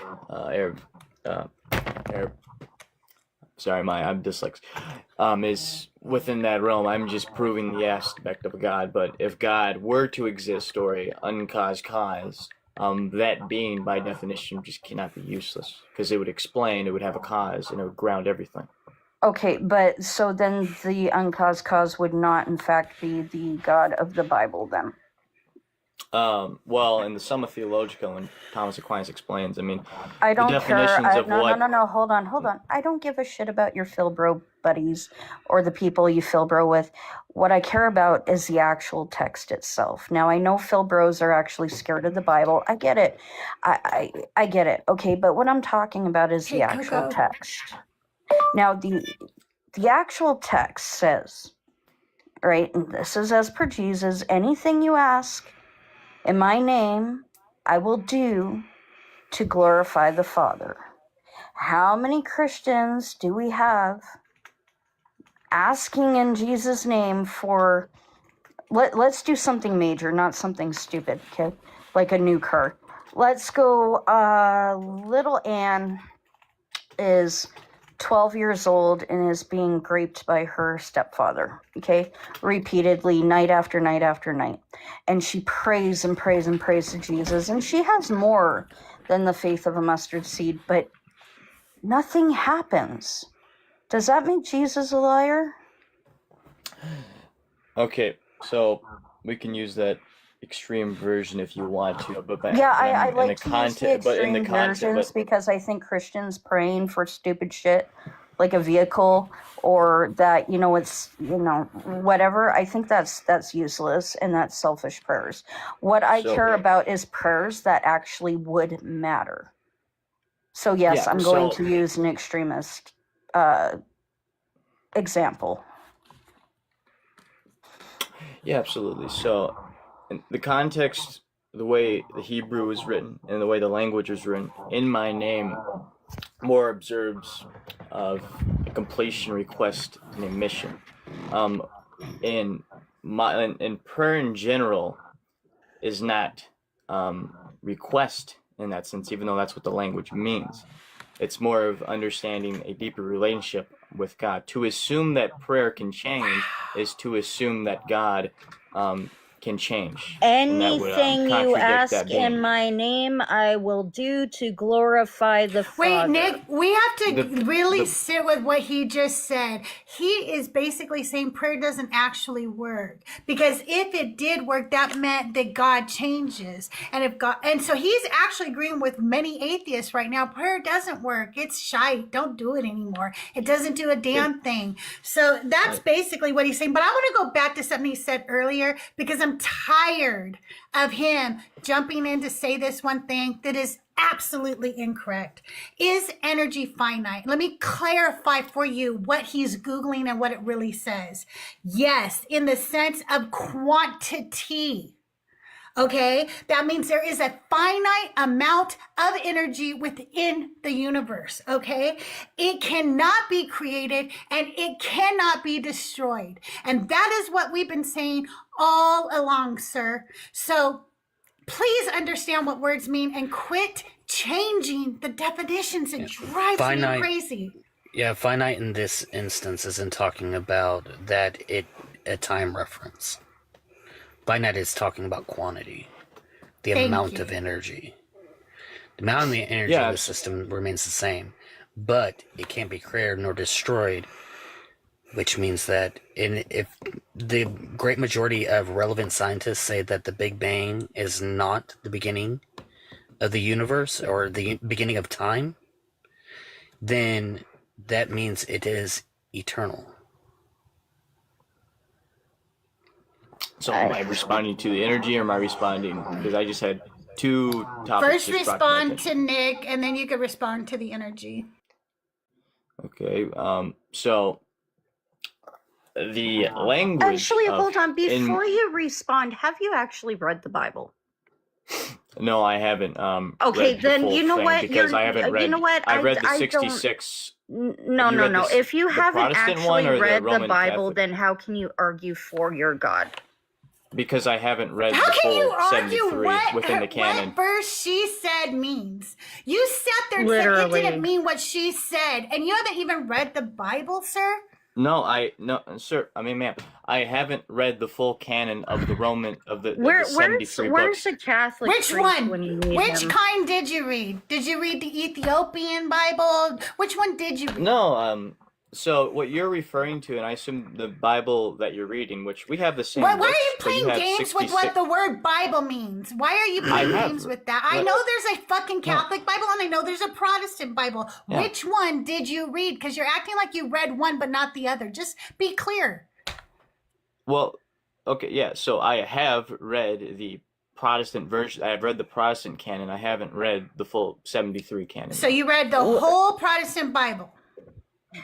Sorry, I'm dyslexic. Is within that realm. I'm just proving the aspect of God. But if God were to exist, or a uncaused cause, that being by definition just cannot be useless, because it would explain, it would have a cause, and it would ground everything. Okay, but so then the uncaused cause would not, in fact, be the God of the Bible, then? Well, in the Summa Theologica, when Thomas Aquinas explains, I mean, I don't the care. definitions of No, what... no, hold on. I don't give a shit about your Philbro buddies or the people you Philbro with. What I care about is the actual text itself. Now, I know Philbros are actually scared of the Bible. I get it. I get it. Okay, but what I'm talking about is the actual text. Now, the actual text says, right, and this is as per Jesus, anything you ask in my name, I will do to glorify the Father. How many Christians do we have asking in Jesus' name for, let's do something major, not something stupid, okay? Like a new car. Let's go, little Anne is 12 years old and is being raped by her stepfather, okay? Repeatedly, night after night after night. And she prays and prays and prays to Jesus, and she has more than the faith of a mustard seed, but nothing happens. Does that make Jesus a liar? Okay, so we can use that extreme version if you want to, but I like to use the extreme versions because I think Christians praying for stupid shit like a vehicle or that, it's, whatever, I think that's useless and that's selfish prayers. What I care about is prayers that actually would matter. So yes, I'm going to use an extremist example. Yeah, absolutely. So in the context, the way the Hebrew is written and the way the language is written, in my name more observes of a completion, request, and a mission. And prayer in general is not request in that sense, even though that's what the language means. It's more of understanding a deeper relationship with God. To assume that prayer can change is to assume that God can change. Anything you ask in my name, I will do to glorify the Father. Wait, Nick, we have to really sit with what he just said. He is basically saying prayer doesn't actually work, because if it did work, that meant that God changes. And so he's actually agreeing with many atheists right now. Prayer doesn't work. It's shite. Don't do it anymore. It doesn't do a damn thing. So that's basically what he's saying. But I want to go back to something he said earlier, because I'm tired of him jumping in to say this one thing that is absolutely incorrect. Is energy finite? Let me clarify for you what he's Googling and what it really says. Yes, in the sense of quantity. Okay, that means there is a finite amount of energy within the universe. Okay, it cannot be created and it cannot be destroyed. And that is what we've been saying all along, sir. So please understand what words mean and quit changing the definitions. It drives me crazy. Yeah, finite in this instance isn't talking about that a time reference. Finite is talking about quantity, the amount of energy. The amount of the energy of the system remains the same, but it can't be created nor destroyed, which means that if the great majority of relevant scientists say that the Big Bang is not the beginning of the universe or the beginning of time, then that means it is eternal. So am I responding to the energy, or am I responding, because I just had two topics. First respond to Nick, and then you could respond to the energy. Okay, so the language. Actually, hold on. Before you respond, have you actually read the Bible? No, I haven't. Okay, read then the full you know thing what? Because I haven't read. You know what? I read the 66. No. If you haven't Protestant actually one or the read the Roman Bible, Catholic? then how can you argue for your God? Because I haven't read How the can you full argue 73 within the canon. what verse she said means? You sat there and said it didn't mean what she said, and you haven't even read the Bible, sir? No, sir. I mean, ma'am, I haven't read the full canon of the Roman of the Where's 73 where's books. the Catholic Which priest one? when you need Which him? kind did you read? Did you read the Ethiopian Bible? Which one did you read? No, so what you're referring to, and I assume the Bible that you're reading, which we have the same Why are books, you but you playing have games with 66. what the word Bible means? Why are you I playing have. games with that? I Let- know there's a fucking No. Catholic Bible and I know there's a Protestant Bible. Yeah. Which one did you read? Because you're acting like you read one but not the other. Just be clear. Well, okay, yeah. So I have read the Protestant version. I have read the Protestant canon. I haven't read the full 73 canon. So you read the whole Protestant Bible.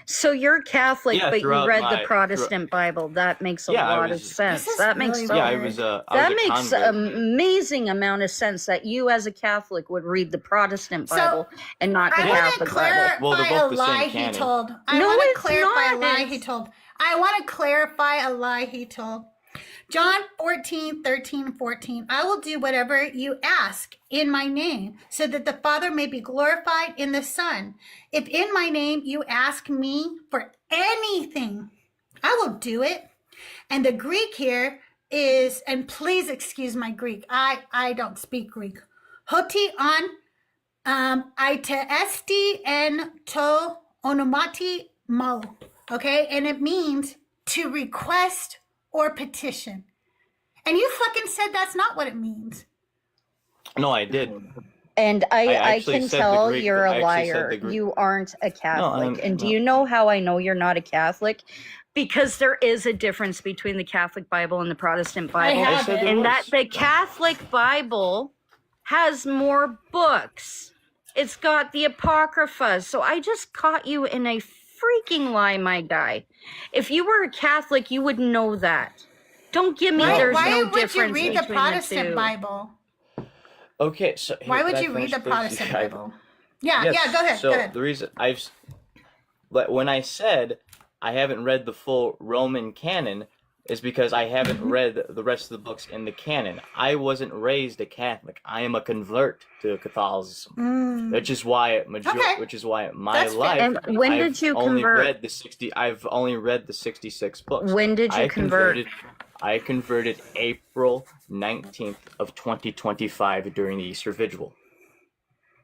So you're Catholic, Yeah, but you throughout read the my- Protestant Bible. That makes a Yeah, I lot of was- sense. This is That makes really Yeah, I weird. was a that I was a makes convert. amazing amount of sense that you as a Catholic would read the Protestant So, Bible and not the I want to Catholic Bible. clarify Well, they're a both the same lie he canon. told. No, I want to it's clarify a not. lie he told. I want to clarify a lie he told. John 14:13-14. I will do whatever you ask in my name, so that the Father may be glorified in the Son. If in my name you ask me for anything, I will do it. And the Greek here is, and please excuse my Greek. I don't speak Greek. Hoti on ite esti en to onomati mo. Okay, and it means to request or petition. And you fucking said that's not what it means. No, I did. And I actually can said the tell Greek- you're I a actually said liar. the Greek- You aren't a Catholic. And do no. you know how I know you're not a Catholic? Because there is a difference between the Catholic Bible and the Protestant Bible. have said it. there And was. that the Catholic Bible has more books. It's got the Apocrypha. So I just caught you in a freaking lie, my guy. If you were a Catholic, you would know that. Don't give me there's Why no would you difference read the between Protestant the two. Bible? Okay, so Why here, would can I you read finish, the please? Protestant I- Bible? Yeah, Yes, yeah, go ahead, So go ahead. the reason but when I said I haven't read the full Roman canon is because I haven't read the rest of the books in the canon. I wasn't raised a Catholic. I am a convert to Catholicism. Which is why Okay. which is why my That's fair. life And when I've did you only convert? read the 60 I've only read the 66 books. When did you convert? I converted April 19th of 2025 during the Easter Vigil.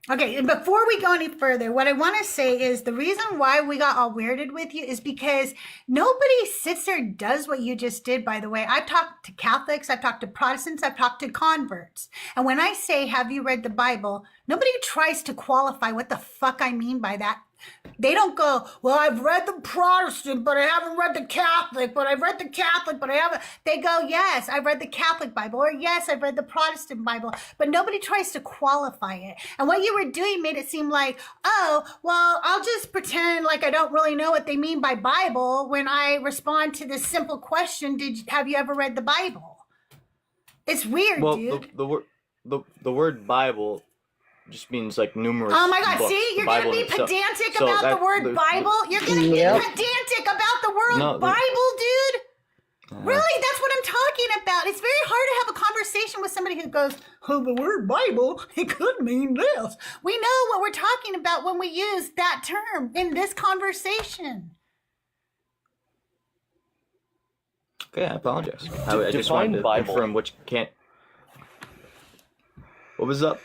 Okay, and before we go any further, what I want to say is the reason why we got all weirded with you is because nobody sits there and does what you just did, by the way. I've talked to Catholics, I've talked to Protestants, I've talked to converts. And when I say, have you read the Bible, nobody tries to qualify what the fuck I mean by that. They don't go, well, I've read the Protestant, but I haven't read the Catholic, but I've read the Catholic, but I haven't. They go, yes, I've read the Catholic Bible, or yes, I've read the Protestant Bible, but nobody tries to qualify it. And what you were doing made it seem like, oh, well, I'll just pretend like I don't really know what they mean by Bible when I respond to this simple question, have you ever read the Bible? It's weird, Well, dude. the word Bible just means like numerous. Oh my God! books. See, you're The gonna Bible be itself. pedantic So about that- the word Bible. You're gonna be Yep. pedantic about the word No, the- Bible, dude. Really, that's what I'm talking about. It's very hard to have a conversation with somebody who goes, "Oh, the word Bible, it could mean this." We know what we're talking about when we use that term in this conversation. Okay, I apologize. I just wanted to Bible. confirm which can't. What was up?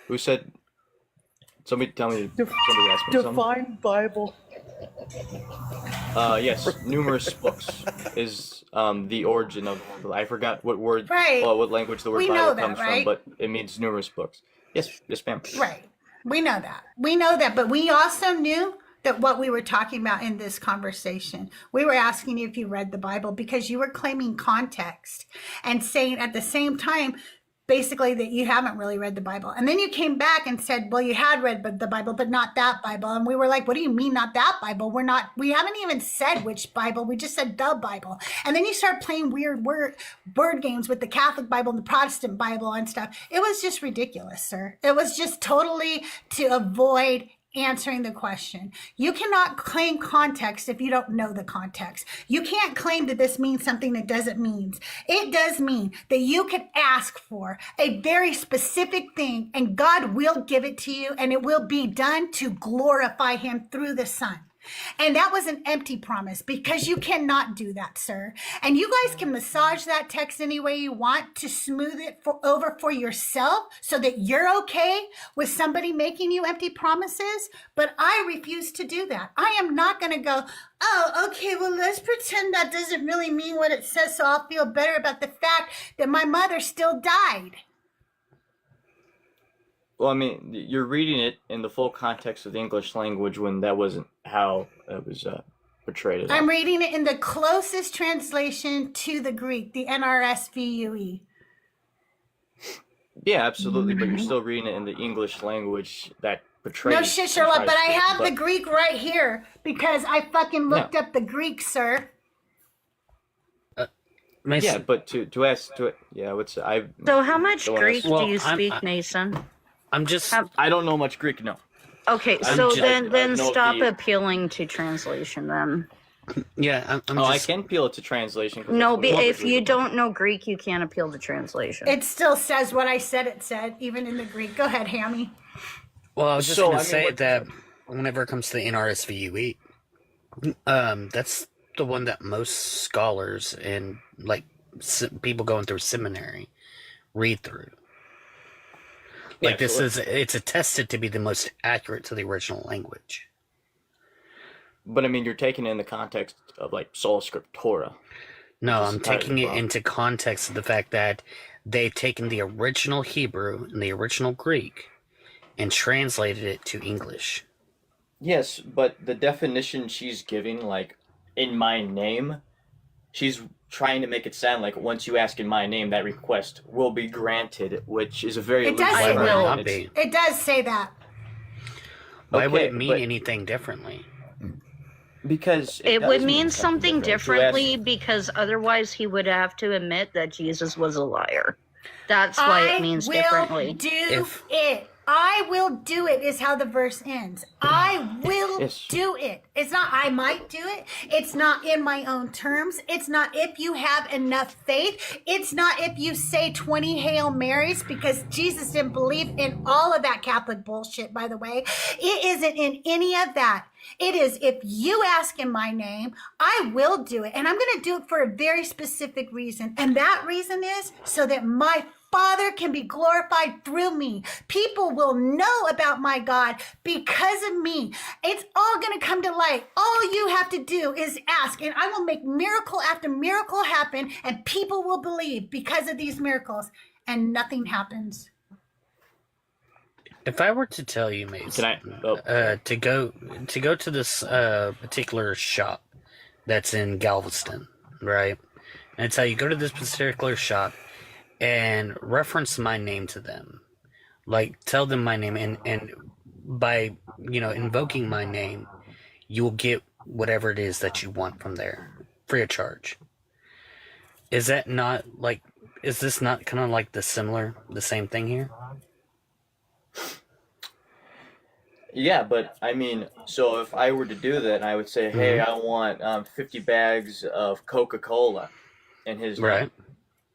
Who said? Somebody tell me. Somebody asked me something. Define Bible. Yes, numerous books is the origin of. I forgot what word. Right. Well, what language the word We know Bible that, comes right? from, but it means numerous books. Yes, ma'am. Right. We know that. We know that. But we also knew that what we were talking about in this conversation, we were asking you if you read the Bible because you were claiming context and saying at the same time, basically that you haven't really read the Bible. And then you came back and said, well, you had read the Bible, but not that Bible. And we were like, what do you mean not that Bible? We haven't even said which Bible. We just said the Bible. And then you start playing weird word games with the Catholic Bible and the Protestant Bible and stuff. It was just ridiculous, sir. It was just totally to avoid answering the question. You cannot claim context if you don't know the context. You can't claim that this means something that doesn't mean. It does mean that you can ask for a very specific thing and God will give it to you and it will be done to glorify him through the Son. And that was an empty promise because you cannot do that, sir. And you guys can massage that text any way you want to smooth it over for yourself so that you're okay with somebody making you empty promises. But I refuse to do that. I am not going to go, oh, okay, well, let's pretend that doesn't really mean what it says so I'll feel better about the fact that my mother still died. Well, I mean, you're reading it in the full context of the English language when that wasn't how it was portrayed. I'm reading it in the closest translation to the Greek, the NRSVUE. Yeah, absolutely, but you're still reading it in the English language that portrays. No shit, Sherlock, but I have the Greek right here because I fucking looked up the Greek, sir. Yeah, but to ask to it, yeah, what's I. So how much don't wanna- Greek do you speak, Nason? I'm just. I don't know much Greek. No. Okay, so then stop appealing to translation then. Yeah, I can appeal it to translation. No, if you don't know Greek, you can't appeal to translation. It still says what I said it said, even in the Greek. Go ahead, Hammy. Well, I was just going to say that whenever it comes to the NRSVUE, that's the one that most scholars and like people going through seminary read through. Like it's attested to be the most accurate to the original language. But I mean, you're taking it in the context of like sola scriptura. No, I'm taking it into context of the fact that they've taken the original Hebrew and the original Greek and translated it to English. Yes, but the definition she's giving, like, in my name, she's trying to make it sound like once you ask in my name, that request will be granted, which is a very It does say that. It does say that. Why would it mean anything differently? Because it would mean something differently because otherwise he would have to admit that Jesus was a liar. That's why it means differently. I will do it is how the verse ends. I will do it. It's not I might do it. It's not in my own terms. It's not if you have enough faith. It's not if you say 20 Hail Marys, because Jesus didn't believe in all of that Catholic bullshit, by the way. It isn't in any of that. It is if you ask in my name, I will do it. And I'm going to do it for a very specific reason. And that reason is so that my Father can be glorified through me. People will know about my God because of me. It's all going to come to light. All you have to do is ask, and I will make miracle after miracle happen, and people will believe because of these miracles, and nothing happens. If I were to tell you, Mason, to go to this particular shop that's in Galveston, right? And tell you go to this particular shop and reference my name to them, like tell them my name, and by invoking my name, you will get whatever it is that you want from there, free of charge. Is that not like? Is this not kind of like the same thing here? Yeah, but I mean, so if I were to do that, I would say, hey, I want 50 bags of Coca-Cola in his name.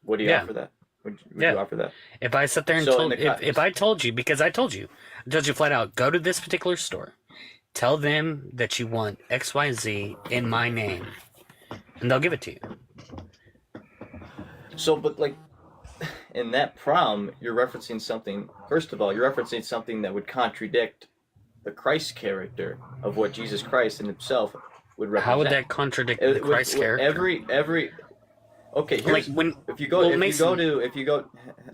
Would he offer that? Would you offer that? If I sat there and if I told you, because I told you flat out, go to this particular store, tell them that you want XYZ in my name, and they'll give it to you. So, but like, in that prom, you're referencing something, first of all, you're referencing something that would contradict the Christ character of what Jesus Christ in himself would represent. How would that contradict the Christ character? Okay, here's, like if you go.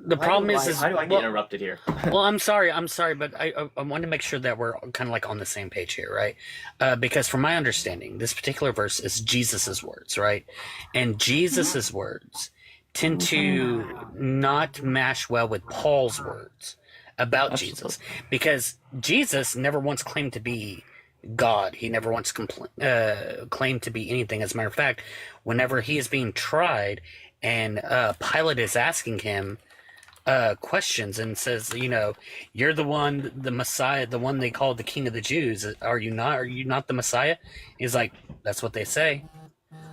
The problem is how do I get interrupted here? Well, I'm sorry, but I want to make sure that we're kind of like on the same page here, right? Because from my understanding, this particular verse is Jesus's words, right? And Jesus's words tend to not mash well with Paul's words about Jesus, because Jesus never once claimed to be God. He never once claimed to be anything. As a matter of fact, whenever he is being tried and Pilate is asking him questions and says, you're the one, the Messiah, the one they call the King of the Jews. Are you not? Are you not the Messiah? He's like, that's what they say.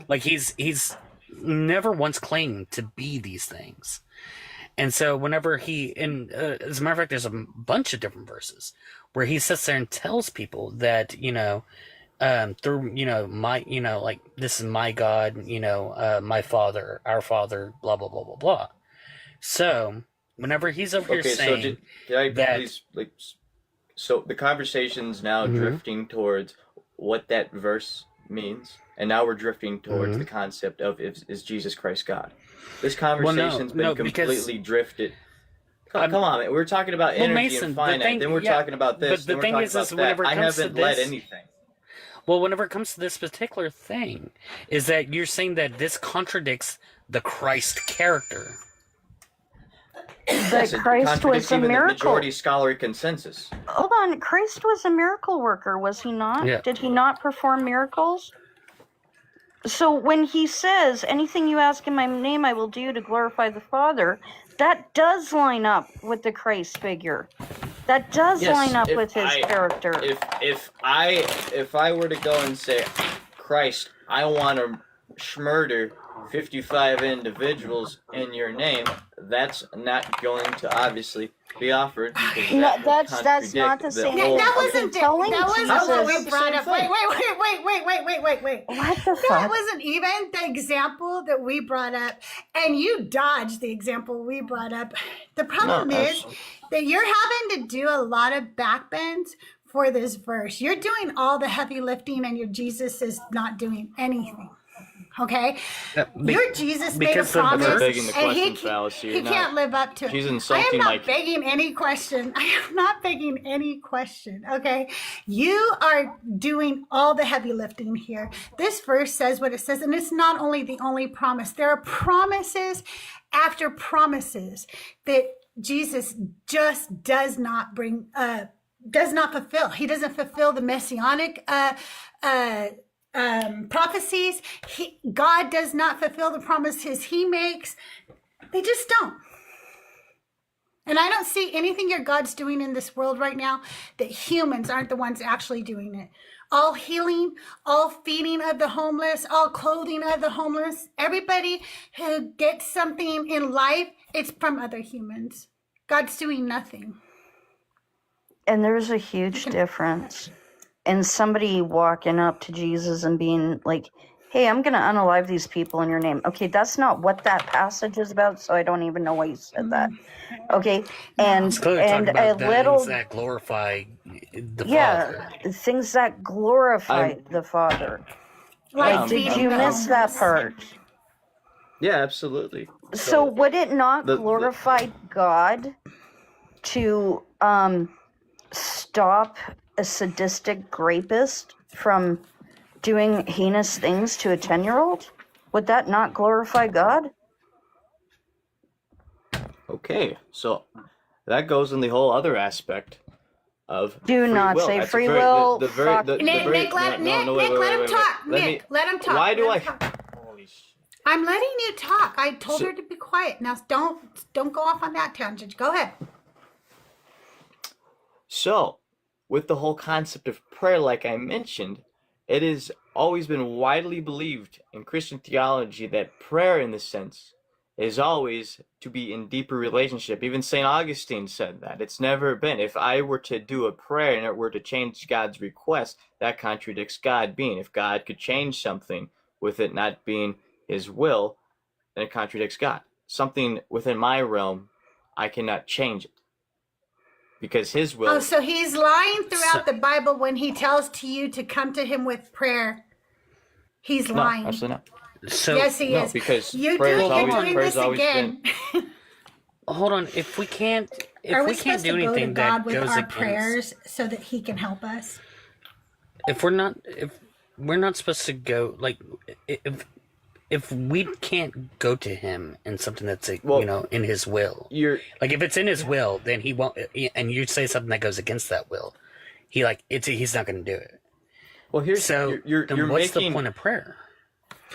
Like he's never once claimed to be these things. And so whenever as a matter of fact, there's a bunch of different verses where he sits there and tells people that, through, like, this is my God, my Father, our Father, blah, blah, blah, blah, blah. So, whenever he's over here saying did I that, please, so the conversation's now drifting towards what that verse means, and now we're drifting towards the concept of is Jesus Christ God? This conversation's been completely drifted. Come on, man. We're talking about energy Mason, and finite. Then we're talking about this. But the thing is whenever it comes to this, led anything. Well, whenever it comes to this particular thing, is that you're saying that this contradicts the Christ character. But Christ was a even miracle. the majority scholarly consensus. Hold on, Christ was a miracle worker, was he not? Yeah. Did he not perform miracles? So when he says, anything you ask in my name I will do to glorify the Father, that does line up with the Christ figure. That does line up with his character. If I were to go and say, Christ, I want to murder 55 individuals in your name, that's not going to obviously be offered. No, that's not the same. That wasn't what we Jesus. brought up. Wait. What the fuck? That wasn't even the example that we brought up, and you dodged the example we brought up. The problem is that you're having to do a lot of backbends for this verse. You're doing all the heavy lifting, and your Jesus is not doing anything. Okay, your Jesus made a promise, and he can't live up to it. She's I am insulting not begging any question. I am not begging any question. Okay, you are doing all the heavy lifting here. This verse says what it says, and it's not only the only promise. There are promises after promises that Jesus just does not fulfill. He doesn't fulfill the messianic prophecies. God does not fulfill the promises he makes. They just don't. And I don't see anything your God's doing in this world right now that humans aren't the ones actually doing it. All healing, all feeding of the homeless, all clothing of the homeless. Everybody who gets something in life, it's from other humans. God's doing nothing. And there's a huge difference in somebody walking up to Jesus and being like, hey, I'm going to unalive these people in your name. Okay, that's not what that passage is about, so I don't even know why you said that. Okay, and a little... things that glorify the Father. Things that glorify the Father. Like, did you miss that part? Yeah, absolutely. So would it not glorify God to stop a sadistic rapist from doing heinous things to a 10-year-old? Would that not glorify God? Okay, so that goes in the whole other aspect of Do not will. say That's free will. Nick, let him talk. Nick, let him talk. Why do I? I'm letting you talk. I told her to be quiet. Now don't go off on that tangent. Go ahead. So, with the whole concept of prayer, like I mentioned, it has always been widely believed in Christian theology that prayer, in the sense, is always to be in deeper relationship. Even St. Augustine said that. It's never been. If I were to do a prayer and it were to change God's request, that contradicts God being. If God could change something with it not being his will, then it contradicts God. Something within my realm, I cannot change it. Because his will... Oh, so he's lying throughout the Bible when he tells to you to come to him with prayer. He's lying. No, absolutely not. So, yes, he is. Because you're doing this again. Hold on. If we can't do anything that goes our against prayers so that he can help us. If we're not supposed to go, like, if we can't go to him in something that's in his will, like, if it's in his will, then he won't. And you say something that goes against that will, he's not going to do it. Well, here's what's the point of prayer?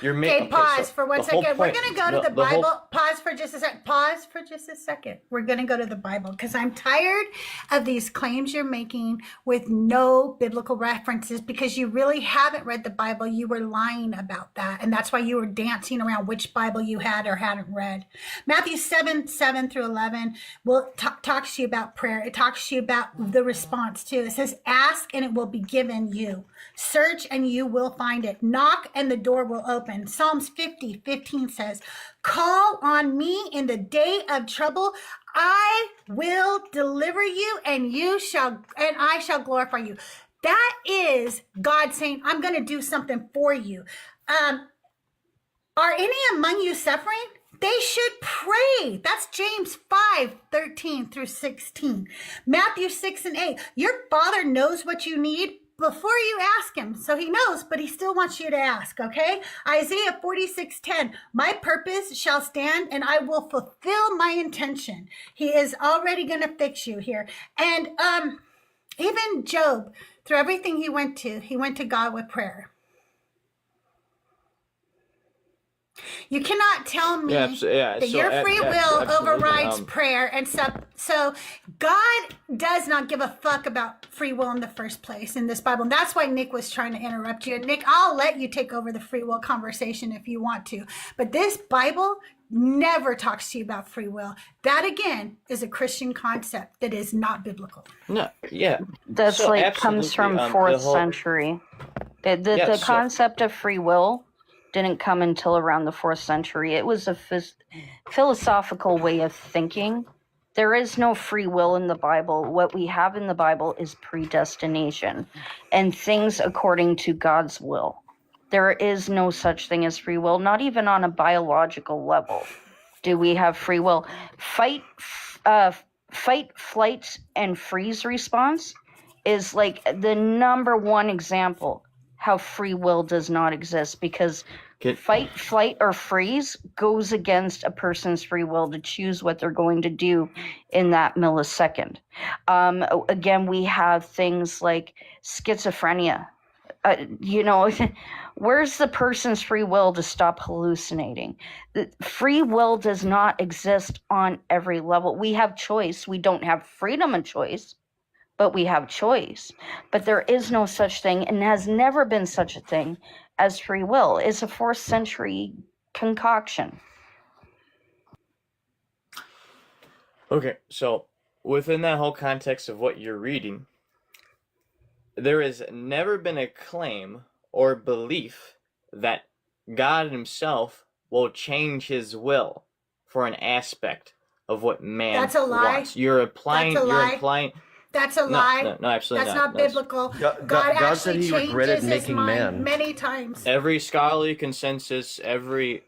Okay, pause for 1 second. We're going to go to the whole Bible. Pause for just a second. Pause for just a second. We're going to go to the Bible because I'm tired of these claims you're making with no biblical references because you really haven't read the Bible. You were lying about that. And that's why you were dancing around which Bible you had or hadn't read. Matthew 7 through 11 will talks to you about prayer. It talks to you about the response too. It says, ask and it will be given you. Search and you will find it. Knock and the door will open. Psalms 50:15 says, call on me in the day of trouble. I will deliver you and I shall glorify you. That is God saying, I'm going to do something for you. Are any among you suffering? They should pray. That's James 5:13 through 16. Matthew 6:8. Your Father knows what you need before you ask him. So he knows, but he still wants you to ask, okay? Isaiah 46:10. My purpose shall stand and I will fulfill my intention. He is already going to fix you here. And even Job, through everything he went to God with prayer. You cannot tell me that your free will overrides prayer and stuff. So God does not give a fuck about free will in the first place in this Bible. And that's why Nick was trying to interrupt you. And Nick, I'll let you take over the free will conversation if you want to. But this Bible never talks to you about free will. That, again, is a Christian concept that is not biblical. No, yeah. That's comes from 4th century. The concept of free will didn't come until around the 4th century. It was a philosophical way of thinking. There is no free will in the Bible. What we have in the Bible is predestination and things according to God's will. There is no such thing as free will, not even on a biological level do we have free will. Fight, flight, and freeze response is like the number one example how free will does not exist, because fight, flight, or freeze goes against a person's free will to choose what they're going to do in that millisecond. Again, we have things like schizophrenia. Where's the person's free will to stop hallucinating? Free will does not exist on every level. We have choice. We don't have freedom of choice, but we have choice. But there is no such thing, and has never been such a thing as free will. It's a 4th century concoction. Okay, so within that whole context of what you're reading, there has never been a claim or belief that God himself will change his will for an aspect of what man That's a lie. wants. You're implying. That's a lie. No, absolutely That's not. not biblical. God said he regretted making man many times. Every scholarly consensus, every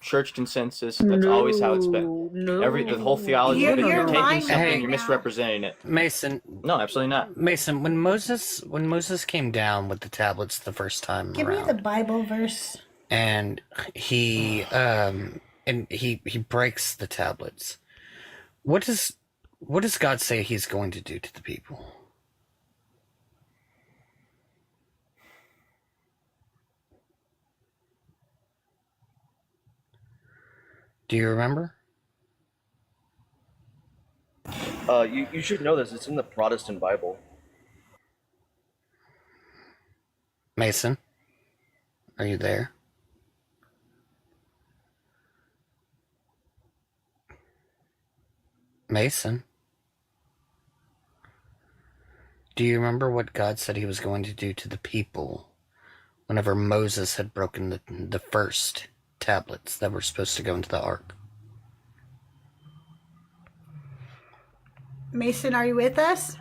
church consensus, that's always how it's been. The whole theology of it, you're taking something, you're misrepresenting it. Mason. No, absolutely not. Mason, when Moses came down with the tablets the first time Give around, me the Bible verse. and he breaks the tablets. What does God say he's going to do to the people? Do you remember? You should know this. It's in the Protestant Bible. Mason, are you there? Mason, do you remember what God said he was going to do to the people whenever Moses had broken the first tablets that were supposed to go into the ark? Mason, are you with us?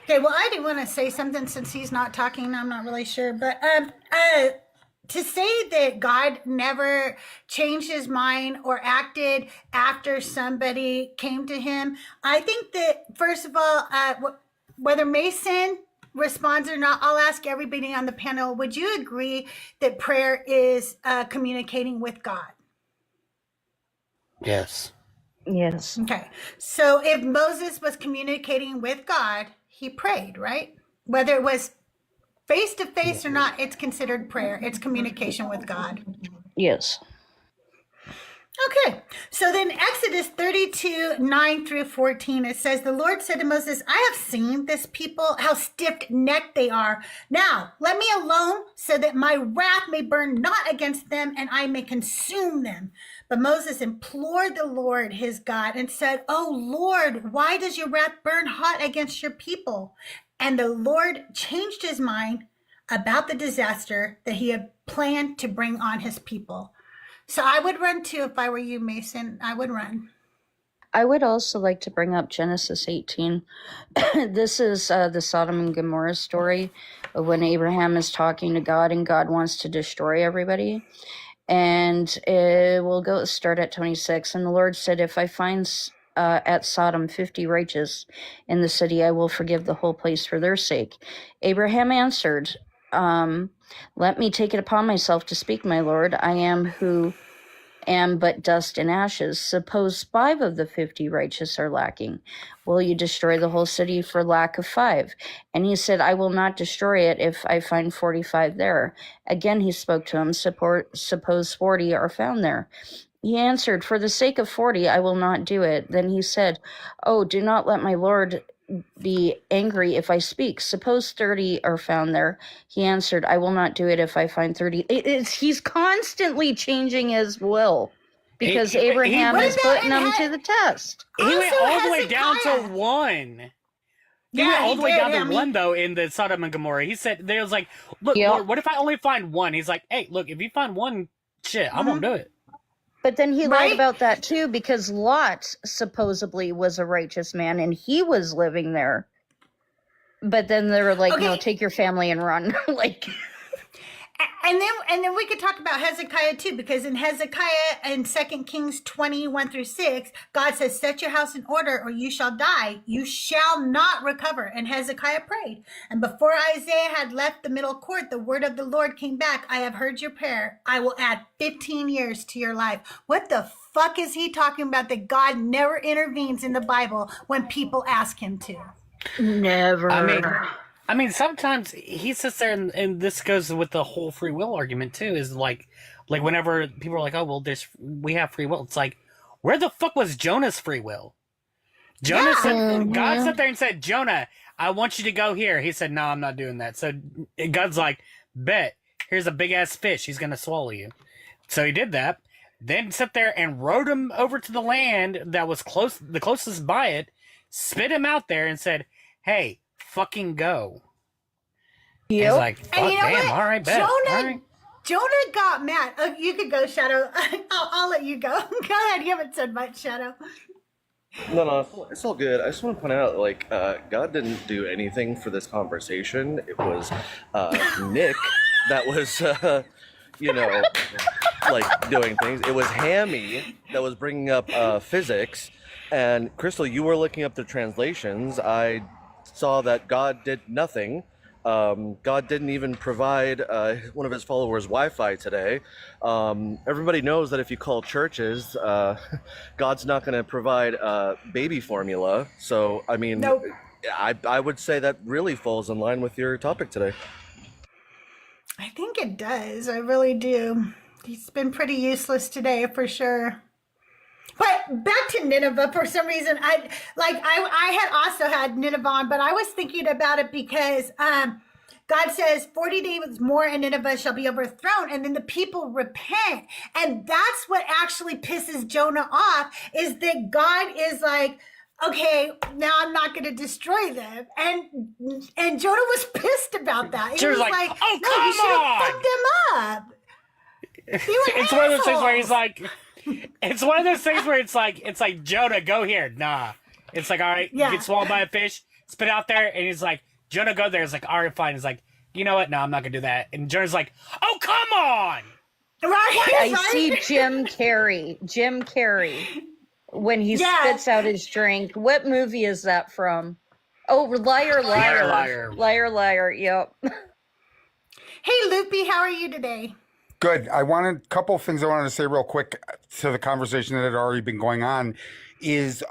Okay, well, I do want to say something since he's not talking. I'm not really sure, but to say that God never changed his mind or acted after somebody came to him, I think that, first of all, whether Mason responds or not, I'll ask everybody on the panel, would you agree that prayer is communicating with God? Yes. Yes. Okay. So if Moses was communicating with God, he prayed, right? Whether it was Face to face or not, it's considered prayer. It's communication with God. Yes. Okay, so then Exodus 32, 9 through 14, it says, the Lord said to Moses, I have seen this people, how stiff-necked they are. Now, let me alone so that my wrath may burn not against them and I may consume them. But Moses implored the Lord his God and said, oh Lord, why does your wrath burn hot against your people? And the Lord changed his mind about the disaster that he had planned to bring on his people. So I would run too if I were you, Mason. I would run. I would also like to bring up Genesis 18. This is the Sodom and Gomorrah story of when Abraham is talking to God and God wants to destroy everybody. And we'll start at 26. And the Lord said, if I find at Sodom 50 righteous in the city, I will forgive the whole place for their sake. Abraham answered, let me take it upon myself to speak, my Lord. I am who am but dust and ashes. Suppose 5 of the 50 righteous are lacking. Will you destroy the whole city for lack of 5? And he said, I will not destroy it if I find 45 there. Again he spoke to him, suppose 40 are found there. He answered, for the sake of 40, I will not do it. Then he said, oh, do not let my Lord be angry if I speak. Suppose 30 are found there. He answered, I will not do it if I find 30. He's constantly changing his will because Abraham is putting him to the test. He went all the way down to 1. He went all the way down to 1, though, in the Sodom and Gomorrah. He said, there was like, look, Lord, what if I only find 1? He's like, hey, look, if you find 1, shit, I won't do it. But then he lied about that too, because Lot supposedly was a righteous man and he was living there. But then they were like, no, take your family and run. And then we could talk about Hezekiah too, because in Hezekiah in 2 Kings 20, 1 through 6, God says, set your house in order or you shall die. You shall not recover. And Hezekiah prayed. And before Isaiah had left the middle court, the word of the Lord came back. I have heard your prayer. I will add 15 years to your life. What the fuck is he talking about that God never intervenes in the Bible when people ask him to? Never. I mean, sometimes he sits there, and this goes with the whole free will argument too. Is like whenever people are like, "Oh, well, we have free will." It's like, where the fuck was Jonah's free will? God sat there and said, "Jonah, I want you to go here." He said, "No, I'm not doing that." So God's like, "Bet, here's a big ass fish. He's gonna swallow you." So he did that. Then sat there and rowed him over to the land that was the closest by it, spit him out there, and said, "Hey, fucking go." He's like, fuck, damn, all right, bet. Jonah got mad. You could go, Shadow. I'll let you go. Go ahead. You haven't said much, Shadow. No, it's all good. I just want to point out, God didn't do anything for this conversation. It was Nick that was, doing things. It was Hammy that was bringing up physics. And Crystal, you were looking up the translations. I saw that God did nothing. God didn't even provide one of his followers Wi-Fi today. Everybody knows that if you call churches, God's not going to provide baby formula. So, I mean, nope. I would say that really falls in line with your topic today. I think it does. I really do. He's been pretty useless today for sure. But back to Nineveh, for some reason, I had also had Nineveh on, but I was thinking about it because God says 40 days more and Nineveh shall be overthrown, and then the people repent. And that's what actually pisses Jonah off, is that God is like, okay, now I'm not going to destroy them. And Jonah was pissed about that. He was like, oh, no, you should have fucked them up. It's one of those things where he's like... It's one of those things where it's like, Jonah, go here. Nah. It's like, all right, you get swallowed by a fish, spit out there, and he's like, Jonah, go there. It's like, all right, fine. He's like, you know what? No, I'm not going to do that. And Jonah's like, oh, come on. Right. I see Jim Carrey, when he spits out his drink. What movie is that from? Oh, Liar, yep. Hey, Loopy, how are you today? Good. A couple of things I wanted to say real quick to the conversation that had already been going on is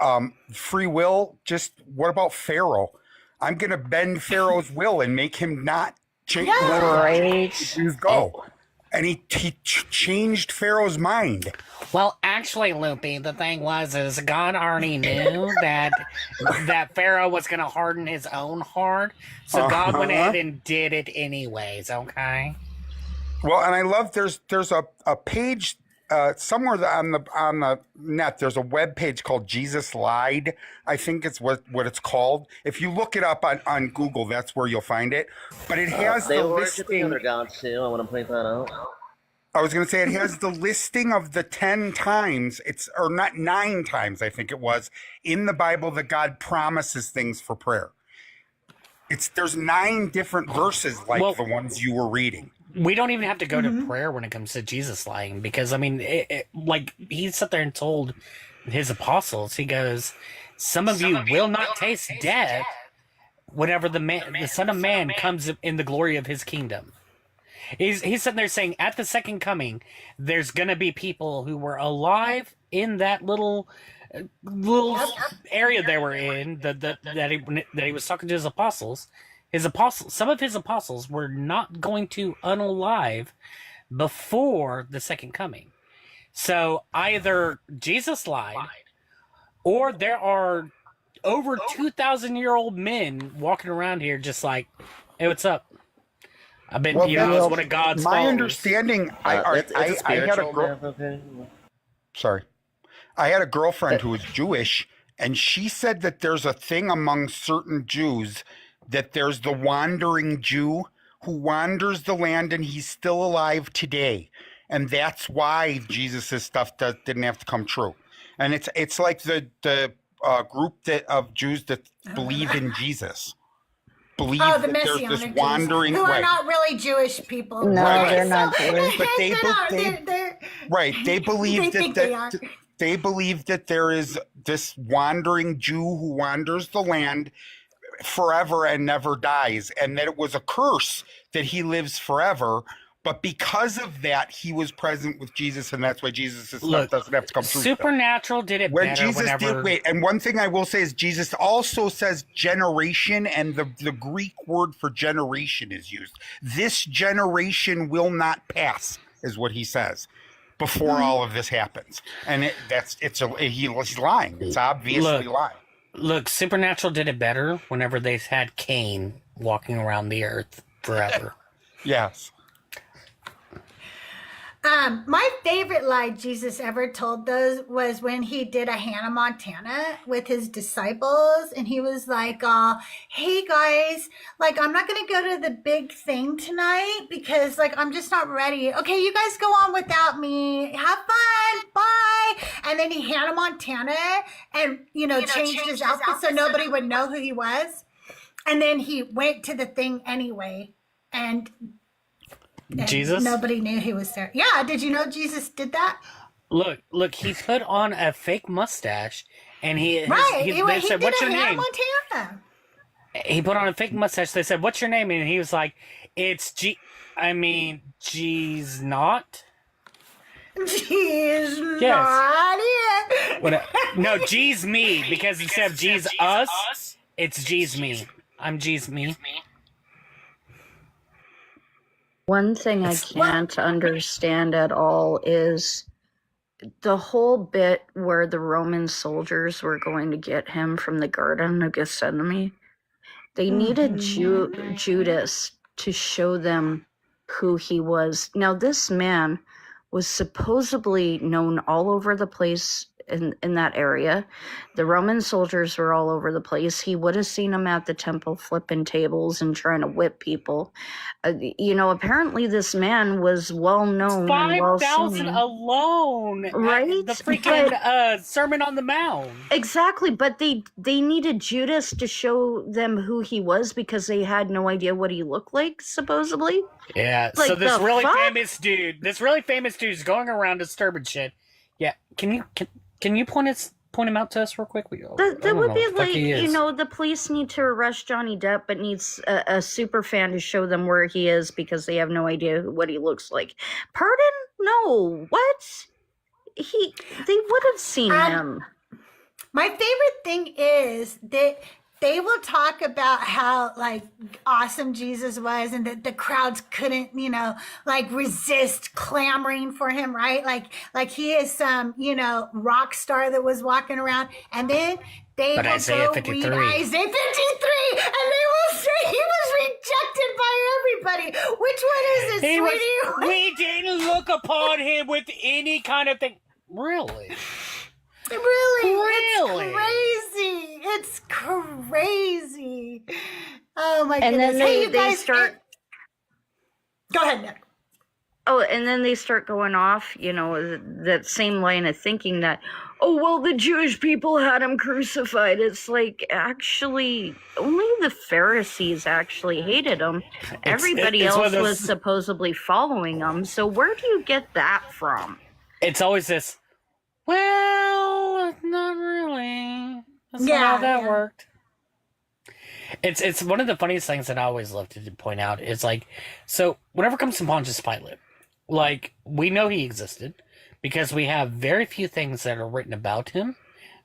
free will. Just what about Pharaoh? I'm going to bend Pharaoh's will and make him not Right. Jews go. And he changed Pharaoh's mind. Well, actually, Loopy, the thing is God already knew that Pharaoh was going to harden his own heart, so God went ahead and did it anyways. Okay. Well, and I love there's a page somewhere on the net. There's a web page called Jesus Lied. I think it's what it's called. If you look it up on Google, that's where you'll find it. But it has they the worship the listing. other gods too. I want to point that out. I was going to say it has the listing of the 10 times, or not 9 times, I think it was, in the Bible that God promises things for prayer. There's 9 different verses like the ones you were reading. We don't even have to go to prayer when it comes to Jesus lying, because, I mean, like, he sat there and told his apostles, he goes, some of you will not taste death whenever the Son of Man comes in the glory of his kingdom. He's sitting there saying, at the second coming, there's going to be people who were alive in that little area they were in, that he was talking to his apostles. Some of his apostles were not going to unalive before the second coming. So either Jesus lied, or there are over 2,000-year-old men walking around here just like, hey, what's up? I've been, it's one of God's My followers. understanding, I had a girl. Sorry, I had a girlfriend who was Jewish, and she said that there's a thing among certain Jews that there's the wandering Jew who wanders the land, and he's still alive today, and that's why Jesus' stuff didn't have to come true. And it's like the group of Jews that believe in Jesus. Believe the that there's this Messianic wandering Jews, who are not really Jewish people. No, they're not Jewish. But they believe they think they are. they believe that there is this wandering Jew who wanders the land forever and never dies, and that it was a curse that he lives forever. But because of that, he was present with Jesus, and that's why Jesus' stuff doesn't have to come true. Supernatural did it when better Jesus whenever... did, wait, and one thing I will say is Jesus also says generation, and the Greek word for generation is used. This generation will not pass, is what he says, before all of this happens. And he's lying. It's obviously lying. Look, Supernatural did it better whenever they had Cain walking around the earth forever. Yes. My favorite lie Jesus ever told those was when he did a Hannah Montana with his disciples, and he was like, hey guys, like, I'm not going to go to the big thing tonight because, like, I'm just not ready. Okay, you guys go on without me. Have fun. Bye. And then he Hannah Montana and, changed his outfit so nobody would know who he was. And then he went to the thing anyway, and Jesus? Nobody knew he was there. Yeah, did you know Jesus did that? Look, he put on a fake mustache, and they said, what's your name? Montana. He put on a fake mustache. They said, what's your name? And he was like, it's G's not. G's not it. No, G's me, because instead of G's us, it's G's me. I'm G's me. One thing I can't understand at all is the whole bit where the Roman soldiers were going to get him from the Garden of Gethsemane. They needed Judas to show them who he was. Now, this man was supposedly known all over the place in that area. The Roman soldiers were all over the place. He would have seen him at the temple flipping tables and trying to whip people. Apparently this man was well known. 5,000 alone, right? The freaking Sermon on the Mount. Exactly, but they needed Judas to show them who he was because they had no idea what he looked like, supposedly. Yeah. So this really famous dude is going around disturbing shit. Yeah. Can you point him out to us real quick? That would be like, the police need to arrest Johnny Depp, but needs a super fan to show them where he is because they have no idea what he looks like. Pardon? No. What? They would have seen him. My favorite thing is that they will talk about how like awesome Jesus was and that the crowds couldn't, like resist clamoring for him, right? Like he is some, rock star that was walking around. And then they But will Isaiah go 53. read Isaiah 53 and they will say he was rejected by everybody. Which one is it, He was, sweetie? we didn't look upon him with any kind of thing. Really? Really? It's crazy. Oh my And goodness. then Hey, you they guys start. Go ahead, Nick. Oh, and then they start going off, that same line of thinking that, oh, well, the Jewish people had him crucified. It's like, actually, only the Pharisees actually hated him. Everybody it's one else of was those- supposedly following him. So where do you get that from? It's always this, well, not really. That's not how that worked. It's one of the funniest things that I always love to point out. It's like, so whenever it comes to Pontius Pilate, like, we know he existed because we have very few things that are written about him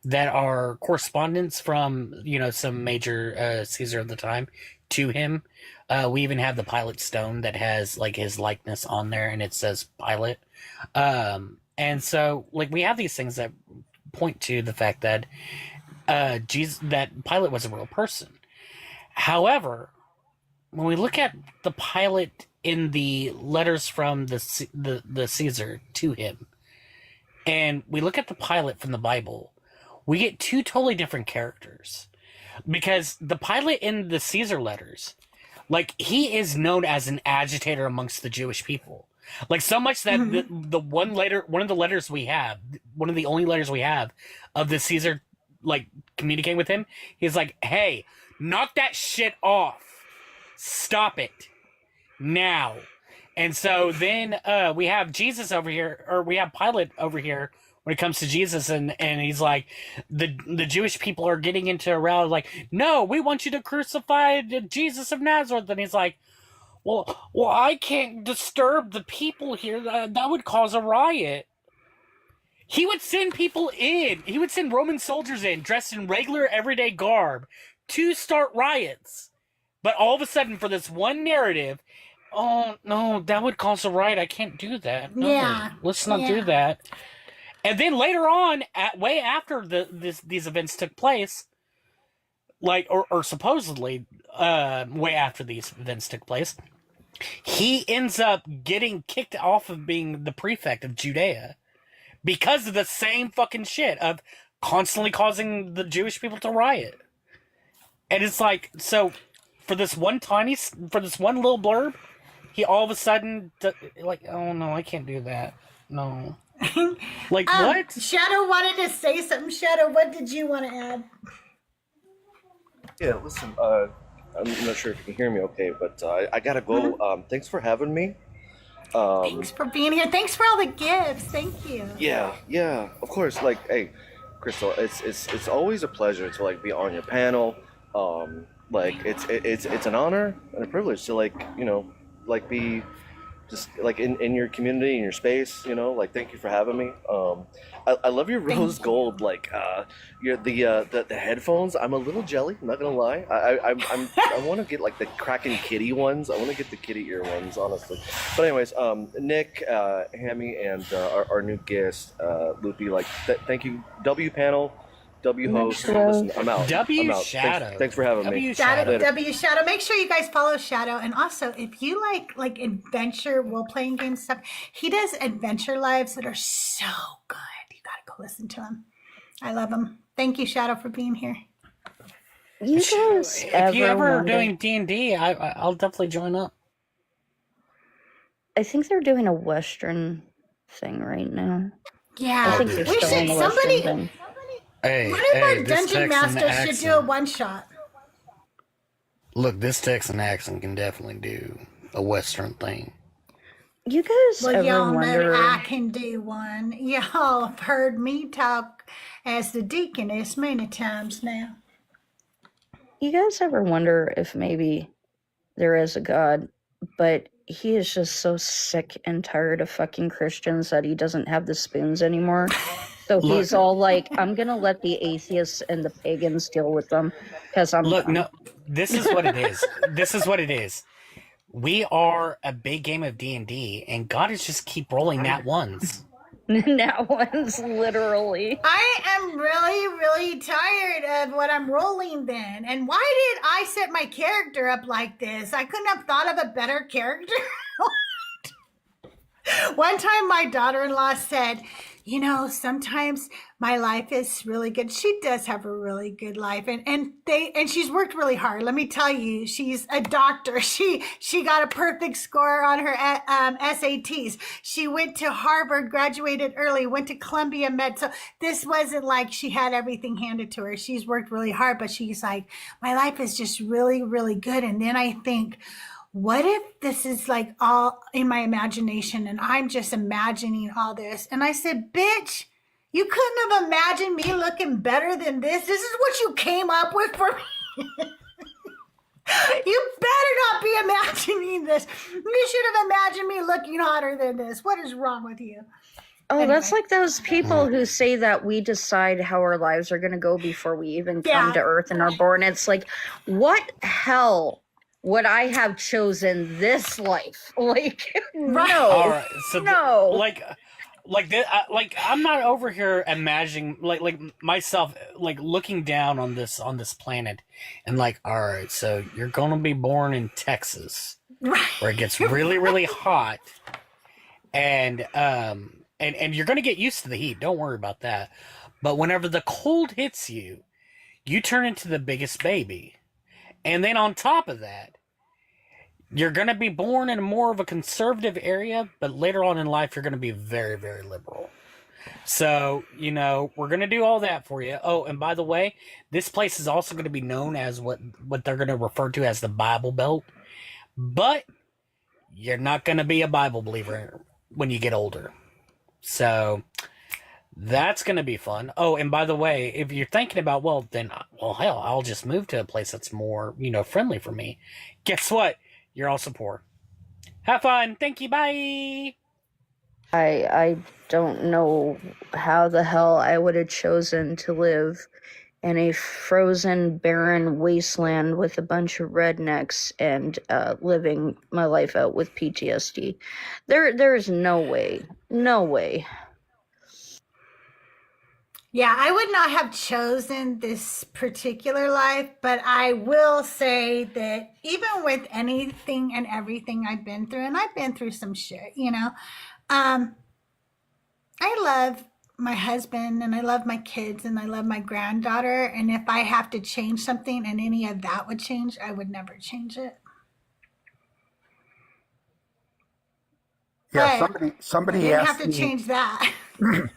that are correspondence from, some major Caesar of the time to him. We even have the Pilate stone that has like his likeness on there and it says Pilate. And so like we have these things that point to the fact that that Pilate was a real person. However, when we look at the Pilate in the letters from the Caesar to him, and we look at the Pilate from the Bible, we get two totally different characters. Because the Pilate in the Caesar letters, like, he is known as an agitator amongst the Jewish people. Like, so much that one of the letters we have, one of the only letters we have of the Caesar, like, communicating with him, he's like, hey, knock that shit off. Stop it. Now. And so then we have Jesus over here, or we have Pilate over here when it comes to Jesus, and he's like, the Jewish people are getting into a row, like, no, we want you to crucify Jesus of Nazareth. And he's like, well, I can't disturb the people here. That would cause a riot. He would send people in. He would send Roman soldiers in, dressed in regular, everyday garb, to start riots. But all of a sudden, for this one narrative, oh, no, that would cause a riot. I can't do that. No, Yeah. let's not do that. And then later on, way after these events took place, like, or supposedly way after these events took place, he ends up getting kicked off of being the prefect of Judea because of the same fucking shit of constantly causing the Jewish people to riot. And it's like, so for this one little blurb, he all of a sudden, like, oh no, I can't do that. No. Like, what? Shadow wanted to say something. Shadow, what did you want to add? Yeah, listen, I'm not sure if you can hear me okay, but I gotta go. Thanks for having me. Thanks for being here. Thanks for all the gifts. Thank you. Yeah, of course. Like, hey, Crystal, it's always a pleasure to like be on your panel. Like, it's an honor and a privilege to like be just like in your community, in your space, like, thank you for having me. I love your rose gold, like, your the headphones. I'm a little jelly, I'm not gonna lie. I want to get like the Kraken kitty ones. I want to get the kitty ear ones, honestly. But anyways, Nick, Hammy, and our new guest, Loopy, like, thank you. W panel, W host. Listen, I'm out. W I'm out. Shadow. Thanks for having me. W Shadow. Make sure you guys follow Shadow. And also, if you like adventure role-playing game stuff, he does adventure lives that are so good. You gotta go listen to him. I love him. Thank you, Shadow, for being here. You guys If you ever wonder- doing D&D, I'll definitely join up. I think they're doing a Western thing right now. Yeah, I think they're we still should. on the Somebody. Western thing. Hey, One of our this dungeon Texan masters should do a one-shot. Look, this Texan accent can definitely do a Western thing. You guys Well, ever y'all wonder? know I can do one. Y'all have heard me talk as the deaconess many times now. You guys ever wonder if maybe there is a God, but he is just so sick and tired of fucking Christians that he doesn't have the spoons anymore? So Look, he's all like, I'm going to let the atheists and the pagans deal with them because I'm look, done. no, this is what it is. This is what it is. We are a big game of D&D, and God is just keep rolling nat ones. That one's literally. I am really, really tired of what I'm rolling then. And why did I set my character up like this? I couldn't have thought of a better character. One time my daughter-in-law said, you know, sometimes my life is really good. She does have a really good life, and she's worked really hard. Let me tell you, she's a doctor. She got a perfect score on her SATs. She went to Harvard, graduated early, went to Columbia Med. So this wasn't like she had everything handed to her. She's worked really hard, but she's like, my life is just really, really good. And then I think, what if this is like all in my imagination and I'm just imagining all this? And I said, bitch, you couldn't have imagined me looking better than this. This is what you came up with for me. You better not be imagining this. You should have imagined me looking hotter than this. What is wrong with you? Oh, Anyway. that's like those people who say that we decide how our lives are going to go before we even come to Earth and are born. It's like, what hell would I have chosen this life? Like, no, All right, so no. like I'm not over here imagining like myself like looking down on this planet and like, all right, so you're gonna be born in Texas, where it gets really, really hot, and you're gonna get used to the heat. Don't worry about that. But whenever the cold hits you, you turn into the biggest baby. And then on top of that, you're going to be born in more of a conservative area, but later on in life, you're going to be very, very liberal. So, you know, we're going to do all that for you. Oh, and by the way, this place is also going to be known as what they're going to refer to as the Bible Belt. But you're not going to be a Bible believer when you get older. So that's going to be fun. Oh, and by the way, if you're thinking about, well, hell, I'll just move to a place that's more, you know, friendly for me. Guess what? You're also poor. Have fun. Thank you. Bye. I don't know how the hell I would have chosen to live in a frozen, barren wasteland with a bunch of rednecks and living my life out with PTSD. There's no way. No way. Yeah, I would not have chosen this particular life, but I will say that even with anything and everything I've been through, and I've been through some shit, you know, I love my husband and I love my kids and I love my granddaughter. And if I have to change something and any of that would change, I would never change it. Yeah, But somebody you have asked to me. change that.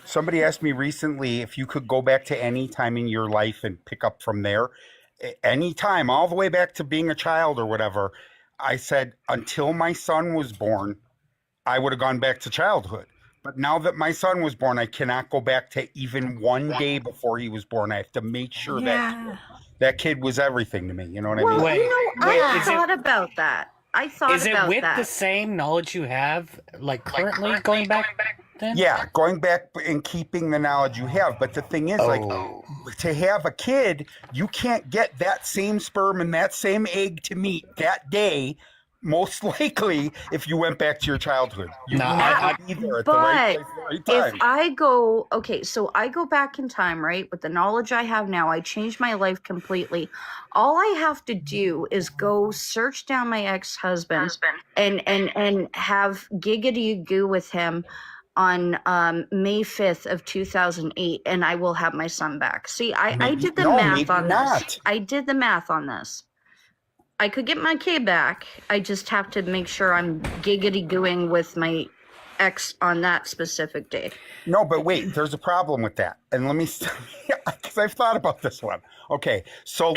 Somebody asked me recently if you could go back to any time in your life and pick up from there, any time, all the way back to being a child or whatever. I said, until my son was born, I would have gone back to childhood. But now that my son was born, I cannot go back to even one day before he was born. I have to make sure Yeah. that kid was everything to me. You know what I Well, mean? Wait, you know, wait, I is thought about that. I thought it about with the that. same knowledge you have, like currently going back then? Yeah, going back and keeping the knowledge you have. But the thing is, like, to have a kid, you can't get that same sperm and that same egg to meet that day, most likely, if you went back to your childhood. You No, will not be there at the right place at the right If time. I go, okay, so I go back in time, right? With the knowledge I have now, I changed my life completely. All I have to do is go search down my ex-husband and have giggity goo with him on May 5th of 2008, and I will have my son back. See, I did the math on this. I did the math on this. I could get my kid back. I just have to make sure I'm giggity gooing with my ex on that specific day. No, but wait, there's a problem with that. And let me, because I've thought about this one. Okay, so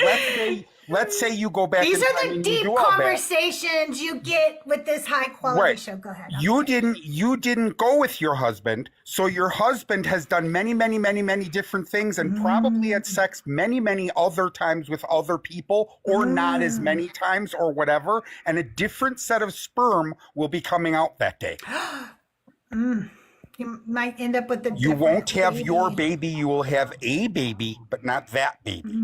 let's say you go back. These in are time the and you deep do all that. conversations you get with this high quality Right. show. Go ahead. You didn't go with your husband, so your husband has done many, many, many, many different things and probably had sex many, many other times with other people, or not as many times or whatever, and a different set of sperm will be coming out that day. You might end up with a You different won't have your baby. baby, you will have a baby, but not that baby.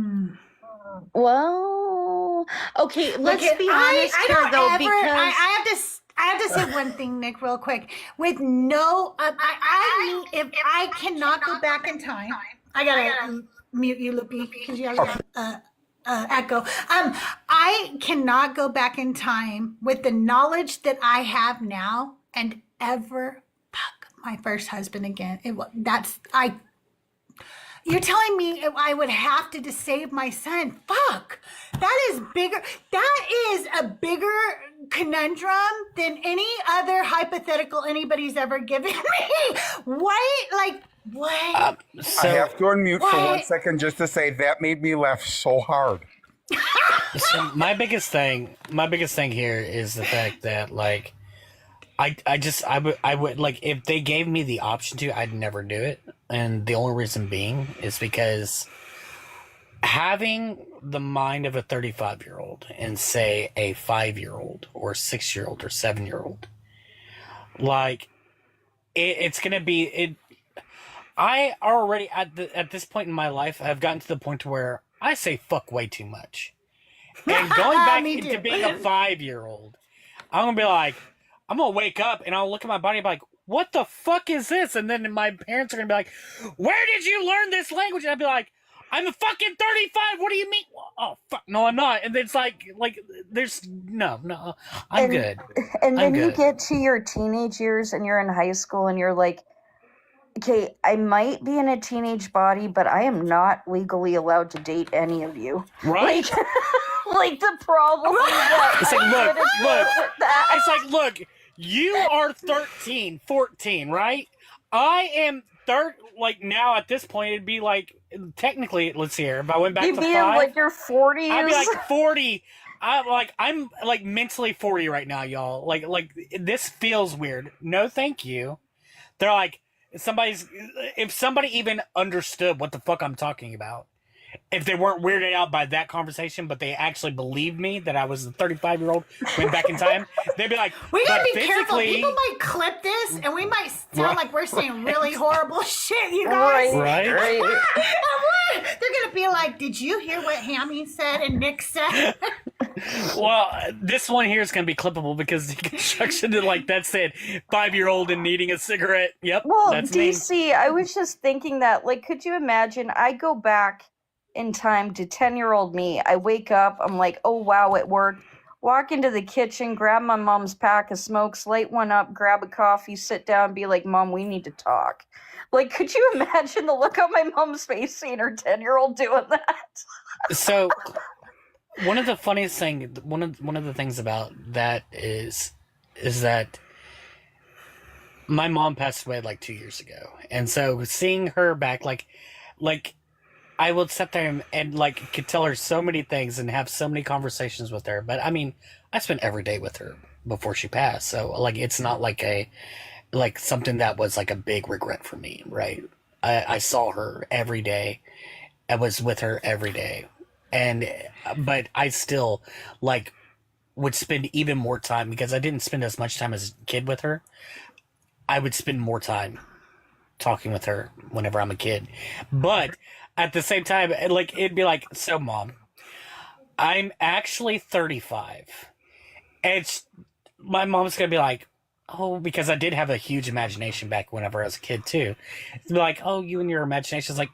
Well, okay, Look, let's be honest I here, don't though, ever. because I have to say one thing, Nick, real quick. With no, if I cannot go back in time, I gotta mute you, Loopy, because you have echo. I cannot go back in time with the knowledge that I have now and ever fuck my first husband again. You're telling me if I would have to save my son? Fuck. That is bigger. That is a bigger conundrum than any other hypothetical anybody's ever given me. What? Like, what? I have to unmute for 1 second just to say that made me laugh so hard. So my biggest thing here is the fact that, like, I would like, if they gave me the option to, I'd never do it. And the only reason being is because having the mind of a 35-year-old and, say, a 5-year-old or 6-year-old or 7-year-old, like, it's going to be, I already, at this point in my life, I've gotten to the point where I say fuck way too much. And going back into being a 5-year-old, I'm going to be like, I'm going to wake up and I'll look at my body and be like, what the fuck is this? And then my parents are going to be like, where did you learn this language? And I'd be like, I'm a fucking 35. What do you mean? Oh, fuck. No, I'm not. And it's like, there's, no, I'm good. And then you good. get to your teenage years and you're in high school and you're like, okay, I might be in a teenage body, but I am not legally allowed to date any of you. Right? Like the problem is that It's like, I'm look, gonna deal with that. It's like, look, you are 13, 14, right? I am like, now at this point, it'd be like, technically, let's see here, if I went back You'd to be 5, in like your 40s. I'd be like 40. I'm like mentally 40 right now, y'all. Like this feels weird. No, thank you. They're like, if somebody even understood what the fuck I'm talking about, if they weren't weirded out by that conversation, but they actually believed me that I was a 35-year-old, went back in time, they'd be like, we gotta but be careful. physically- People might clip this, and we might sound like we're saying really horrible shit, you guys. Right. They're gonna be like, did you hear what Hammy said and Nick said? Well, this one here is going to be clippable because deconstruction did, like, that said 5-year-old and needing a cigarette. Yep. Well, that's DC, me. I was just thinking that, like, could you imagine? I go back in time to 10-year-old me. I wake up, I'm like, oh, wow, it worked. Walk into the kitchen, grab my mom's pack of smokes, light one up, grab a coffee, sit down, be like, Mom, we need to talk. Like, could you imagine the look on my mom's face seeing her 10-year-old doing that? So, one of the funniest things, one of the things about that is that my mom passed away like 2 years ago, and so seeing her back, like I would sit there and like could tell her so many things and have so many conversations with her. But I mean, I spent every day with her before she passed, so like it's not like something that was like a big regret for me, right? I saw her every day. I was with her every day. But I still like would spend even more time because I didn't spend as much time as a kid with her. I would spend more time talking with her whenever I'm a kid. But at the same time, like it'd be like, so Mom, I'm actually 35. And my mom's going to be like, oh, because I did have a huge imagination back whenever I was a kid too. It's like, oh, you and your imagination. Is like,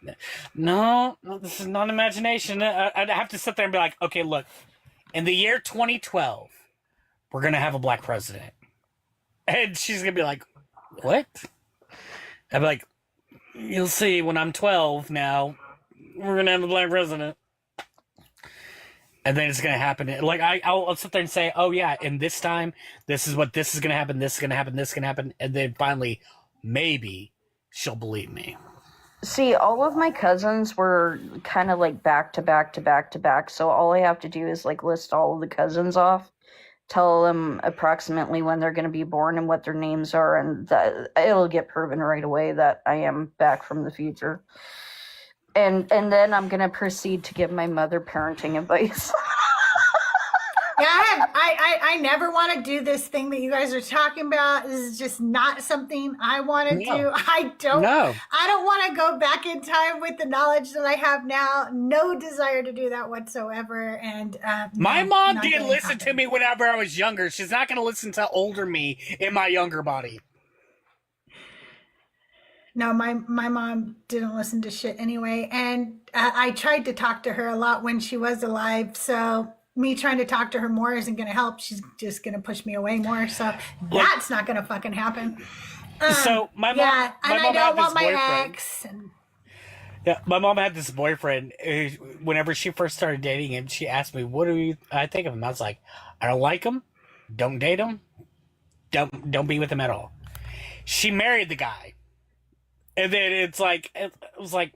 no, this is not imagination. I'd have to sit there and be like, okay, look, in the year 2012, we're going to have a black president. And she's going to be like, what? I'd be like, you'll see when I'm 12 now, we're going to have a black president. And then it's going to happen. Like, I'll sit there and say, oh, yeah, and this time, this is going to happen, this is going to happen, this is going to happen. And then finally, maybe she'll believe me. See, all of my cousins were kind of like back to back to back to back. So all I have to do is like list all of the cousins off, tell them approximately when they're going to be born and what their names are. And that it'll get proven right away that I am back from the future. And then I'm going to proceed to give my mother parenting advice. Yeah, I never want to do this thing that you guys are talking about. This is just not something I want to do. I don't want to go back in time with the knowledge that I have now. No desire to do that whatsoever. And my mom didn't listen to me whenever I was younger. She's not going to listen to older me in my younger body. No, my mom didn't listen to shit anyway. And I tried to talk to her a lot when she was alive. So me trying to talk to her more isn't going to help. She's just going to push me away more. So that's not going to fucking happen. So my mom, and I don't want my ex. Yeah, my mom had this boyfriend. Whenever she first started dating him, she asked me, "What do I think of him?" I was like, "I don't like him. Don't date him. Don't be with him at all." She married the guy, and then it was like,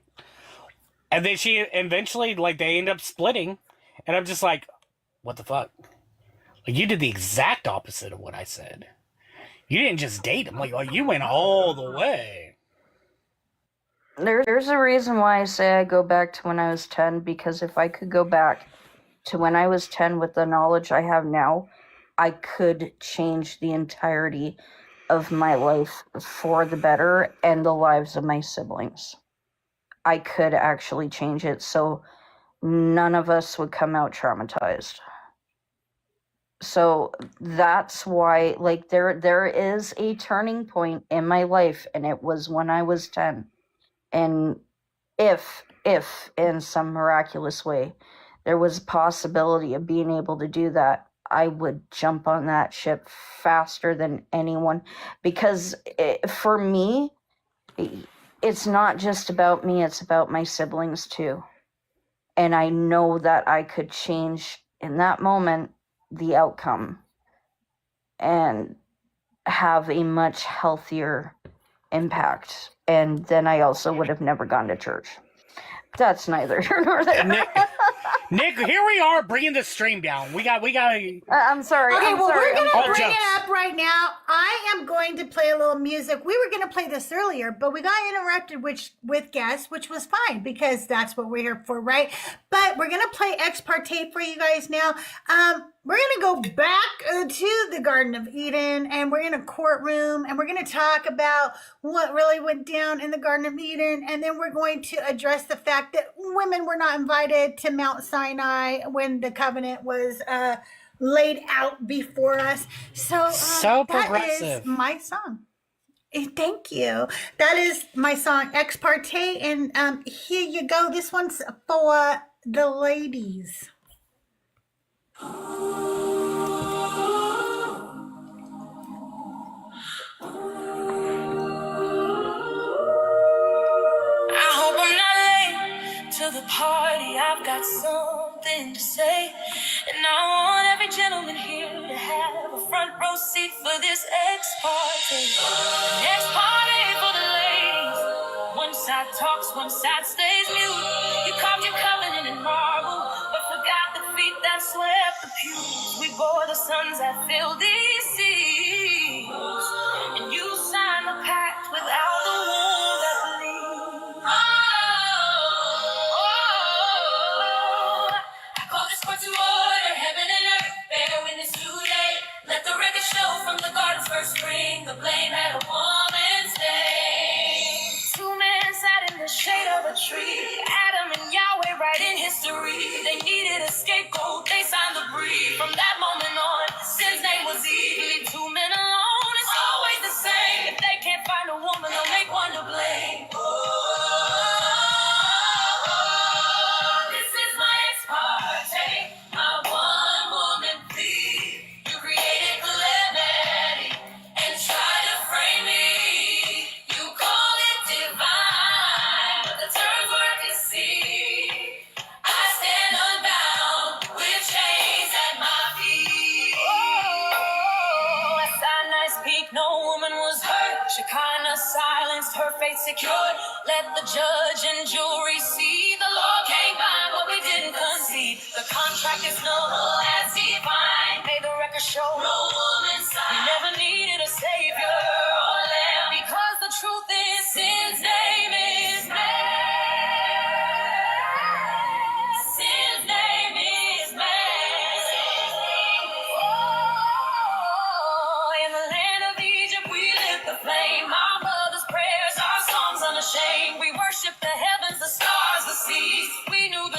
and then she eventually they end up splitting, and I'm just like, "What the fuck? Like you did the exact opposite of what I said. You didn't just date him. Like you went all the way." There's a reason why I say I go back to when I was 10, because if I could go back to when I was 10 with the knowledge I have now, I could change the entirety of my life for the better and the lives of my siblings. I could actually change it so none of us would come out traumatized. So that's why, there is a turning point in my life, and it was when I was 10. And if in some miraculous way there was a possibility of being able to do that, I would jump on that ship faster than anyone, because for me, it's not just about me, it's about my siblings too. And I know that I could change in that moment the outcome and have a much healthier impact. And then I also would have never gone to church. That's neither here nor there. Nick, here we are bringing the stream down. We got. I'm sorry. Okay, I'm well, sorry. we're going to bring jokes. it up right now. I am going to play a little music. We were going to play this earlier, but we got interrupted with guests, which was fine because that's what we're here for, right? But we're going to play ex parte for you guys now. We're going to go back to the Garden of Eden, and we're in a courtroom, and we're going to talk about what really went down in the Garden of Eden, and then we're going to address the fact that women were not invited to Mount Sinai when the covenant was laid out before us. So that progressive. is my song. Thank you. That is my song, Ex Parte, and here you go. This one's for the ladies. I hope I'm not late to the party. I've got something to say, and I want every gentleman here to have a front row seat for this ex party. Ex party for the ladies. One side talks, one side stays mute. You carved your covenant in marble, but forgot the feet that swept the pews. We bore the sons that filled these seas, and you signed the pact without the wound that bleeds. I call this court to order, heaven and earth bear witness today. Let the record show from the garden's first spring, the blame had a woman's name. Two men sat in the shade of a tree, Adam and Yahweh right in history. They needed a scapegoat, they signed the brief. From that moment on, sin's name was Eve. Leave two men alone, it's always the same. If they can't find a woman, they'll make one to blame. This is my ex parte, my one woman plea. You created calamity and tried to frame me. You call it divine, but the terms were deceit. I stand unbound with chains at my feet. Oh, at Sinai's peak, no woman was hurt. Shekinah silenced, her fate secured. Let the judge and jury see. The law came by, but we didn't concede. The contract is null as divine. May the record show no woman sign. We never needed a savior or lamb, because the truth is sin's name is man. Sin's name is man.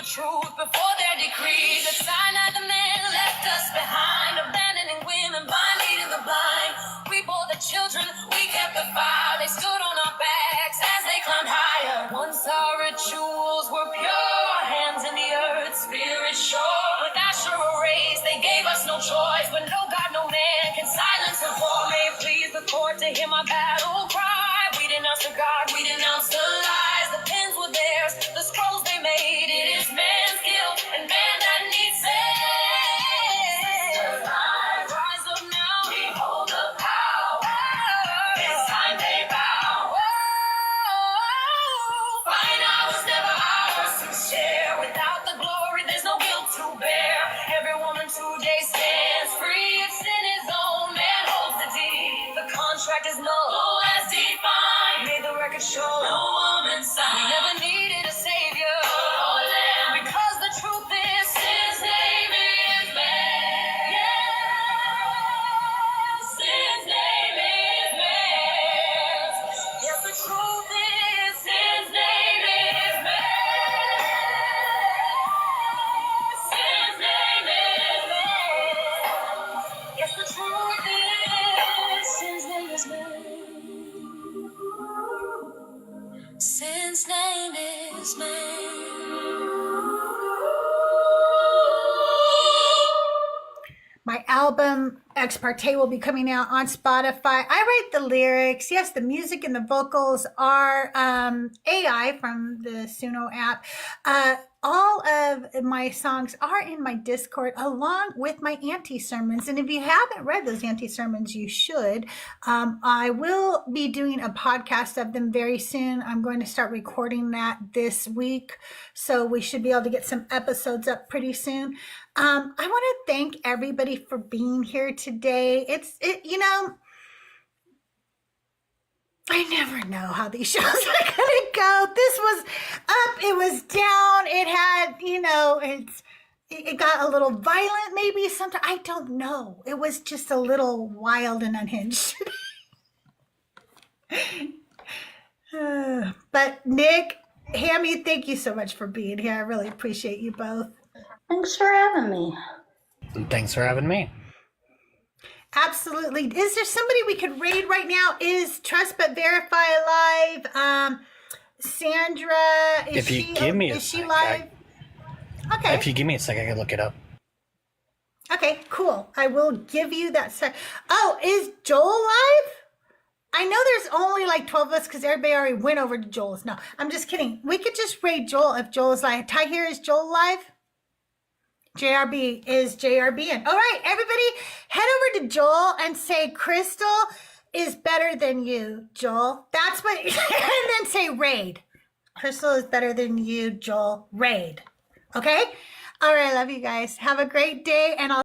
truth before their decrees. At Sinai, the men left us behind, abandoning women, blinding the blind. We bore the children, we kept the fire. They stood on our backs as they climbed higher. Once our rituals were pure, hands in the earth, spirit sure. With Asherah raised, they gave us no choice, but no God, no man can silence the war. May it please the court to hear my battle cry. We denounce the God, we denounce the lies. The pens were theirs, the scrolls they made. It is man's guilt and man that needs saved. Rise up now, behold the power. It's time they bow. Fine, I was never ours to share. Without the glory, there's no guilt to bear. Every woman today stands free. If sin is own, man holds the deed. The contract is null as defined. May the record show no woman signed. We never needed a savior, because the truth is sin's name is man. Yes, sin's name is man. Yes, the truth is sin's name is man. Sin's name is man. Yes, the truth is sin's name is man. Sin's name is man. My album Ex Parte will be coming out on Spotify. I write the lyrics. Yes, the music and the vocals are AI from the Suno app. All of my songs are in my Discord along with my Auntie Sermons. And if you haven't read those Auntie Sermons, you should. I will be doing a podcast of them very soon. I'm going to start recording that this week. So we should be able to get some episodes up pretty soon. I want to thank everybody for being here today. You know, I never know how these shows are going to go. This was up, it was down. It had, you know, it got a little violent maybe sometimes. I don't know. It was just a little wild and unhinged. But Nick, Hammy, thank you so much for being here. I really appreciate you both. Thanks for having me. And thanks for having me. Absolutely. Is there somebody we could raid right now? Is Trust But Verify live? Sandra, is she live? Okay. If you give me a sec, I can look it up. Okay, cool. I will give you that sec. Oh, is Joel live? I know there's only like 12 of us because everybody already went over to Joel's. No, I'm just kidding. We could just raid Joel if Joel is live. Ty here, is Joel live? JRB is JRB. And all right, everybody head over to Joel and say Crystal is better than you, Joel. That's what, and then say raid. Crystal is better than you, Joel. Raid. Okay? All right, love you guys. Have a great day, and I'll